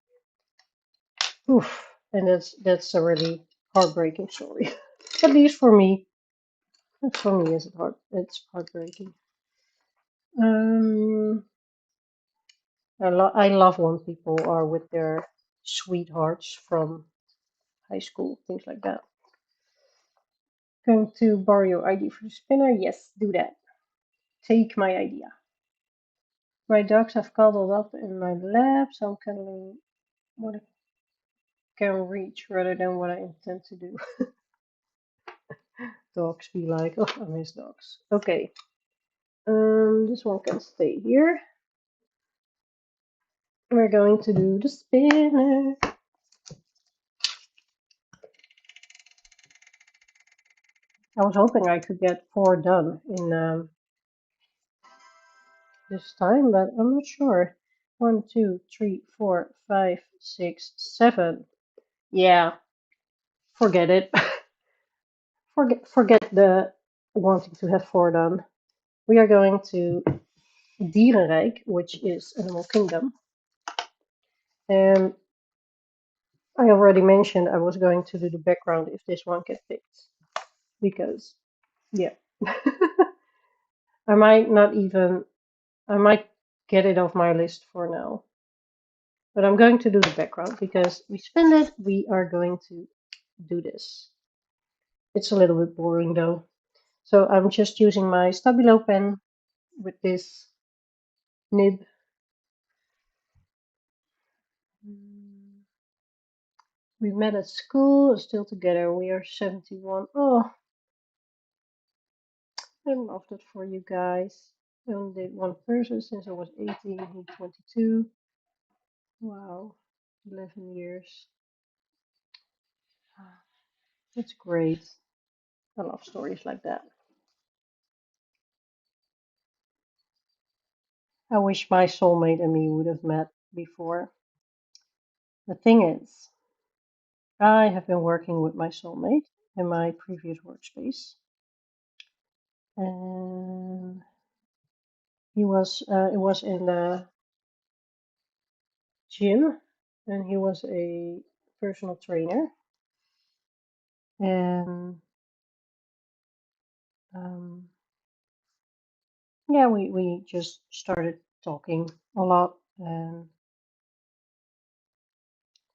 Oof, and that's a really heartbreaking story. At least for me. For me, it's heartbreaking. Um, I love when people are with their sweethearts from high school, things like that. Going to borrow your ID for the spinner? Yes, do that. Take my idea. My dogs have cuddled up in my lap, so I'm cuddling what I can reach rather than what I intend to do. Dogs be like, oh, I miss dogs. Okay, this one can stay here. We're going to do the spinner. I was hoping I could get 4 done in this time, but I'm not sure. 1, 2, 3, 4, 5, 6, 7. Yeah, forget it. forget the wanting to have 4 done. We are going to Dierenrijk, which is Animal Kingdom. And I already mentioned I was going to do the background if this one gets picked. Because, yeah. I might not even, I might get it off my list for now. But I'm going to do the background because we spend it, we are going to do this. It's a little bit boring though. So I'm just using my Stabilo pen with this nib. We met at school, still together. We are 71. Oh, I love that for you guys. I only did one person since I was 18, he 22. Wow, 11 years. That's great. I love stories like that. I wish my soulmate and me would have met before. The thing is, I have been working with my soulmate in my previous workspace, and it was in the gym, and he was a personal trainer, and um, yeah, we just started talking a lot, and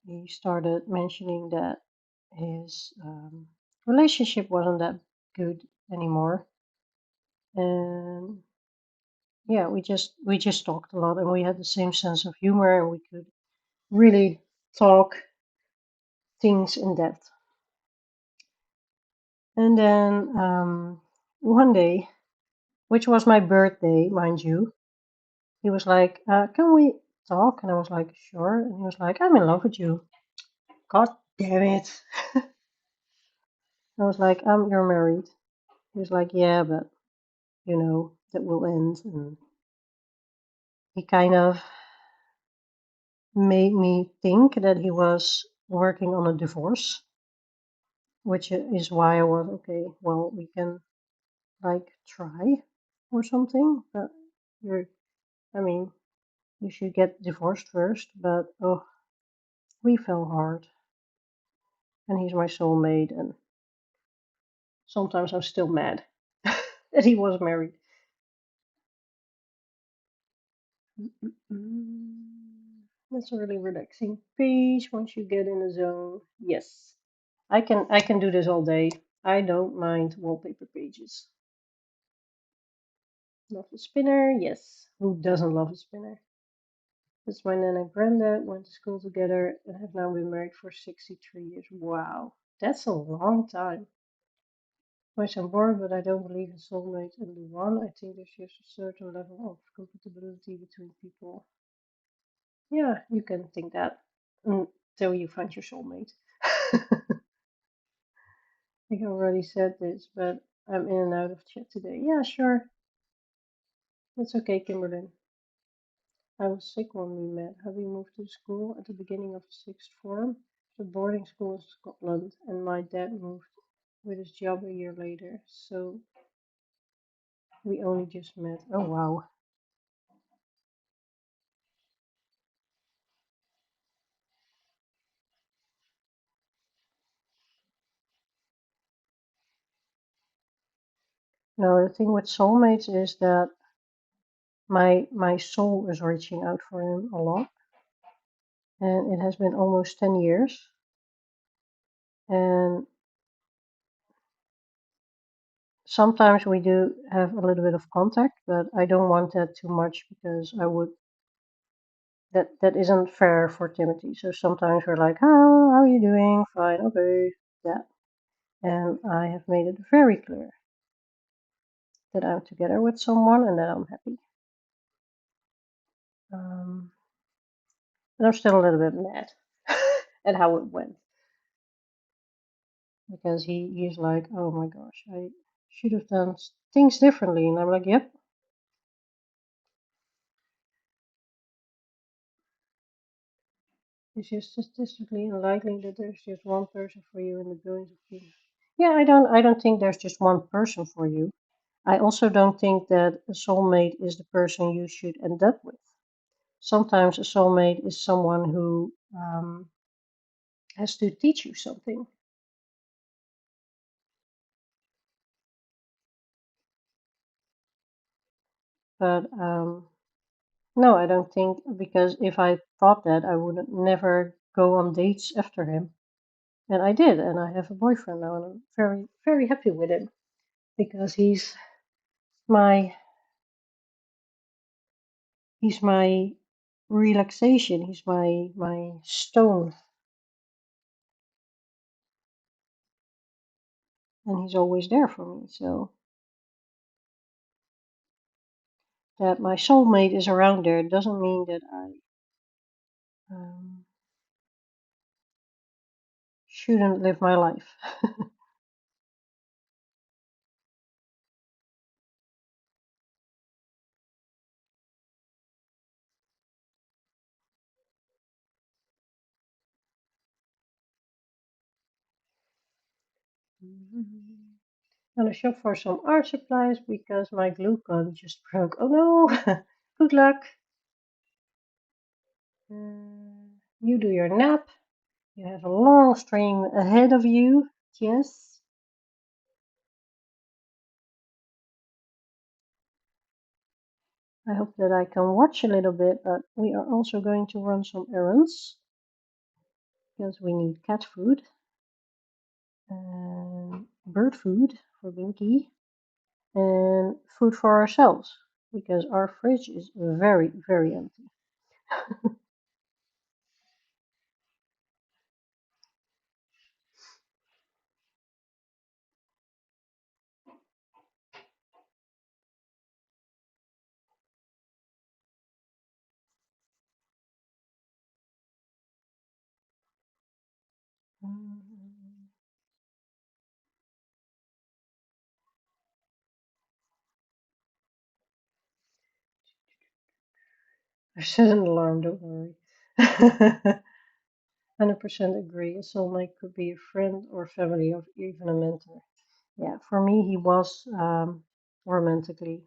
he started mentioning that his relationship wasn't that good anymore, and yeah, we just talked a lot, and we had the same sense of humor, and we could really talk things in depth. And then one day, which was my birthday, mind you, he was like, "Can we talk?" And I was like, "Sure." And he was like, "I'm in love with you." God damn it! I was like, "You're married." He was like, "Yeah, but that will end." And he kind of made me think that he was working on a divorce, which is why I was okay. Well, we can like try or something, but you're. I mean, you should get divorced first. But oh, we fell hard, and he's my soulmate, and sometimes I'm still mad that he was married. That's a really relaxing page once you get in the zone. Yes. I can do this all day. I don't mind wallpaper pages. Love a spinner? Yes. Who doesn't love a spinner? That's my Nana and Granddad went to school together and have now been married for 63 years. Wow. That's a long time. Might sound boring, but I don't believe in soulmates and the one. I think there's just a certain level of compatibility between people. Yeah, you can think that until you find your soulmate. I think I already said this, but I'm in and out of chat today. Yeah, sure. That's okay, Kimberly. I was sick when we met. Having moved to school at the beginning of sixth form, to boarding school in Scotland, and my dad moved with his job a year later. So we only just met. Oh wow. No, the thing with soulmates is that my soul is reaching out for him a lot, and it has been almost 10 years. And sometimes we do have a little bit of contact, but I don't want that too much because I would that isn't fair for Timothy. So sometimes we're like, "Oh, how are you doing? Fine, okay." That, and I have made it very clear that I'm together with someone and that I'm happy. Um, and I'm still a little bit mad at how it went because he's like, "Oh my gosh, I should have done things differently," and I'm like, "Yep." It's just statistically unlikely that there's just one person for you in the billions of people. Yeah, I don't think there's just one person for you. I also don't think that a soulmate is the person you should end up with. Sometimes a soulmate is someone who has to teach you something. But no, I don't think because if I thought that, I would never go on dates after him. And I did, and I have a boyfriend now, and I'm very, very happy with him because my he's my relaxation. He's my stone, and he's always there for me. So that my soulmate is around there doesn't mean that I um, shouldn't live my life. Gonna shop for some art supplies because my glue gun just broke. Oh no! Good luck. You do your nap. You have a long stream ahead of you. Yes. I hope that I can watch a little bit, but we are also going to run some errands because we need cat food and bird food for Binky and food for ourselves because our fridge is very, very empty. I set an alarm, don't worry. 100% agree. A soulmate could be a friend or family or even a mentor. Yeah, for me, he was romantically.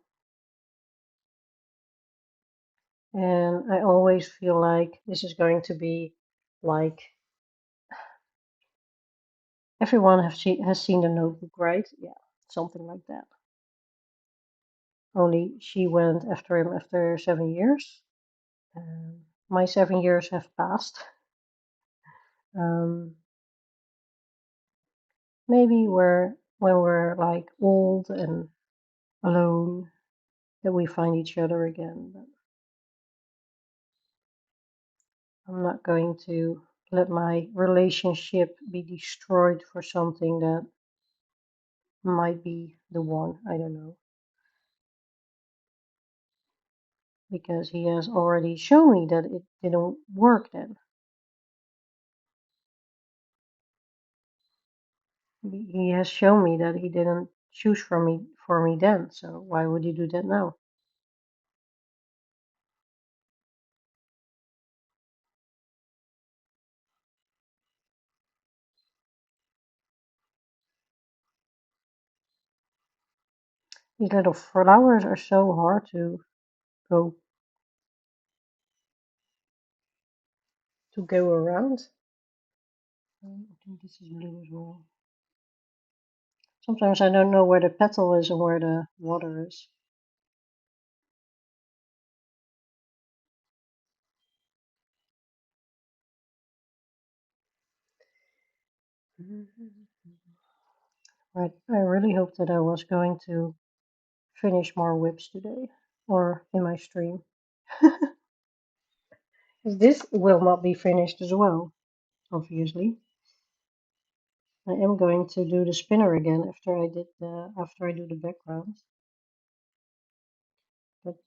And I always feel like this is going to be like everyone has seen the Notebook, right? Yeah, something like that. Only she went after him after 7 years. My 7 years have passed. Um, maybe when we're like old and alone that we find each other again. But I'm not going to let my relationship be destroyed for something that might be the one. I don't know. Because he has already shown me that it didn't work then. He has shown me that he didn't choose for me then. So why would he do that now? These little flowers are so hard go go around. I think this is blue as well. Sometimes I don't know where the petal is and where the water is. Right. I really hope that I was going to finish more whips today or in my stream. This will not be finished as well, obviously. I am going to do the spinner again after I do the background. But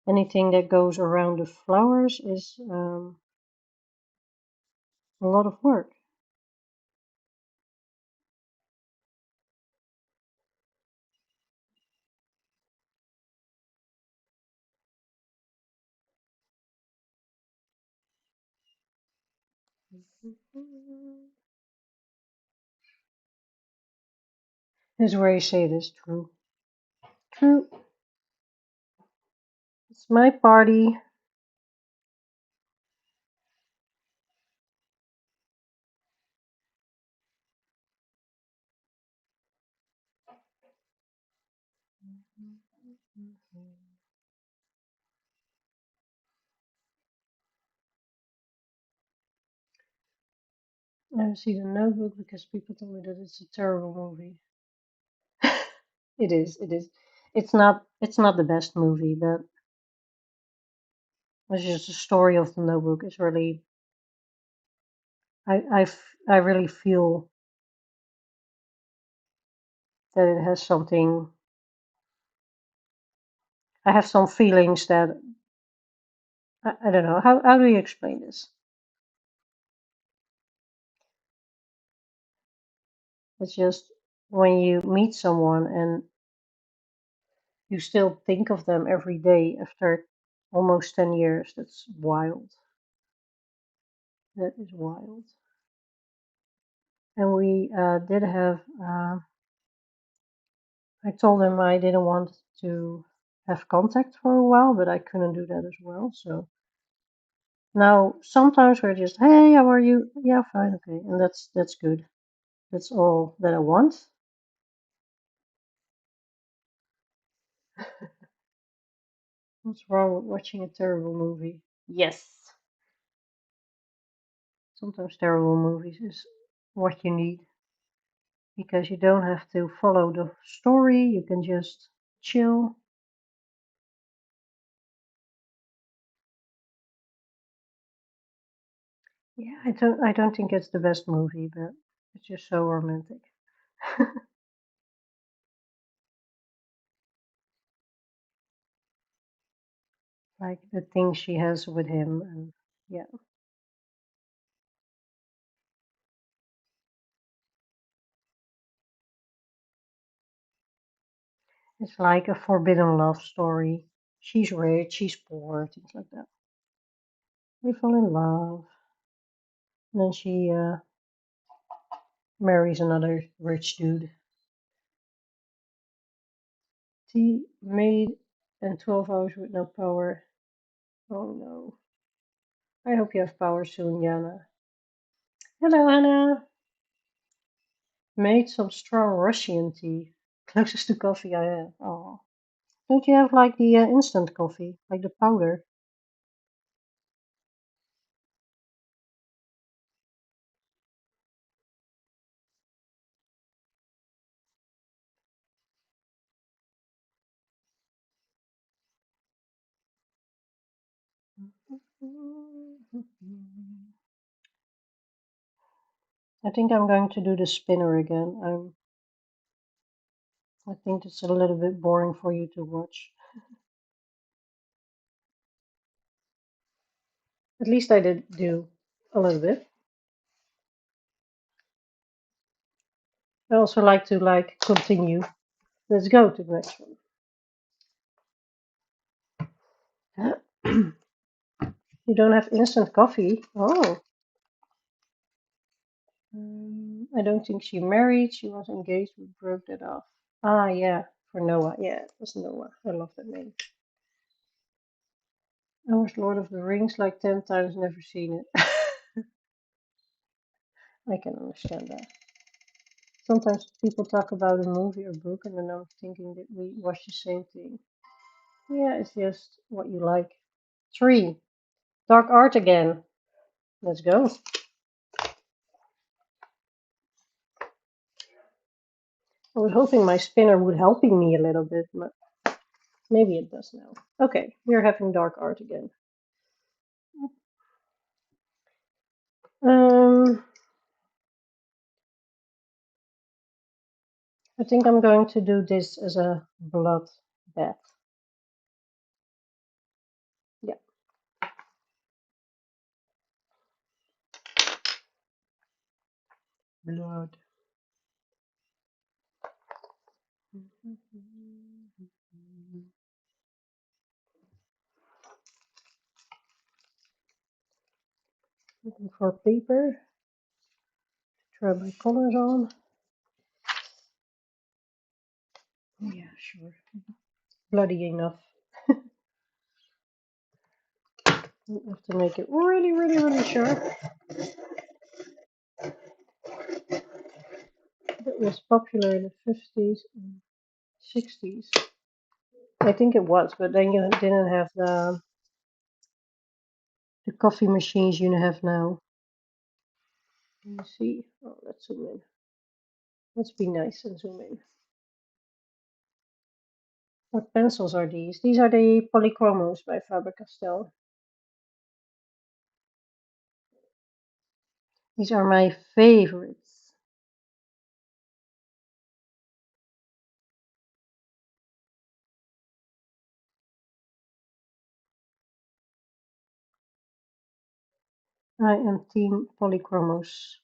anything that goes around the flowers is a lot of work. This is where you say this. True. True. It's my party. I haven't seen the Notebook because people told me that it's a terrible movie. It is. It is. It's not. It's not the best movie, but it's just the story of the Notebook is really. I really feel that it has something. I have some feelings that I don't know. How do you explain this? It's just when you meet someone and you still think of them every day after almost 10 years. That's wild. That is wild. and we did have. I told him I didn't want to have contact for a while, but I couldn't do that as well. So now sometimes we're just, hey, how are you? Yeah, fine, okay, and that's good. That's all that I want. What's wrong with watching a terrible movie? Yes. Sometimes terrible movies is what you need because you don't have to follow the story. You can just chill. Yeah, I don't think it's the best movie, but it's just so romantic. Like the things she has with him, and yeah, it's like a forbidden love story. She's rich, she's poor, things like that. They fall in love, and then she marries another rich dude. Tea made and 12 hours with no power. Oh no. I hope you have power soon, Jana. Hello, Anna. Made some strong Russian tea. Closest to coffee I have. Oh. Don't you have like the instant coffee? Like the powder? I think I'm going to do the spinner again. I think it's a little bit boring for you to watch. At least I did do a little bit. I also like to continue. Let's go to the next one. You don't have instant coffee? Oh. I don't think she married. She was engaged. We broke that off. Ah, yeah, for Noah. Yeah, it was Noah. I love that name. I watched Lord of the Rings like 10 times, never seen it. I can understand that. Sometimes people talk about a movie or book, and then I'm thinking that we watch the same thing. Yeah, it's just what you like. 3. Dark art again. Let's go. I was hoping my spinner would helping me a little bit, but maybe it does now. Okay, we're having dark art again. Um, I think I'm going to do this as a blood bath. Yeah. Blood. Looking for paper. Try my colors on. Yeah, sure. Bloody enough. You have to make it really, really, really sharp. It was popular in the 50s and 60s. I think it was, but then you didn't have the coffee machines you have now. Let me see. Oh, let's zoom in. Let's be nice and zoom in. What pencils are these? These are the Polychromos by Faber-Castell. These are my favorites. I am team Polychromos.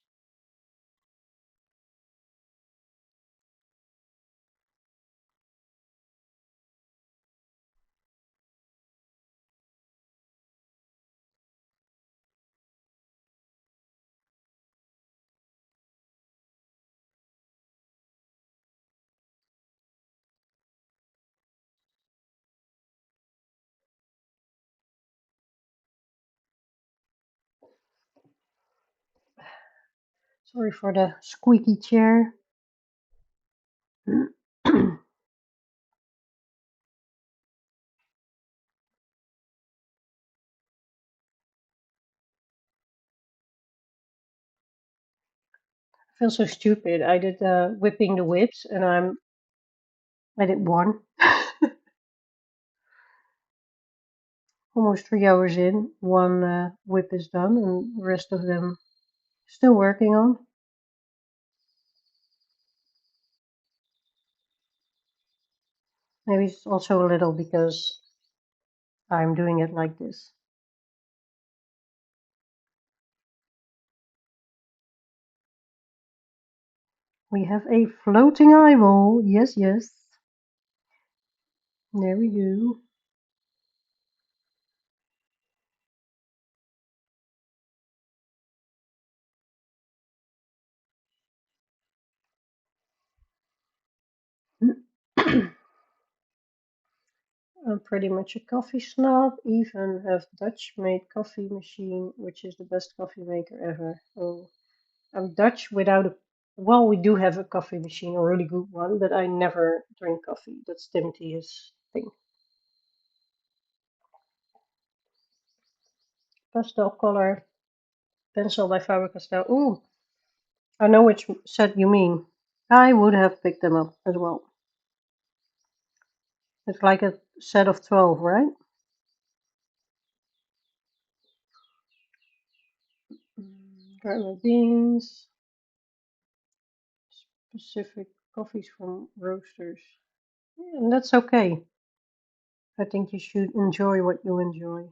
Sorry for the squeaky chair. I feel so stupid. I did whipping the whips, and I did one. Almost 3 hours in, one whip is done, and the rest of them still working on. Maybe it's also a little because I'm doing it like this. We have a floating eyeball. Yes, yes. There we go. I'm pretty much a coffee snob. Even have Dutch-made coffee machine, which is the best coffee maker ever. Oh, I'm Dutch without a. Well, we do have a coffee machine, a really good one, but I never drink coffee. That's Timothy's thing. Pastel color pencil by Faber-Castell. Ooh, I know which set you mean. I would have picked them up as well. It's like a set of 12, right? Dried my beans, specific coffees from roasters. Yeah, and that's okay. I think you should enjoy what you enjoy.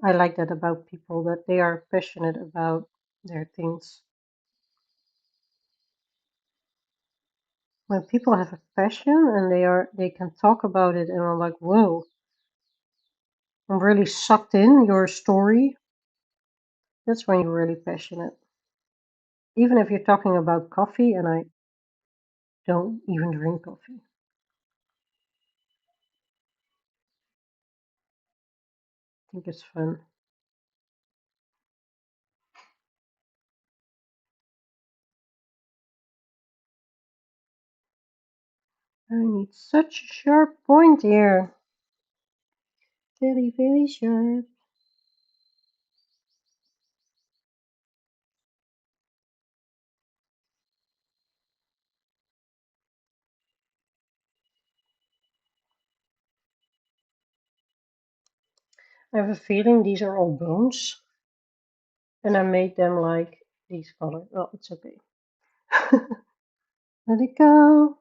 I like that about people, that they are passionate about their things. When people have a passion and they can talk about it and are like, whoa, I'm really sucked in your story, that's when you're really passionate. Even if you're talking about coffee, and I don't even drink coffee. I think it's fun. I need such a sharp point here. Very, very sharp. I have a feeling these are all bones, and I made them like these colors. Well, it's okay. Let it go.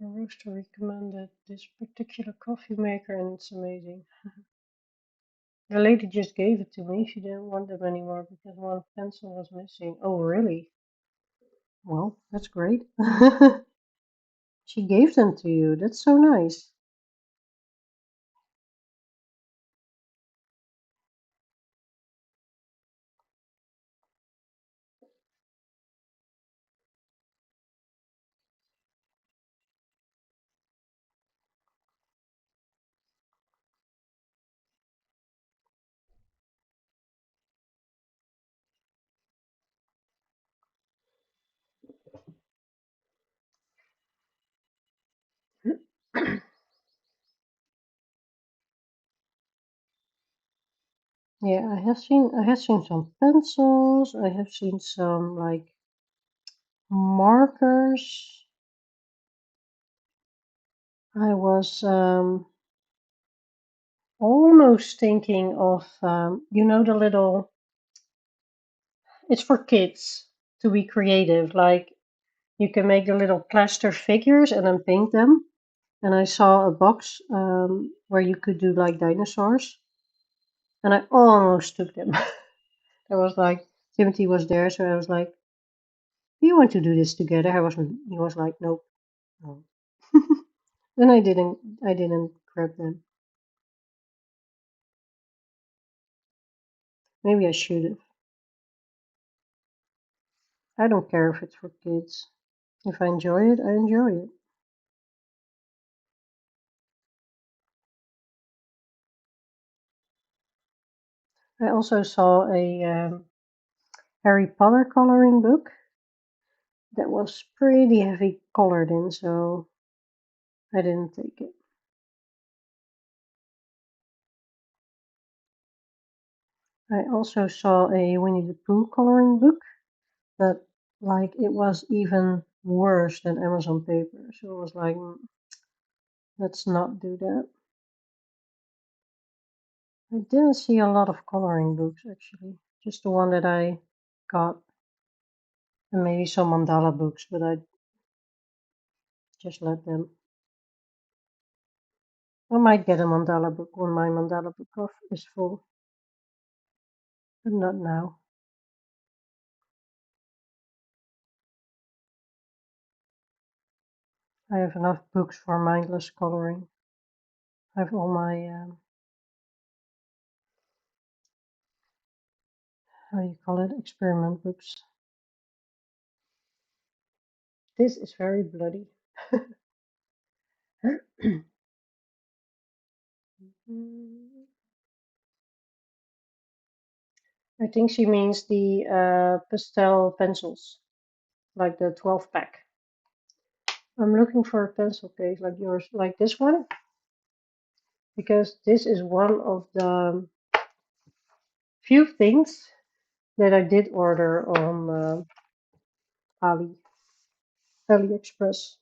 The roaster recommended this particular coffee maker, and it's amazing. The lady just gave it to me. She didn't want them anymore because one pencil was missing. Oh, really? Well, that's great. She gave them to you. That's so nice. Yeah, I have seen some pencils. I have seen some like markers. I was almost thinking of the little. It's for kids to be creative. Like you can make the little plaster figures and then paint them. And I saw a box where you could do like dinosaurs, and I almost took them. I was like, Timothy was there, so I was like, "Do you want to do this together?" He was like, "Nope, no." Then I didn't grab them. Maybe I should have. I don't care if it's for kids. If I enjoy it, I enjoy it. I also saw a Harry Potter coloring book that was pretty heavy colored in, so I didn't take it. I also saw a Winnie the Pooh coloring book that, like, it was even worse than Amazon paper. So it was like, let's not do that. I didn't see a lot of coloring books actually, just the one that I got, and maybe some mandala books, but I just let them. I might get a mandala book when my mandala book off is full, but not now. I have enough books for mindless coloring. I have all my, how do you call it, experiment books. This is very bloody. I think she means the pastel pencils, like the 12 pack. I'm looking for a pencil case like yours, like this one, because this is one of the few things that I did order on AliExpress.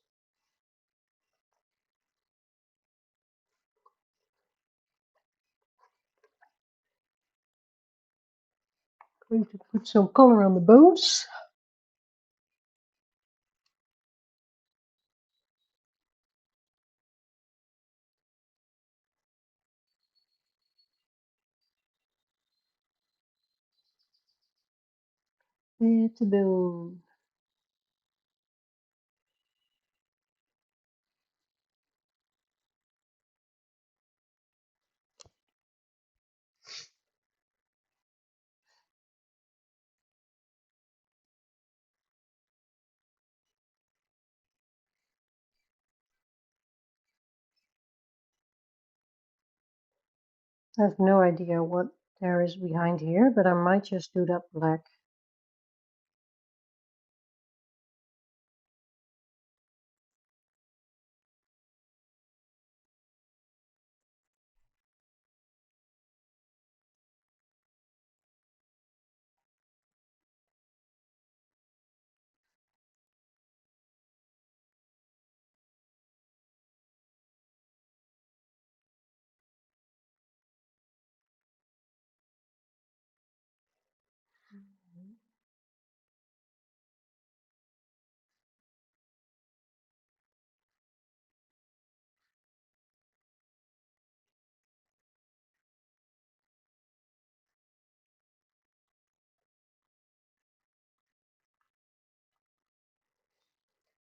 Going to put some color on the bones. It's a bone. I have no idea what there is behind here, but I might just do that black.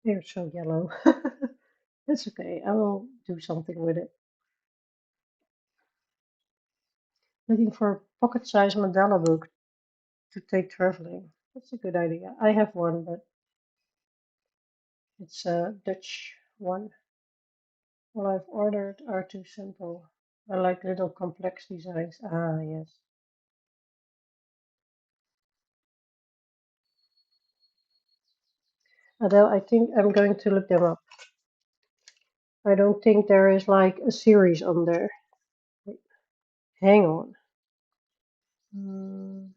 They're so yellow. That's okay. I will do something with it. Looking for a pocket-sized mandala book to take traveling. That's a good idea. I have one, but it's a Dutch one. All I've ordered are too simple. I like little complex designs. Ah, yes. Adele, I think I'm going to look them up. I don't think there is like a series on there. Wait, hang on. Hmm,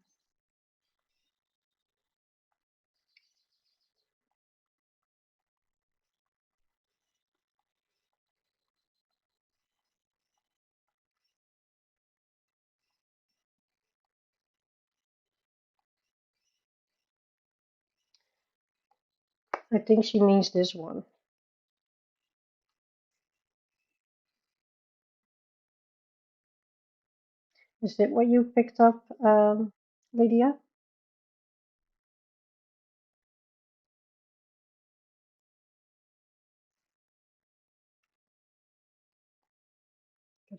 I think she means this one. Is that what you picked up, Lydia?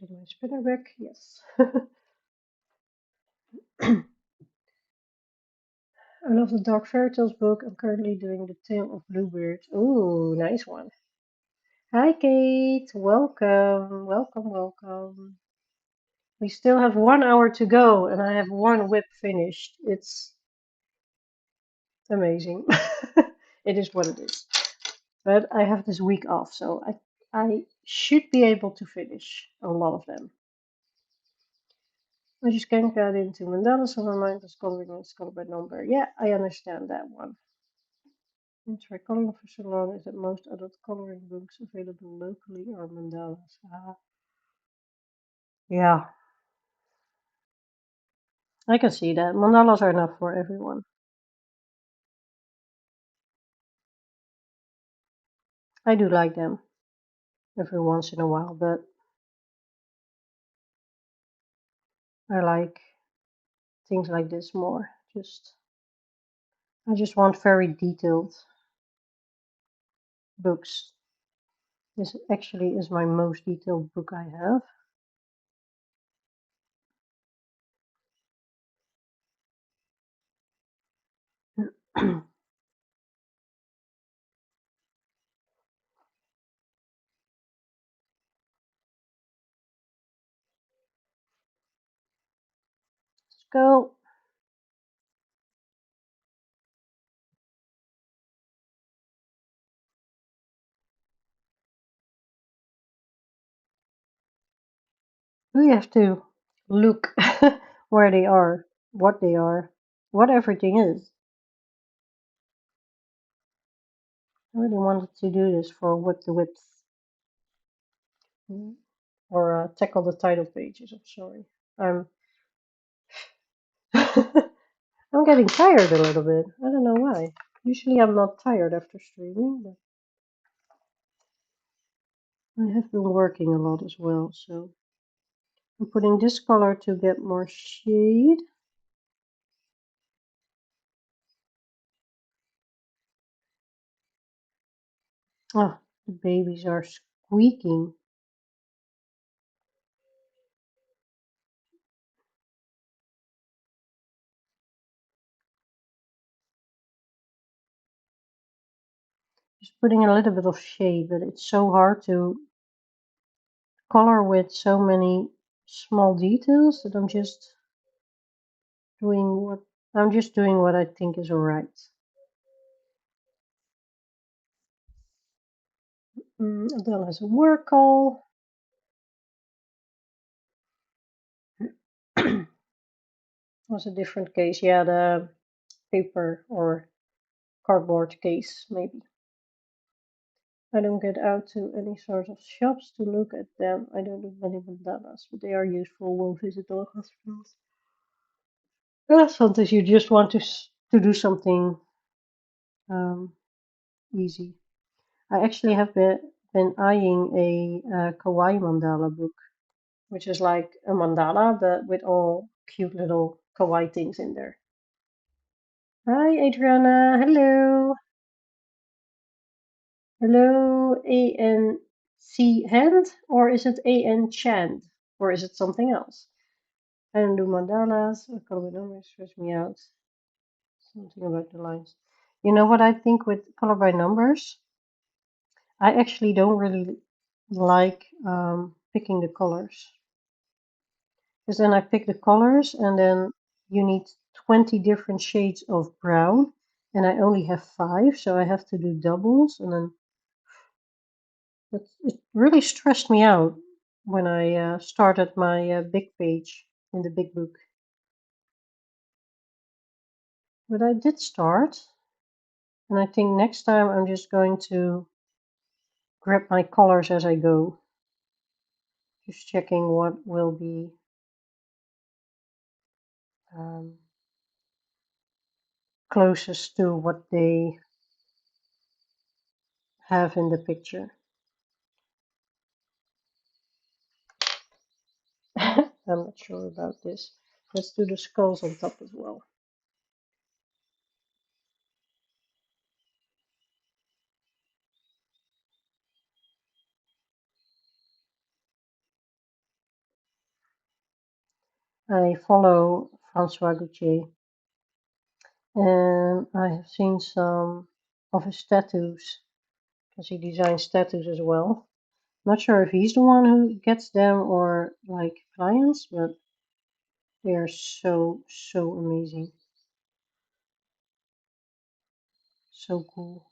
Getting my spinner back, yes. I love the Dark Fairy Tales book. I'm currently doing the Tale of Bluebeard. Ooh, nice one. Hi, Kate. Welcome, welcome, welcome. We still have 1 hour to go, and I have one whip finished. It's amazing. It is what it is. But I have this week off, so I should be able to finish a lot of them. I just can't get into mandalas on my mind. It's coloring is colored by number. Yeah, I understand that one. And try coloring for so long is that most adult coloring books available locally are mandalas. Yeah, I can see that. Mandalas are not for everyone. I do like them every once in a while, but I like things like this more. I just want very detailed books. This actually is my most detailed book I have. Let's go. We have to look where they are, what everything is. I really wanted to do this for Whip the Whips or tackle the title pages. I'm sorry. I'm I'm getting tired a little bit. I don't know why. Usually I'm not tired after streaming, but I have been working a lot as well. So I'm putting this color to get more shade. Ah, the babies are squeaking. Just putting a little bit of shade, but it's so hard to color with so many small details that doing what I'm just doing what I think is alright. Adele has a work call. Was a different case, yeah, the paper or cardboard case, maybe. I don't get out to any sort of shops to look at them. I don't do many bandanas, but they are useful. We'll visit dog hospitals. Yeah, sometimes you just want to do something um, easy. I actually have been eyeing a kawaii mandala book, which is like a mandala but with all cute little kawaii things in there. Hi, Adriana. Hello. Hello, ANC hand, or is it AN chand, or is it something else? I don't do mandalas. A color by numbers stress me out. Something about the lines. You know what I think with color by numbers? I actually don't really like picking the colors. Because then I pick the colors and then you need 20 different shades of brown and I only have 5, so I have to do doubles and then it really stressed me out when I started my big page in the big book. But I did start and I think next time I'm just going to grab my colors as I go. Just checking what will be um, closest to what they have in the picture. I'm not sure about this. Let's do the skulls on top as well. I follow Francois Gauthier, and I have seen some of his tattoos, because he designs tattoos as well. Not sure if he's the one who gets them or like clients, but they are so amazing. So cool.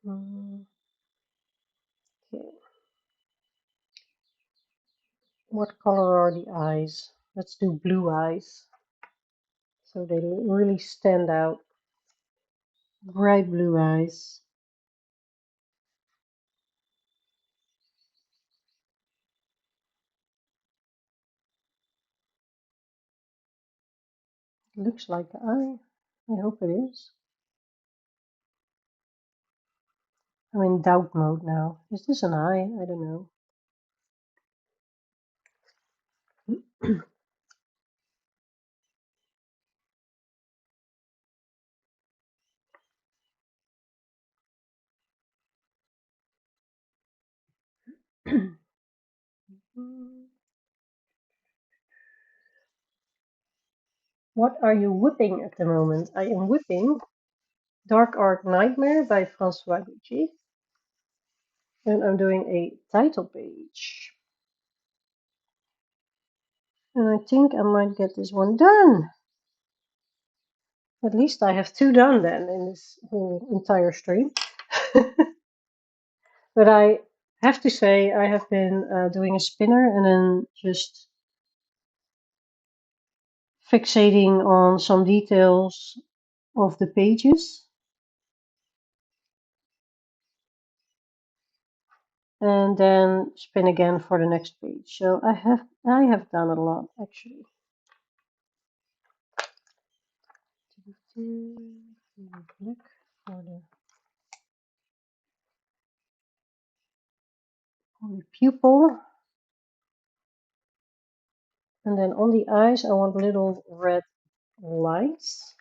Mm, okay. What color are the eyes? Let's do blue eyes. So they really stand out. Bright blue eyes. Looks like an eye. I hope it is. I'm in doubt mode now. Is this an eye? I don't know. What are you whipping at the moment? I am whipping Dark Art Nightmare by Francois Gucci. And I'm doing a title page. And I think I might get this one done. At least I have two done then in this whole entire stream. But I have to say, I have been doing a spinner and then just fixating on some details of the pages. And then spin again for the next page. So I have done a lot actually. Look for the pupil. And then on the eyes, I want little red lines.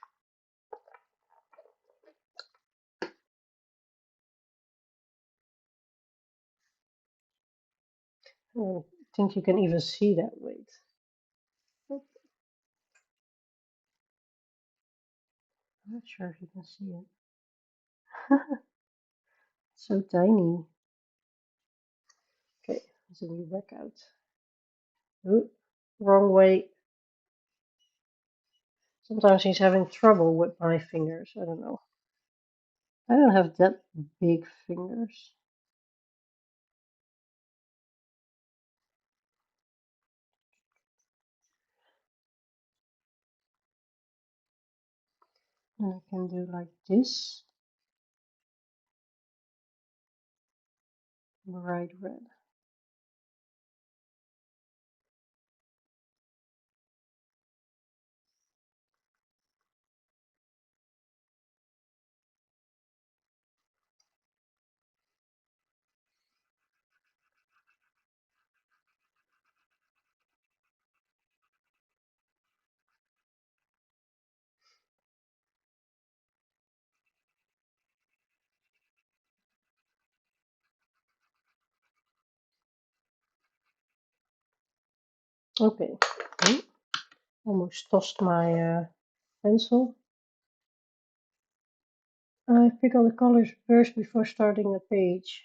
I think you can even see that. Wait. I'm not sure if you can see it. So tiny. Okay, zoom you back out. Ooh, wrong way. Sometimes he's having trouble with my fingers. I don't know. I don't have that big fingers. And I can do like this. Bright red. Okay. Ooh, almost tossed my pencil. I pick all the colors first before starting the page.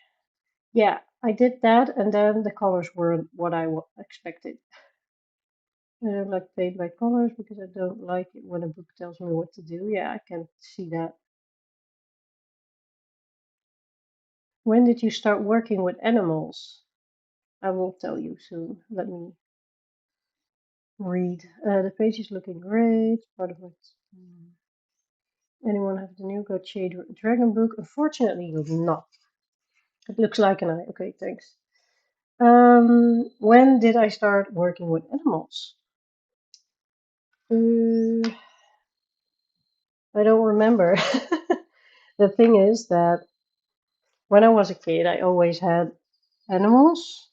Yeah, I did that, and then the colors weren't what I expected. I don't like paint by colors because I don't like it when a book tells me what to do. Yeah, I can see that. When did you start working with animals? I will tell you soon. Let me read. The page is looking great. Part of it. Anyone have the new Gautier Dragon book? Unfortunately, not. It looks like an eye. Okay, thanks. When did I start working with animals? I don't remember. The thing is that when I was a kid, I always had animals,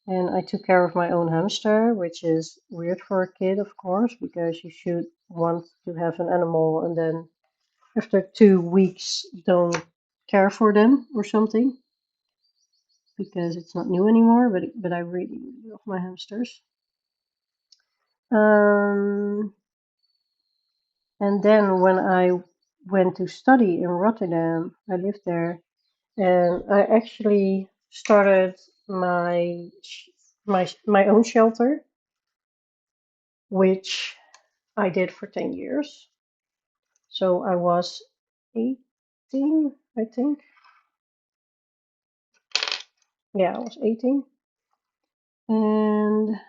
and I took care of my own hamster, which is weird for a kid, of course, because you should want to have an animal and then after 2 weeks don't care for them or something because it's not new anymore. But I really love my hamsters. And then when I went to study in Rotterdam, I lived there, and I actually started my own shelter, which I did for 10 years. So I was 18, I think. Yeah, I was 18. And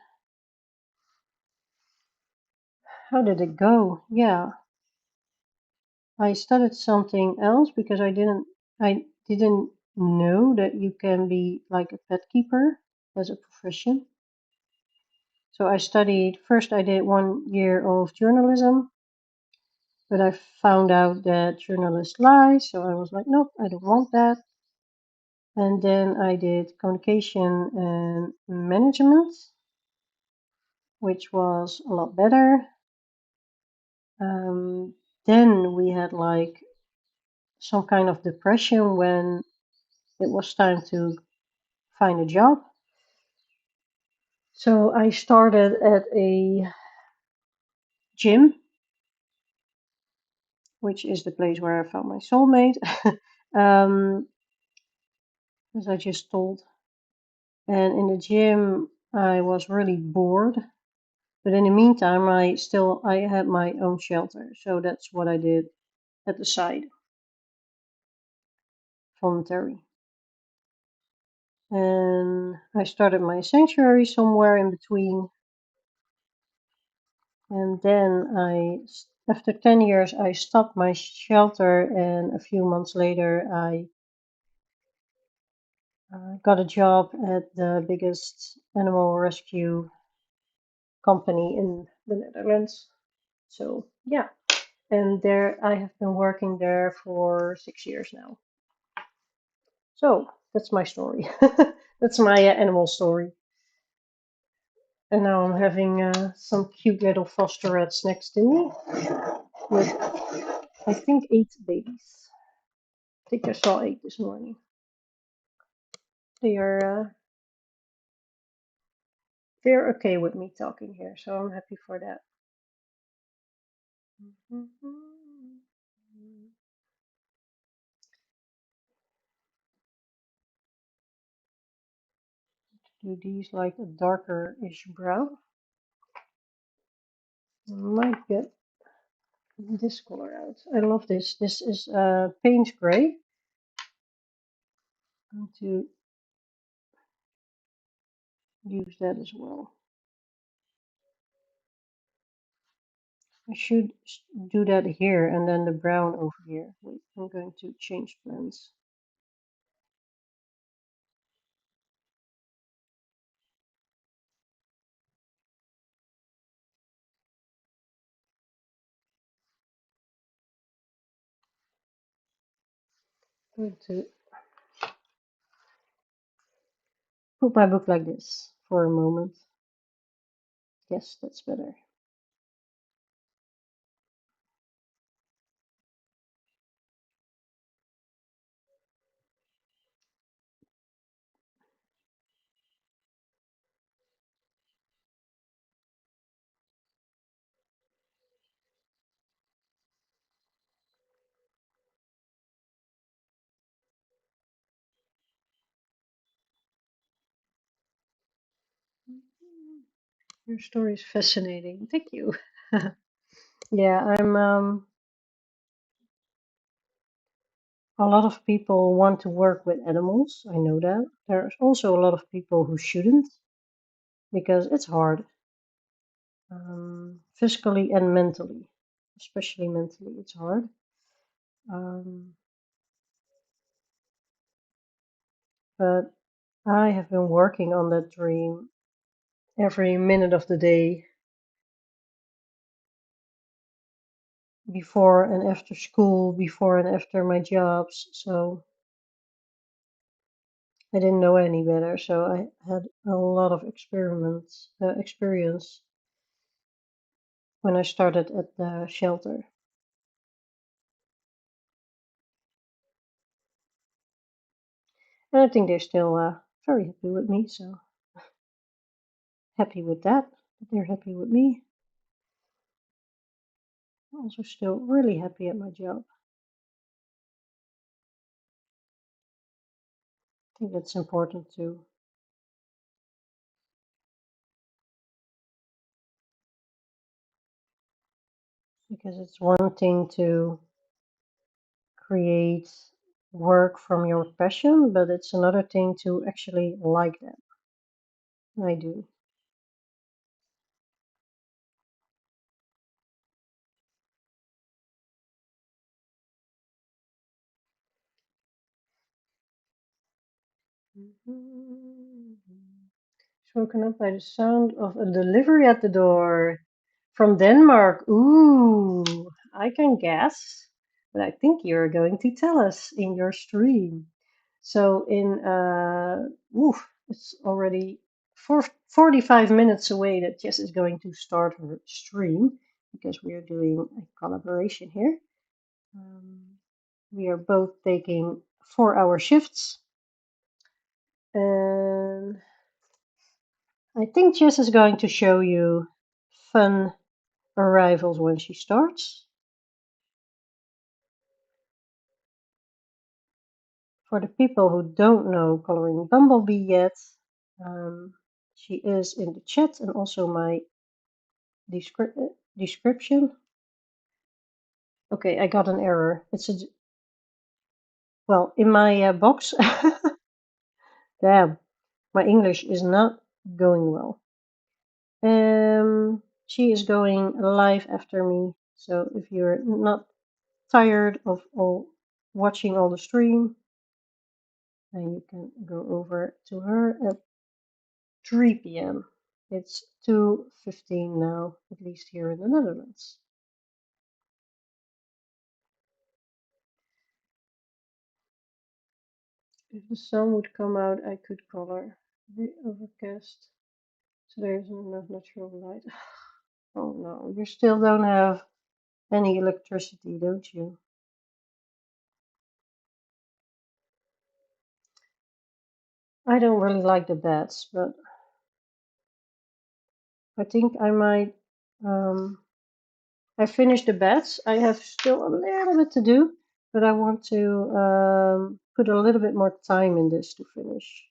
how did it go? Yeah, I studied something else because I didn't know that you can be like a pet keeper as a profession. So I studied first I did 1 year of journalism, but I found out that journalists lie, so I was like, nope, I don't want that. And then I did communication and management, which was a lot better. Then we had like some kind of depression when it was time to find a job. So I started at a gym, which is the place where I found my soulmate, as I just told. And in the gym, I was really bored. But in the meantime, I had my own shelter, so that's what I did at the side, voluntary. And I started my sanctuary somewhere in between. And then after 10 years, I stopped my shelter, and a few months later, I got a job at the biggest animal rescue company in the Netherlands. So, yeah. And there I have been working there for 6 years now. So, that's my story. That's my animal story. And now I'm having some cute little foster rats next to me with, I think, 8 babies. I think I saw 8 this morning. They're okay with me talking here, so I'm happy for that. Do these like a darker-ish brown. Might get this color out. I love this. This is paint gray. I'm going to use that as well. I should do that here and then the brown over here. Wait, I'm going to change blends. I'm going to put my book like this for a moment. Yes, that's better. Your story is fascinating. Thank you. Yeah, a lot of people want to work with animals. I know that. There's also a lot of people who shouldn't because it's hard, physically and mentally, especially mentally. It's hard. Um, but I have been working on that dream every minute of the day, before and after school, before and after my jobs. So I didn't know any better. So I had a lot of experience when I started at the shelter. And I think they're still very happy with me, so happy with that. They're happy with me. I'm also still really happy at my job. I think that's important too. Because it's one thing to create work from your passion, but it's another thing to actually like that. I do. Woken up by the sound of a delivery at the door from Denmark. Ooh, I can guess, but I think you're going to tell us in your stream. So it's already 45 minutes away that Jess is going to start her stream because we are doing a collaboration here. We are both taking 4-hour shifts, and I think Jess is going to show you fun arrivals when she starts. For the people who don't know Coloring Bumblebee yet, she is in the chat and also my description. Okay, I got an error. It's well, in my box. Damn, my English is not going well. She is going live after me, so if you're not tired of watching all the stream, then you can go over to her at 3 p.m. It's 2:15 now, at least here in the Netherlands. If the sun would come out, I could color. The overcast, so there isn't enough natural light. Oh no, you still don't have any electricity, don't you? I don't really like the bats, but I think I might. I finished the bats. I have still a little bit to do, but I want to put a little bit more time in this to finish.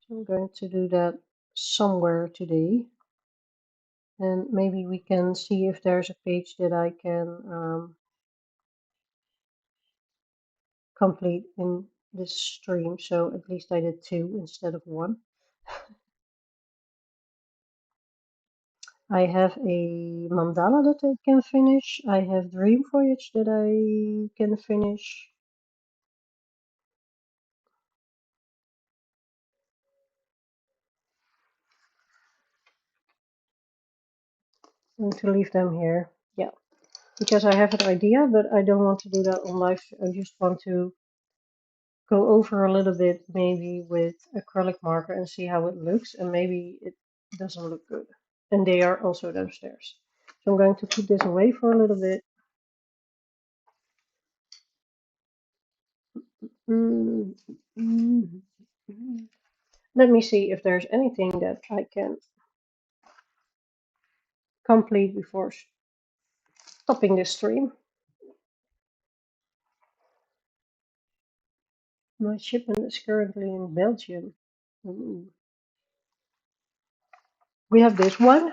So I'm going to do that somewhere today. And maybe we can see if there's a page that I can complete in this stream. So at least I did 2 instead of 1. I have a mandala that I can finish. I have Dream Voyage that I can finish. I'm going to leave them here. Yeah, because I have an idea, but I don't want to do that on live. I just want to go over a little bit maybe with acrylic marker and see how it looks, and maybe it doesn't look good. And they are also downstairs. So I'm going to put this away for a little bit. Let me see if there's anything that I can complete before stopping this stream. My shipment is currently in Belgium. Ooh. We have this one,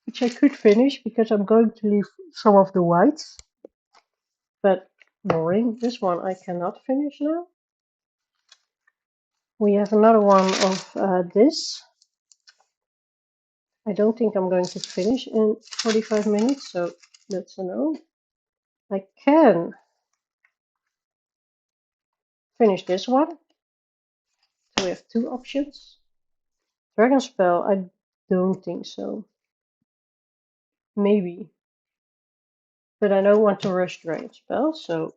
which I could finish because I'm going to leave some of the whites, but boring. This one I cannot finish now. We have another one of this. I don't think I'm going to finish in 45 minutes, so that's a no. I can finish this one. So we have 2 options. Dragon Spell, I don't think so. Maybe. But I don't want to rush Dragon Spell, so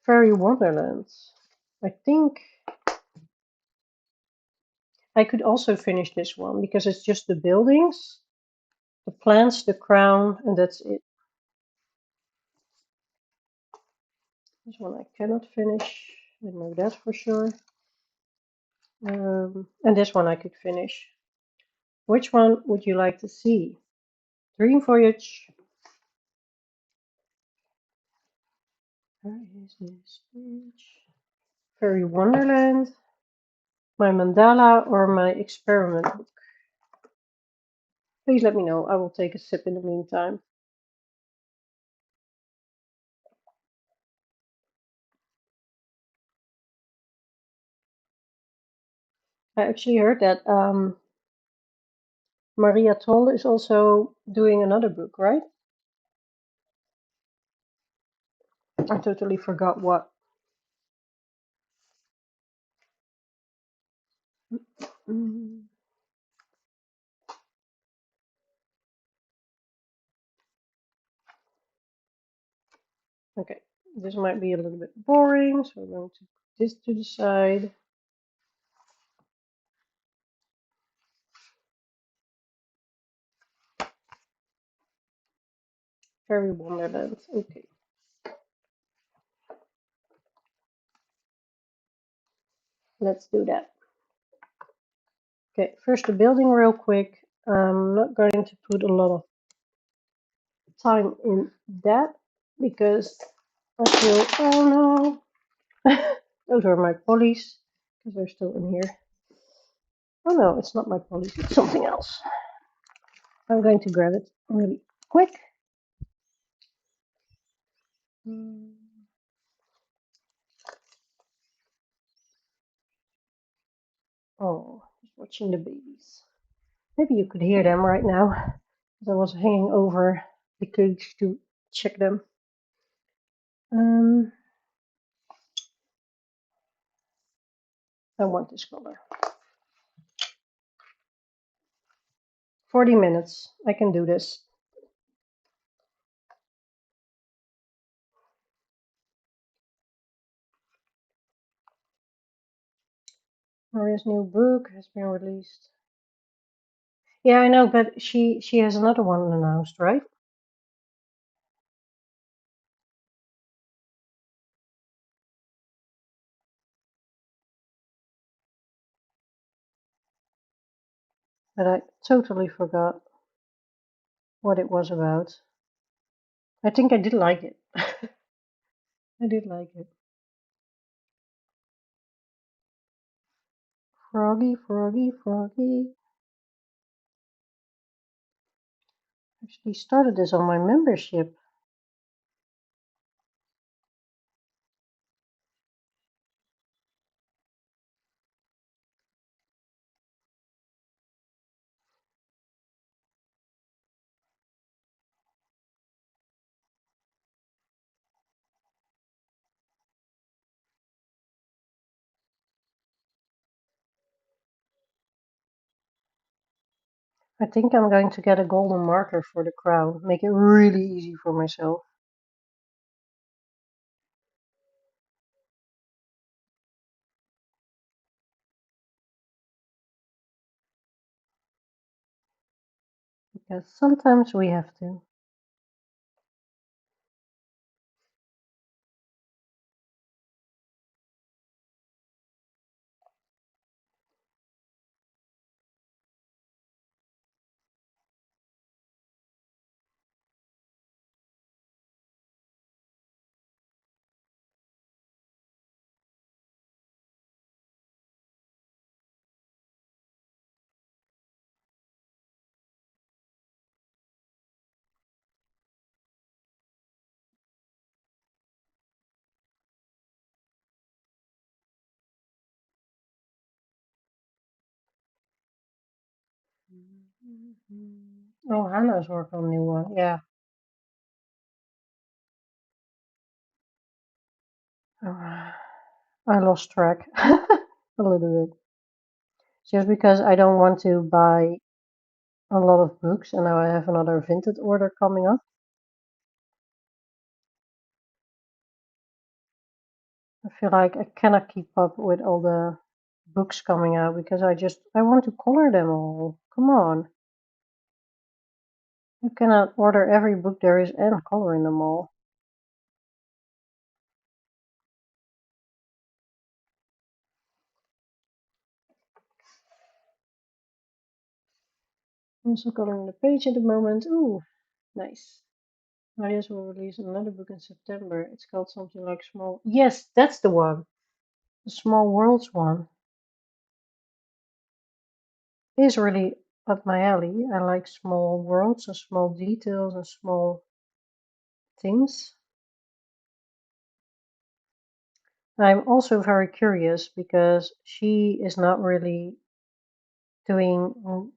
Fairy Wonderlands. I think I could also finish this one because it's just the buildings, the plants, the crown, and that's it. This one I cannot finish. I know that for sure. And this one I could finish. Which one would you like to see? Dream Voyage. Where is this page? Fairy Wonderland. My mandala or my experiment book? Please let me know. I will take a sip in the meantime. I actually heard that Maria Toll is also doing another book, right? I totally forgot what. Mm, okay, this might be a little bit boring, so I'm going to put this to the side. Fairy Wonderland. Okay, let's do that. Okay, first the building real quick. I'm not going to put a lot of time in that because I feel, oh no, those are my polys because they're still in here. Oh no, it's not my polys, it's something else. I'm going to grab it really quick. Oh, just watching the babies. Maybe you could hear them right now because I was hanging over the cage to check them. I want this color. 40 minutes. I can do this. Maria's new book has been released. Yeah, I know, but she has another one announced, right? But I totally forgot what it was about. I think I did like it. I did like it. Froggy, froggy, froggy. Actually started this on my membership. I think I'm going to get a golden marker for the crown. Make it really easy for myself. Because sometimes we have to. Oh, Hannah's working on a new one. Yeah. I lost track a little bit. Just because I don't want to buy a lot of books and now I have another Vinted order coming up. I feel like I cannot keep up with all the books coming out because I want to color them all. Come on. You cannot order every book there is and color in them all. Also coloring the page at the moment. Ooh, nice. Marius will release another book in September. It's called something like Small. Yes, that's the one. The Small Worlds one. It is really up my alley. I like small worlds and small details and small things. I'm also very curious because she is not really doing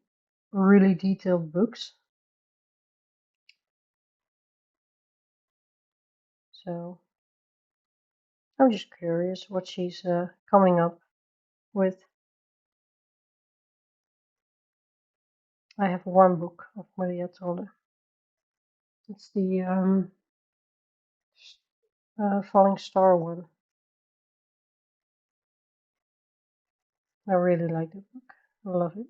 really detailed books. So I'm just curious what she's coming up with. I have one book of Maria Tolle. It's the Falling Star one. I really like the book. I love it.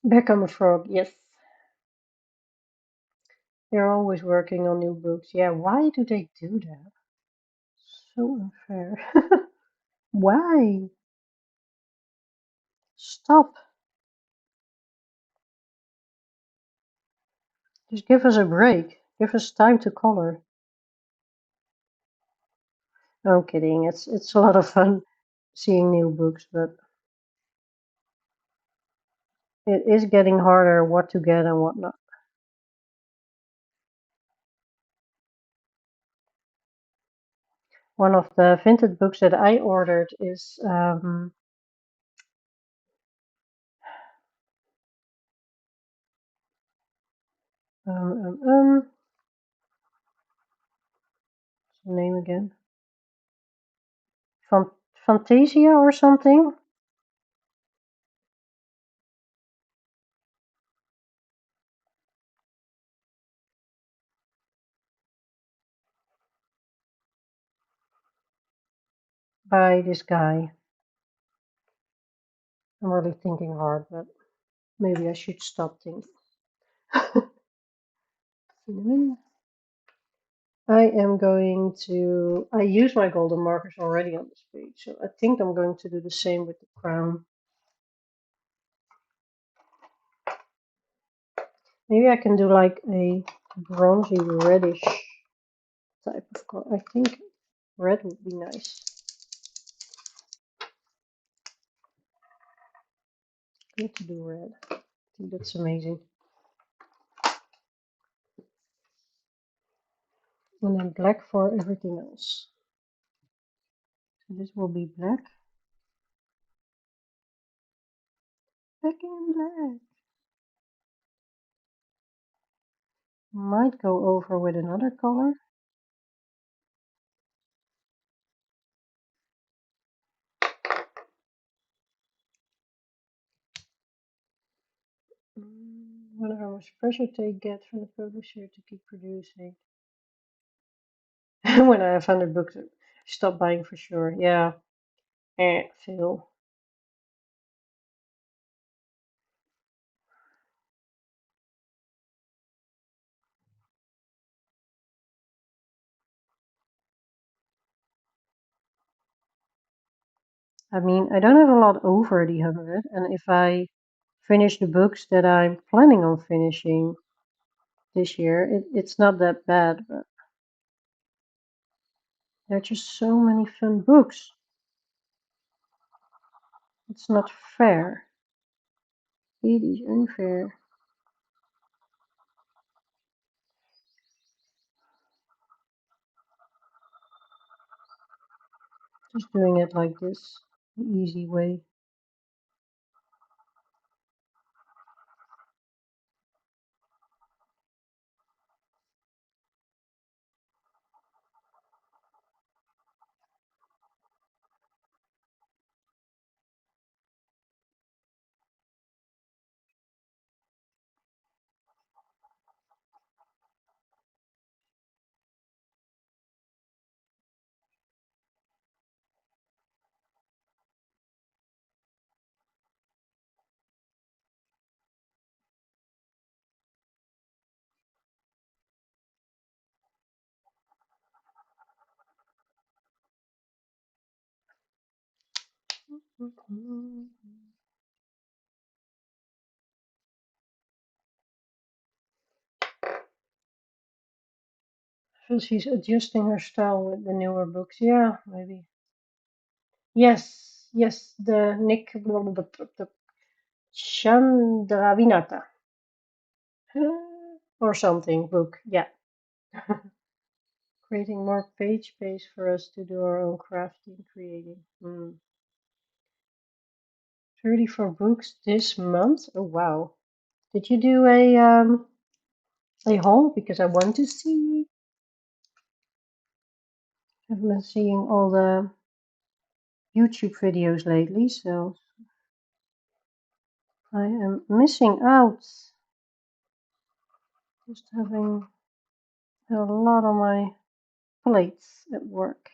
Back on the Frog, yes. They're always working on new books. Yeah, why do they do that? So unfair. Why? Stop. Just give us a break. Give us time to color. No, I'm kidding. It's a lot of fun seeing new books, but it is getting harder what to get and what not. One of the vintage books that I ordered is what's the name again? Fantasia or something? By this guy. I'm really thinking hard, but maybe I should stop thinking. I am going to. I use my golden markers already on this page, so I think I'm going to do the same with the crown. Maybe I can do like a bronzy reddish type of color. I think red would be nice. Good to do red. I think that's amazing. And then black for everything else. So this will be black. Black and black. Might go over with another color. Wonder how much pressure they get from the publisher to keep producing. When I have 100 books, stop buying for sure. Yeah. Phil. I mean, I don't have a lot over the 100, and if I finish the books that I'm planning on finishing this year, it's not that bad, but there are just so many fun books. It's not fair. It is unfair. Just doing it like this, the easy way. So she's adjusting her style with the newer books. Yeah, maybe. Yes, yes, the Nick the Chandravinata or something book. Yeah, creating more page space for us to do our own crafting, creating. 34 books this month. Oh wow! Did you do a haul? Because I want to see. I've been seeing all the YouTube videos lately, so I am missing out. Just having a lot on my plates at work.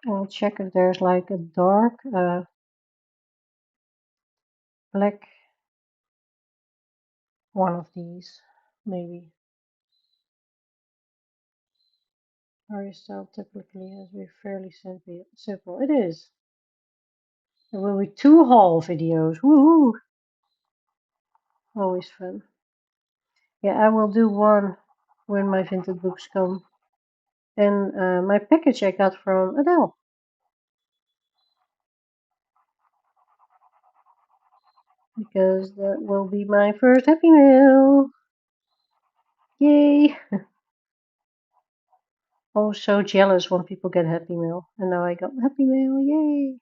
I'll check if there's like a dark black one of these, maybe. Our style typically has to be fairly simple. It is. There will be 2 haul videos. Woohoo! Always fun. Yeah, I will do one when my vintage books come. And my package I got from Adele. Because that will be my first Happy Meal. Yay! Oh, so jealous when people get Happy Meal. And now I got Happy Meal. Yay!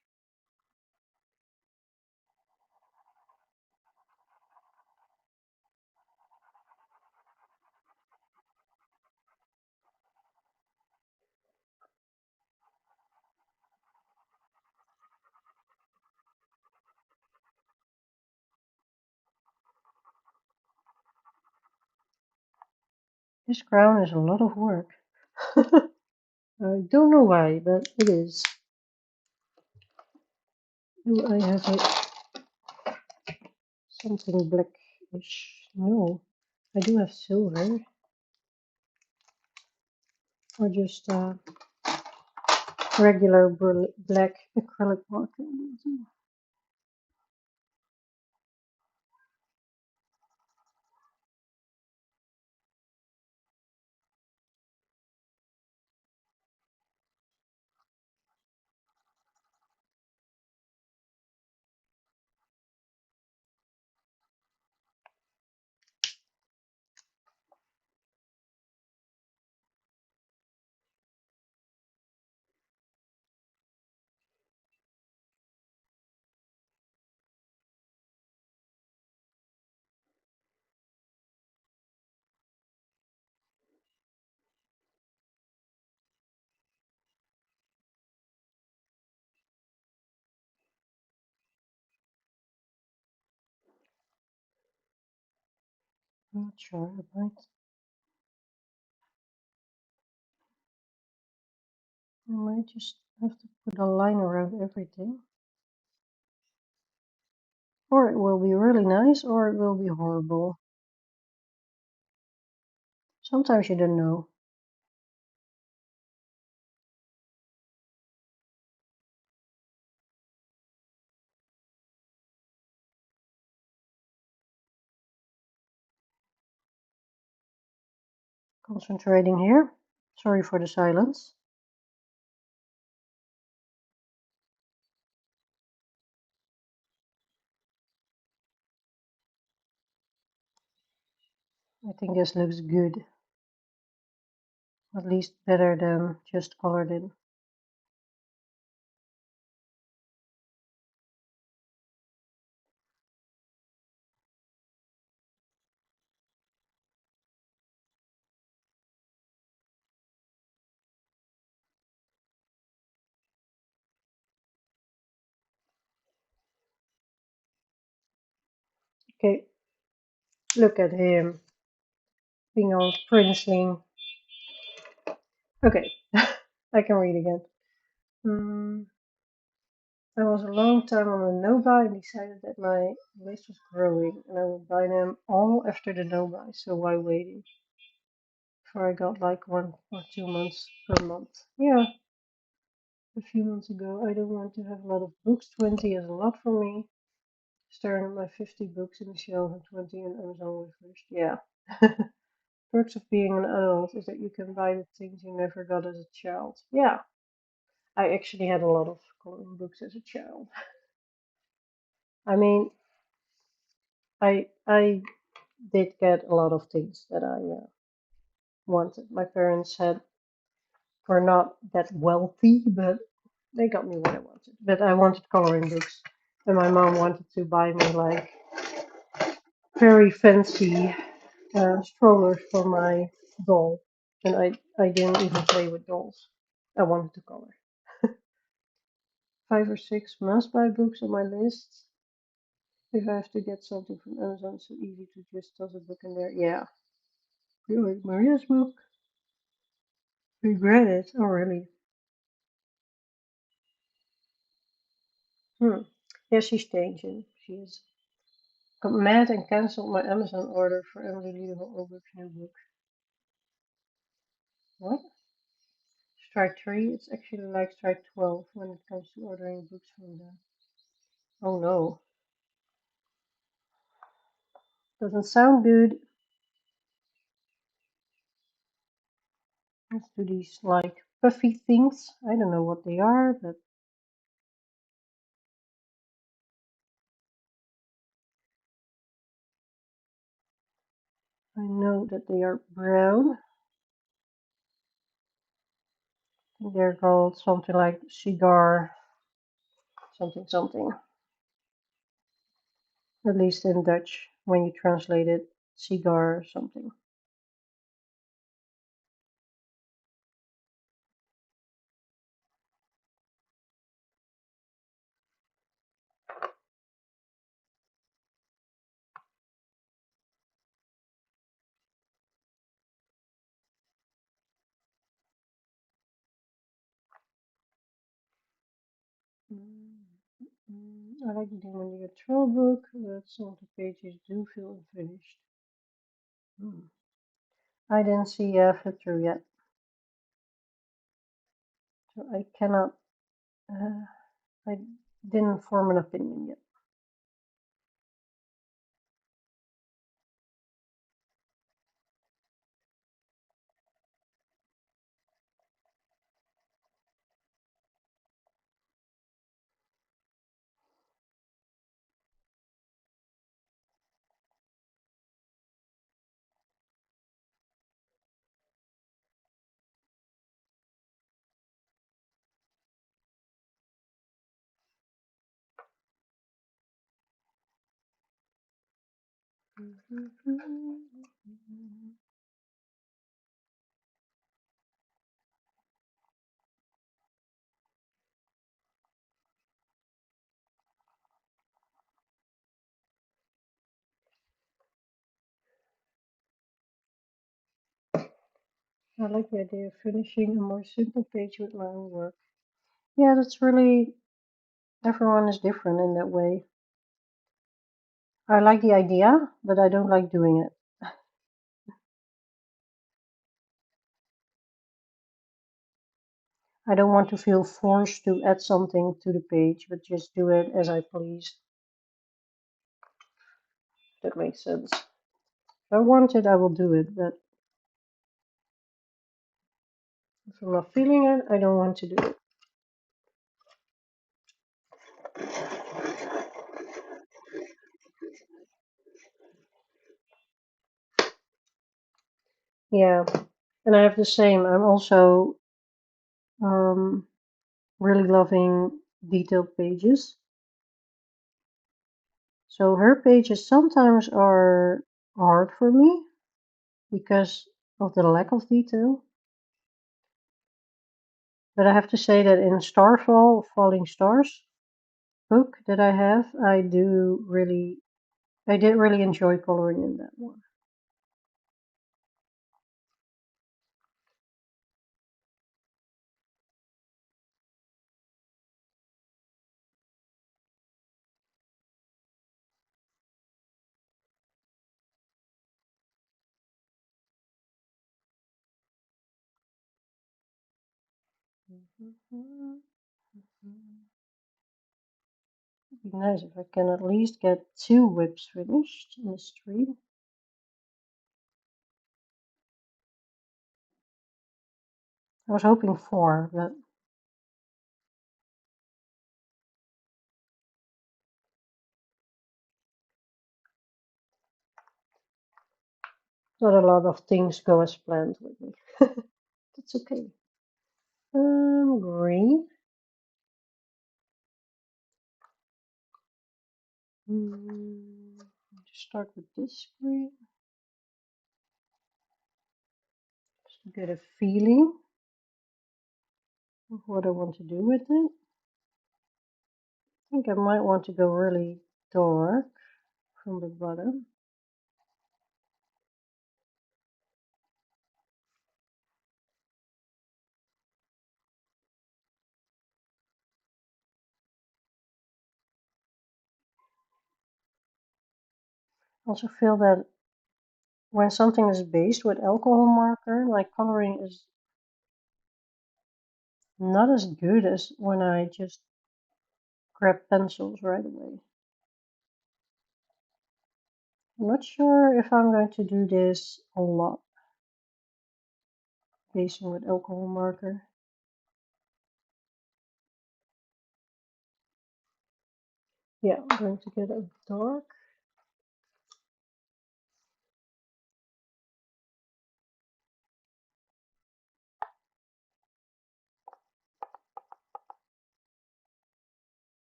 This crown is a lot of work. I don't know why, but it is. Do I have something blackish? No. I do have silver. Or just regular black acrylic marker. Not sure. I might just have to put a line around everything. Or it will be really nice, or it will be horrible. Sometimes you don't know. Concentrating here. Sorry for the silence. I think this looks good. At least better than just colored in. Okay, look at him being all princeling. Okay, I can read again. I was a long time on a no-buy and decided that my list was growing and I would buy them all after the no-buy, so why waiting? Before I got like 1 or 2 months per month. Yeah, a few months ago. I don't want to have a lot of books. 20 is a lot for me. Staring at my 50 books in the shelf and 20 in Amazon with first. Yeah. Perks of being an adult is that you can buy the things you never got as a child. Yeah. I actually had a lot of coloring books as a child. I mean, I did get a lot of things that I wanted. My parents were not that wealthy, but they got me what I wanted. But I wanted coloring books, and my mom wanted to buy me like very fancy strollers for my doll, and I didn't even play with dolls. I wanted to color. 5 or 6 must-buy books on my list. If I have to get something from Amazon, it's so easy to just toss a book in there. Yeah. You like Maria's book? Regret it? Oh, really? Hmm. Yeah, she's changing. She is. Got mad and cancelled my Amazon order for Emily Liedewald Oberg's new book. What? Strike 3? It's actually like strike 12 when it comes to ordering books from them. Oh no. Doesn't sound good. Let's do these like puffy things. I don't know what they are, but I know that they are brown. I think they're called something like cigar something something. At least in Dutch, when you translate it, cigar something. I like the Demon the Troll book, but some of the pages do feel unfinished. I didn't see Flip Through yet, so I cannot, I didn't form an opinion yet. I like the idea of finishing a more simple page with my own work. Yeah, that's really, everyone is different in that way. I like the idea, but I don't like doing it. I don't want to feel forced to add something to the page, but just do it as I please. That makes sense. If I want it, I will do it, but if I'm not feeling it, I don't want to do it. Yeah, and I have the same. I'm also um, really loving detailed pages. So her pages sometimes are hard for me because of the lack of detail. But I have to say that in Starfall, Falling Stars book that I have, I do really I did really enjoy coloring in that one. It'd be nice if I can at least get 2 whips finished in the street. I was hoping 4, but not a lot of things go as planned with me. That's okay. Green. Start with this green. Just to get a feeling of what I want to do with it. I think I might want to go really dark from the bottom. I also feel that when something is based with alcohol marker, my coloring is not as good as when I just grab pencils right away. I'm not sure if I'm going to do this a lot, basing with alcohol marker. Yeah, I'm going to get a dark.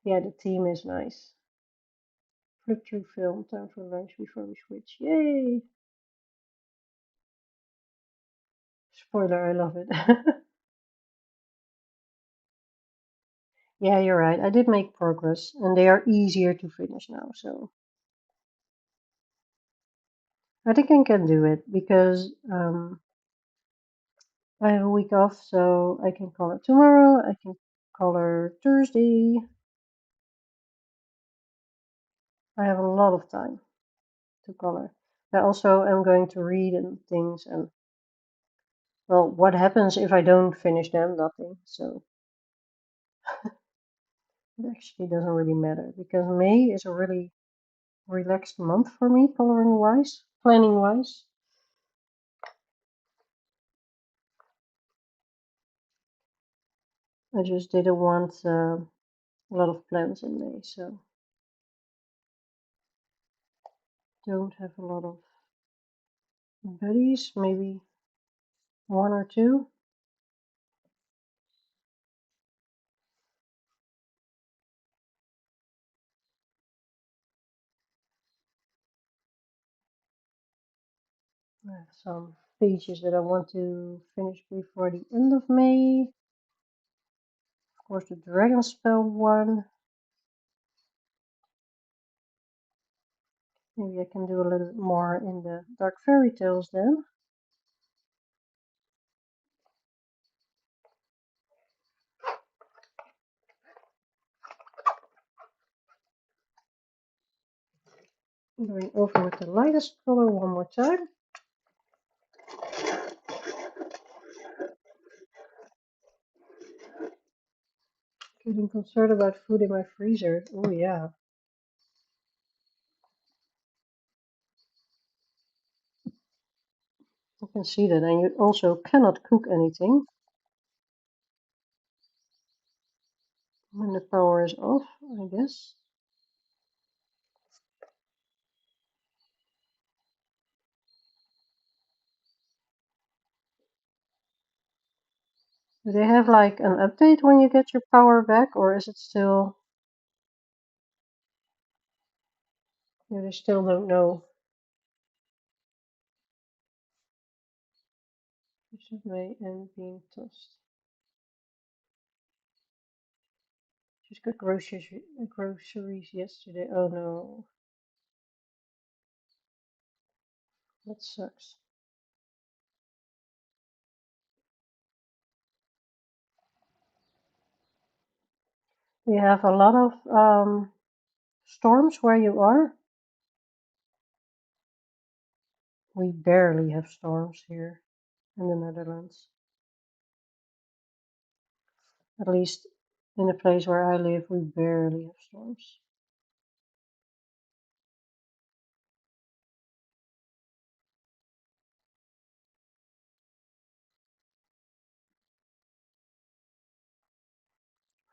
Yeah, the theme is nice. Flip through film, time for lunch before we switch. Yay! Spoiler, I love it. Yeah, you're right. I did make progress, and they are easier to finish now, so I think I can do it because I have a week off, so I can color tomorrow, I can color Thursday. I have a lot of time to color. I also am going to read and things, and well, what happens if I don't finish them? Nothing. So it actually doesn't really matter because May is a really relaxed month for me, coloring wise, planning wise. I just didn't want a lot of plans in May, so don't have a lot of buddies, maybe 1 or 2. I have some pages that I want to finish before the end of May. Of course, the Dragon Spell one. Maybe I can do a little bit more in the Dark Fairy Tales then. Going over with the lightest color one more time. Getting concerned about food in my freezer. Oh yeah. I can see that, and you also cannot cook anything when the power is off, I guess. Do they have like an update when you get your power back, or is it still... Yeah, they still don't know. This is May and being tossed. got groceries yesterday. Oh no, that sucks. We have a lot of storms where you are. We barely have storms here in the Netherlands. At least in the place where I live, we barely have storms.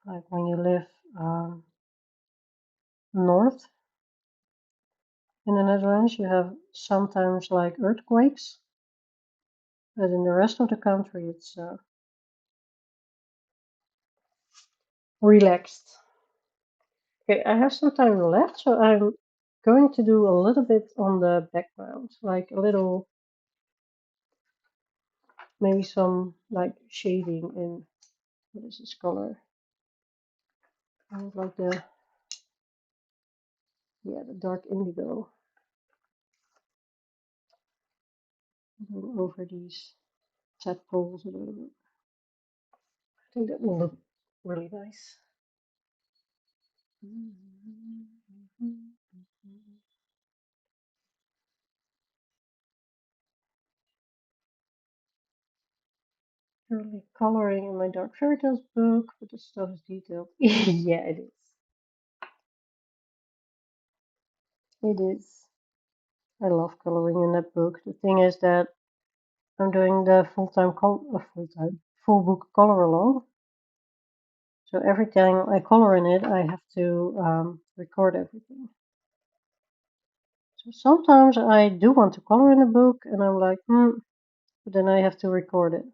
Like when you live north in the Netherlands, you have sometimes like earthquakes, but in the rest of the country, it's relaxed. Okay, I have some time left, so I'm going to do a little bit on the background, like a little, maybe some like shading in, what is this color? I would like the dark indigo over these tadpoles a little bit. I think that will look really nice. Currently coloring in my Dark Fairy Tales book, but the stuff is detailed. Yeah, it is. It is. I love coloring in that book. The thing is that I'm doing the full book color along. So every time I color in it, I have to record everything. So sometimes I do want to color in a book, and I'm like, but then I have to record it.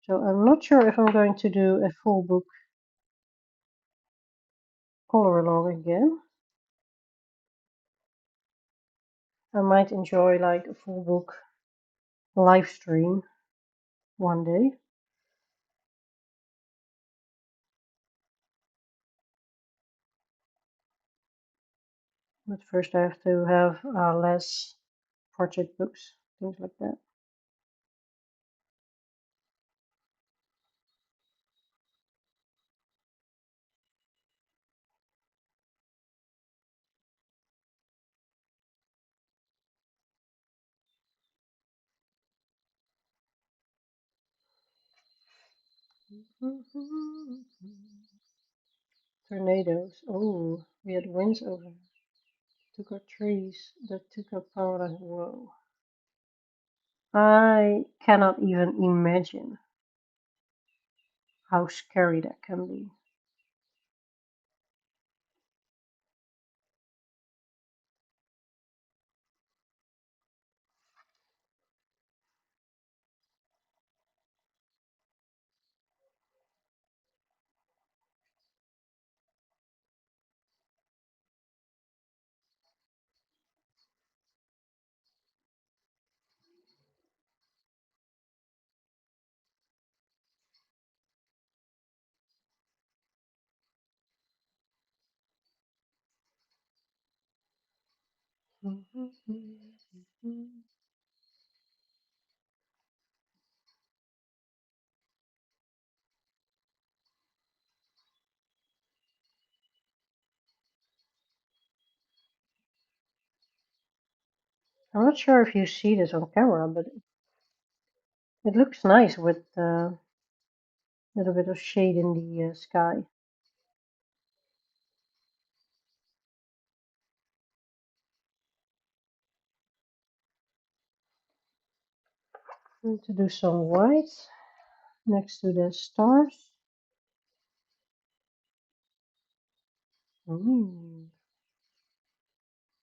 So I'm not sure if I'm going to do a full book color along again. I might enjoy like a full book live stream one day. But first I have to have less project books, things like that. Tornadoes. Oh, we had winds over. Took our trees. That took our power line. Whoa. I cannot even imagine how scary that can be. I'm not sure if you see this on camera, but it looks nice with a little bit of shade in the sky. I'm going to do some white next to the stars.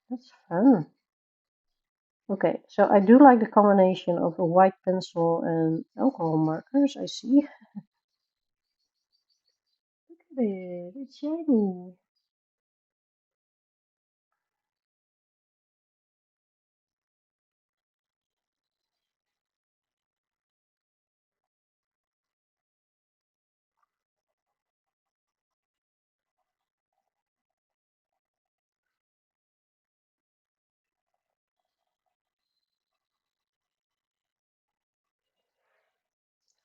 That's fun. Okay, so I do like the combination of a white pencil and alcohol markers, I see. Look at it, it's shiny.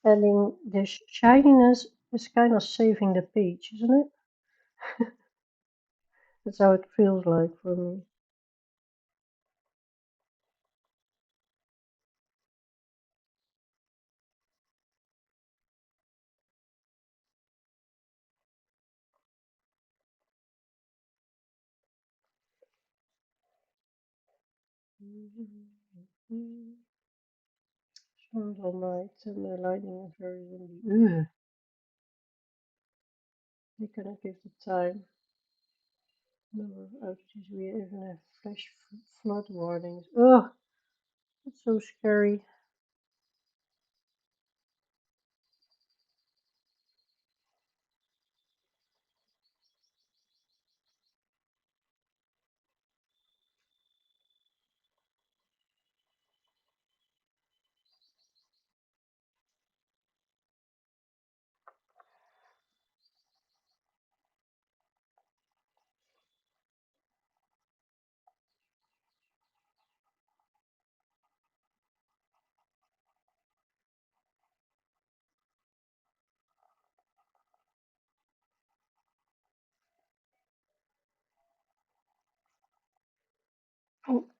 Adding this shininess is kind of saving the page, isn't it? That's how it feels like for me. Storms all night and the lightning is very windy. Ugh, they cannot give the time. Number of outages. We even have flash flood warnings. Ugh, that's so scary.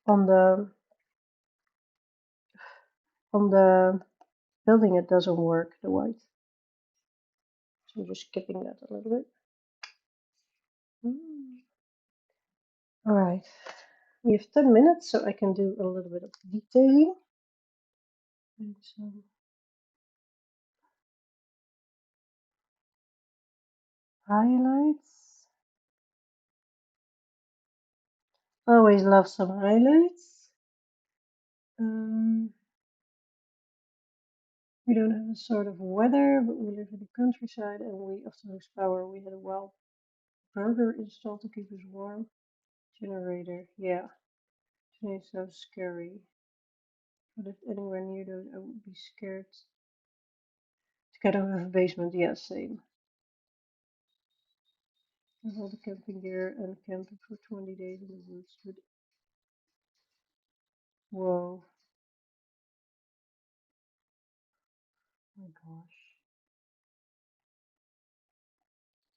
On the on the building, it doesn't work. The white. So I'm just skipping that a little bit. All right. We have 10 minutes, so I can do a little bit of detailing. And some highlights. Always love some highlights. We don't have a sort of weather, but we live in the countryside and we often lose power. We had a wild burger installed to keep us warm. Generator, yeah. Today's so scary. If I lived anywhere near those, I would be scared to get out of a basement. Yeah, same. I have all the camping gear and camping for 20 days in the woods. Whoa, my gosh,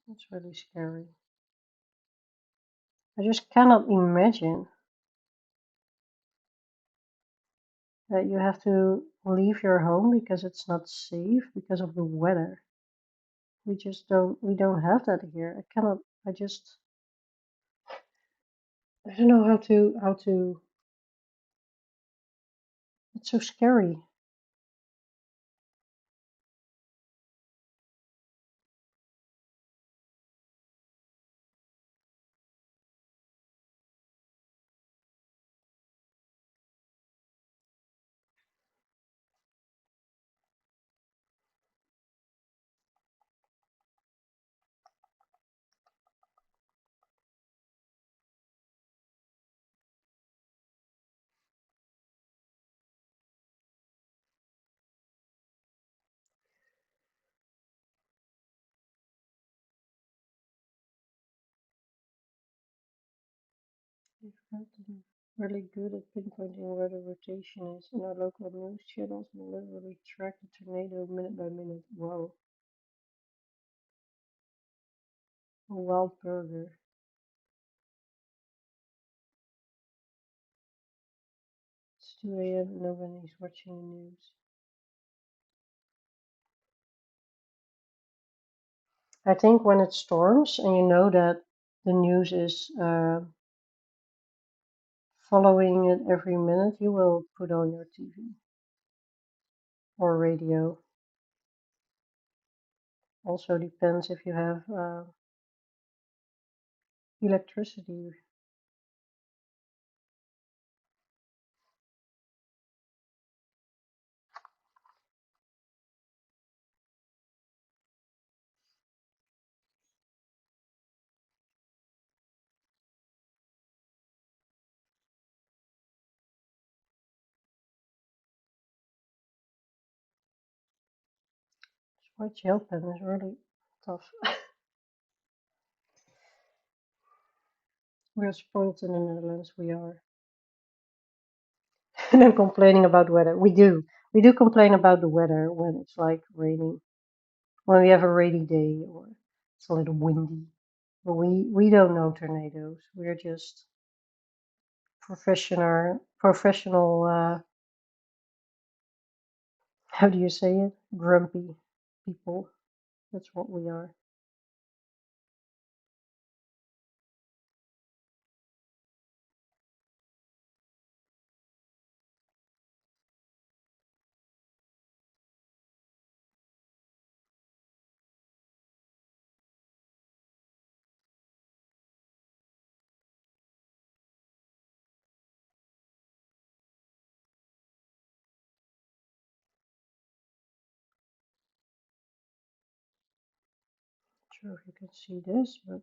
that's really scary. I just cannot imagine that you have to leave your home because it's not safe because of the weather. We don't have that here. I cannot, I just, I don't know how to, it's so scary. We've gotten really good at pinpointing where the rotation is, and our local news channels will literally track the tornado minute by minute. Wow, a wild burger. It's 2 a.m. Nobody's watching the news. I think when it storms and you know that the news is following it every minute, you will put on your TV or radio. Also depends if you have electricity. White gel pen is really tough. We're spoiled in the Netherlands, we are. And I'm complaining about weather. We do. We do complain about the weather when it's like raining, when we have a rainy day or it's a little windy. But we don't know tornadoes. We're just professional. How do you say it? Grumpy people. That's what we are. Not sure if you can see this, but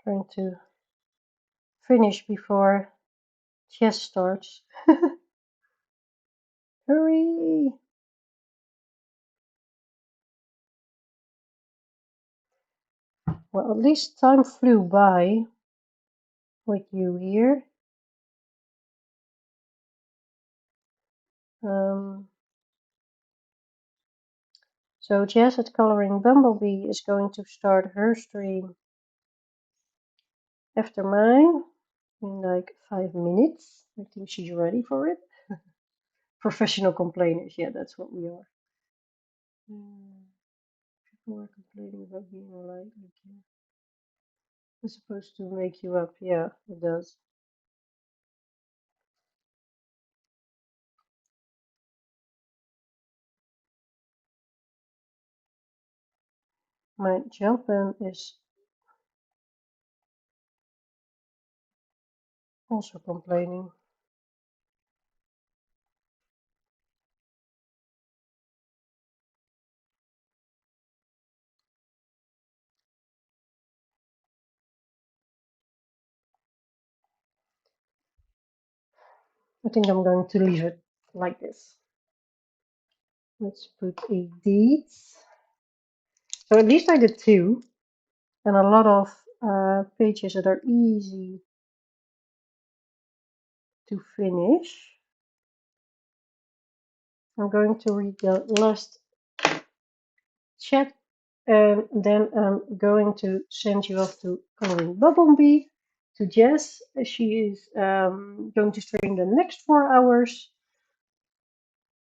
trying to finish before Jess starts. Hurry! Well, at least time flew by with you here. So Jess at Coloring Bumblebee is going to start her stream after mine in like 5 minutes. I think she's ready for it. Professional complainers, yeah, that's what we are. People are complaining about being light. It's supposed to make you up. Yeah, it does. My gel pen is also complaining. I think I'm going to leave it like this. Let's put a date. So at least I did 2 and a lot of pages that are easy to finish. I'm going to read the last chat and then I'm going to send you off to Coloring Bumblebee, to Jess. She is going to stream the next 4 hours.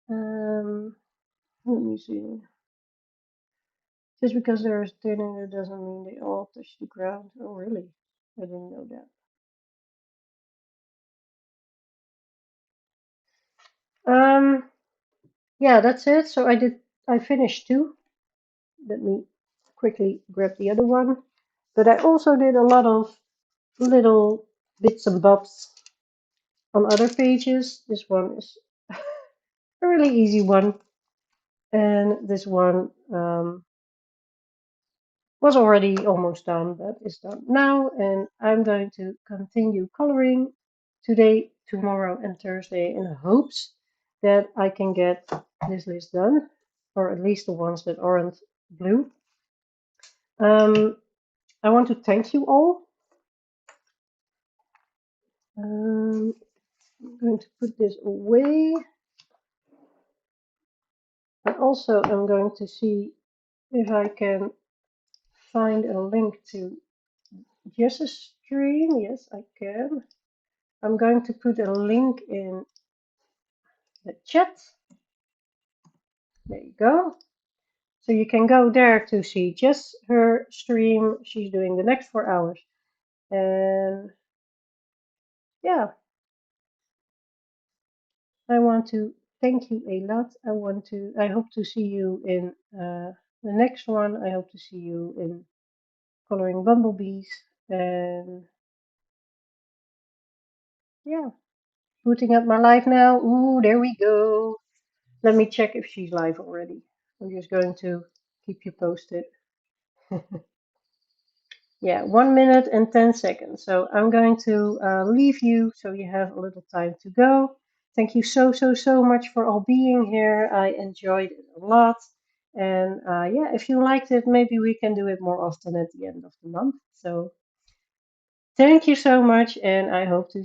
Let me see. Just because there is tornado doesn't mean they all touch the ground. Oh, really? I didn't know that. Yeah, that's it. So I finished 2. Let me quickly grab the other one. But I also did a lot of little bits and bobs on other pages. This one is a really easy one. And this one was already almost done, but it's done now. And I'm going to continue coloring today, tomorrow, and Thursday in hopes that I can get this list done, or at least the ones that aren't blue. I want to thank you all. I'm going to put this away. And also I'm going to see if I can find a link to Jess's stream. Yes, I can. I'm going to put a link in the chat. There you go. So you can go there to see Jess, her stream. She's doing the next 4 hours. And yeah, I want to thank you a lot. I hope to see you in the next one. I hope to see you in Coloring Bumblebees. And yeah, booting up my live now. Ooh, there we go. Let me check if she's live already. I'm just going to keep you posted. Yeah, 1 minute and 10 seconds. So I'm going to leave you so you have a little time to go. Thank you so much for all being here. I enjoyed it a lot. And yeah, if you liked it, maybe we can do it more often at the end of the month. So thank you so much, and I hope to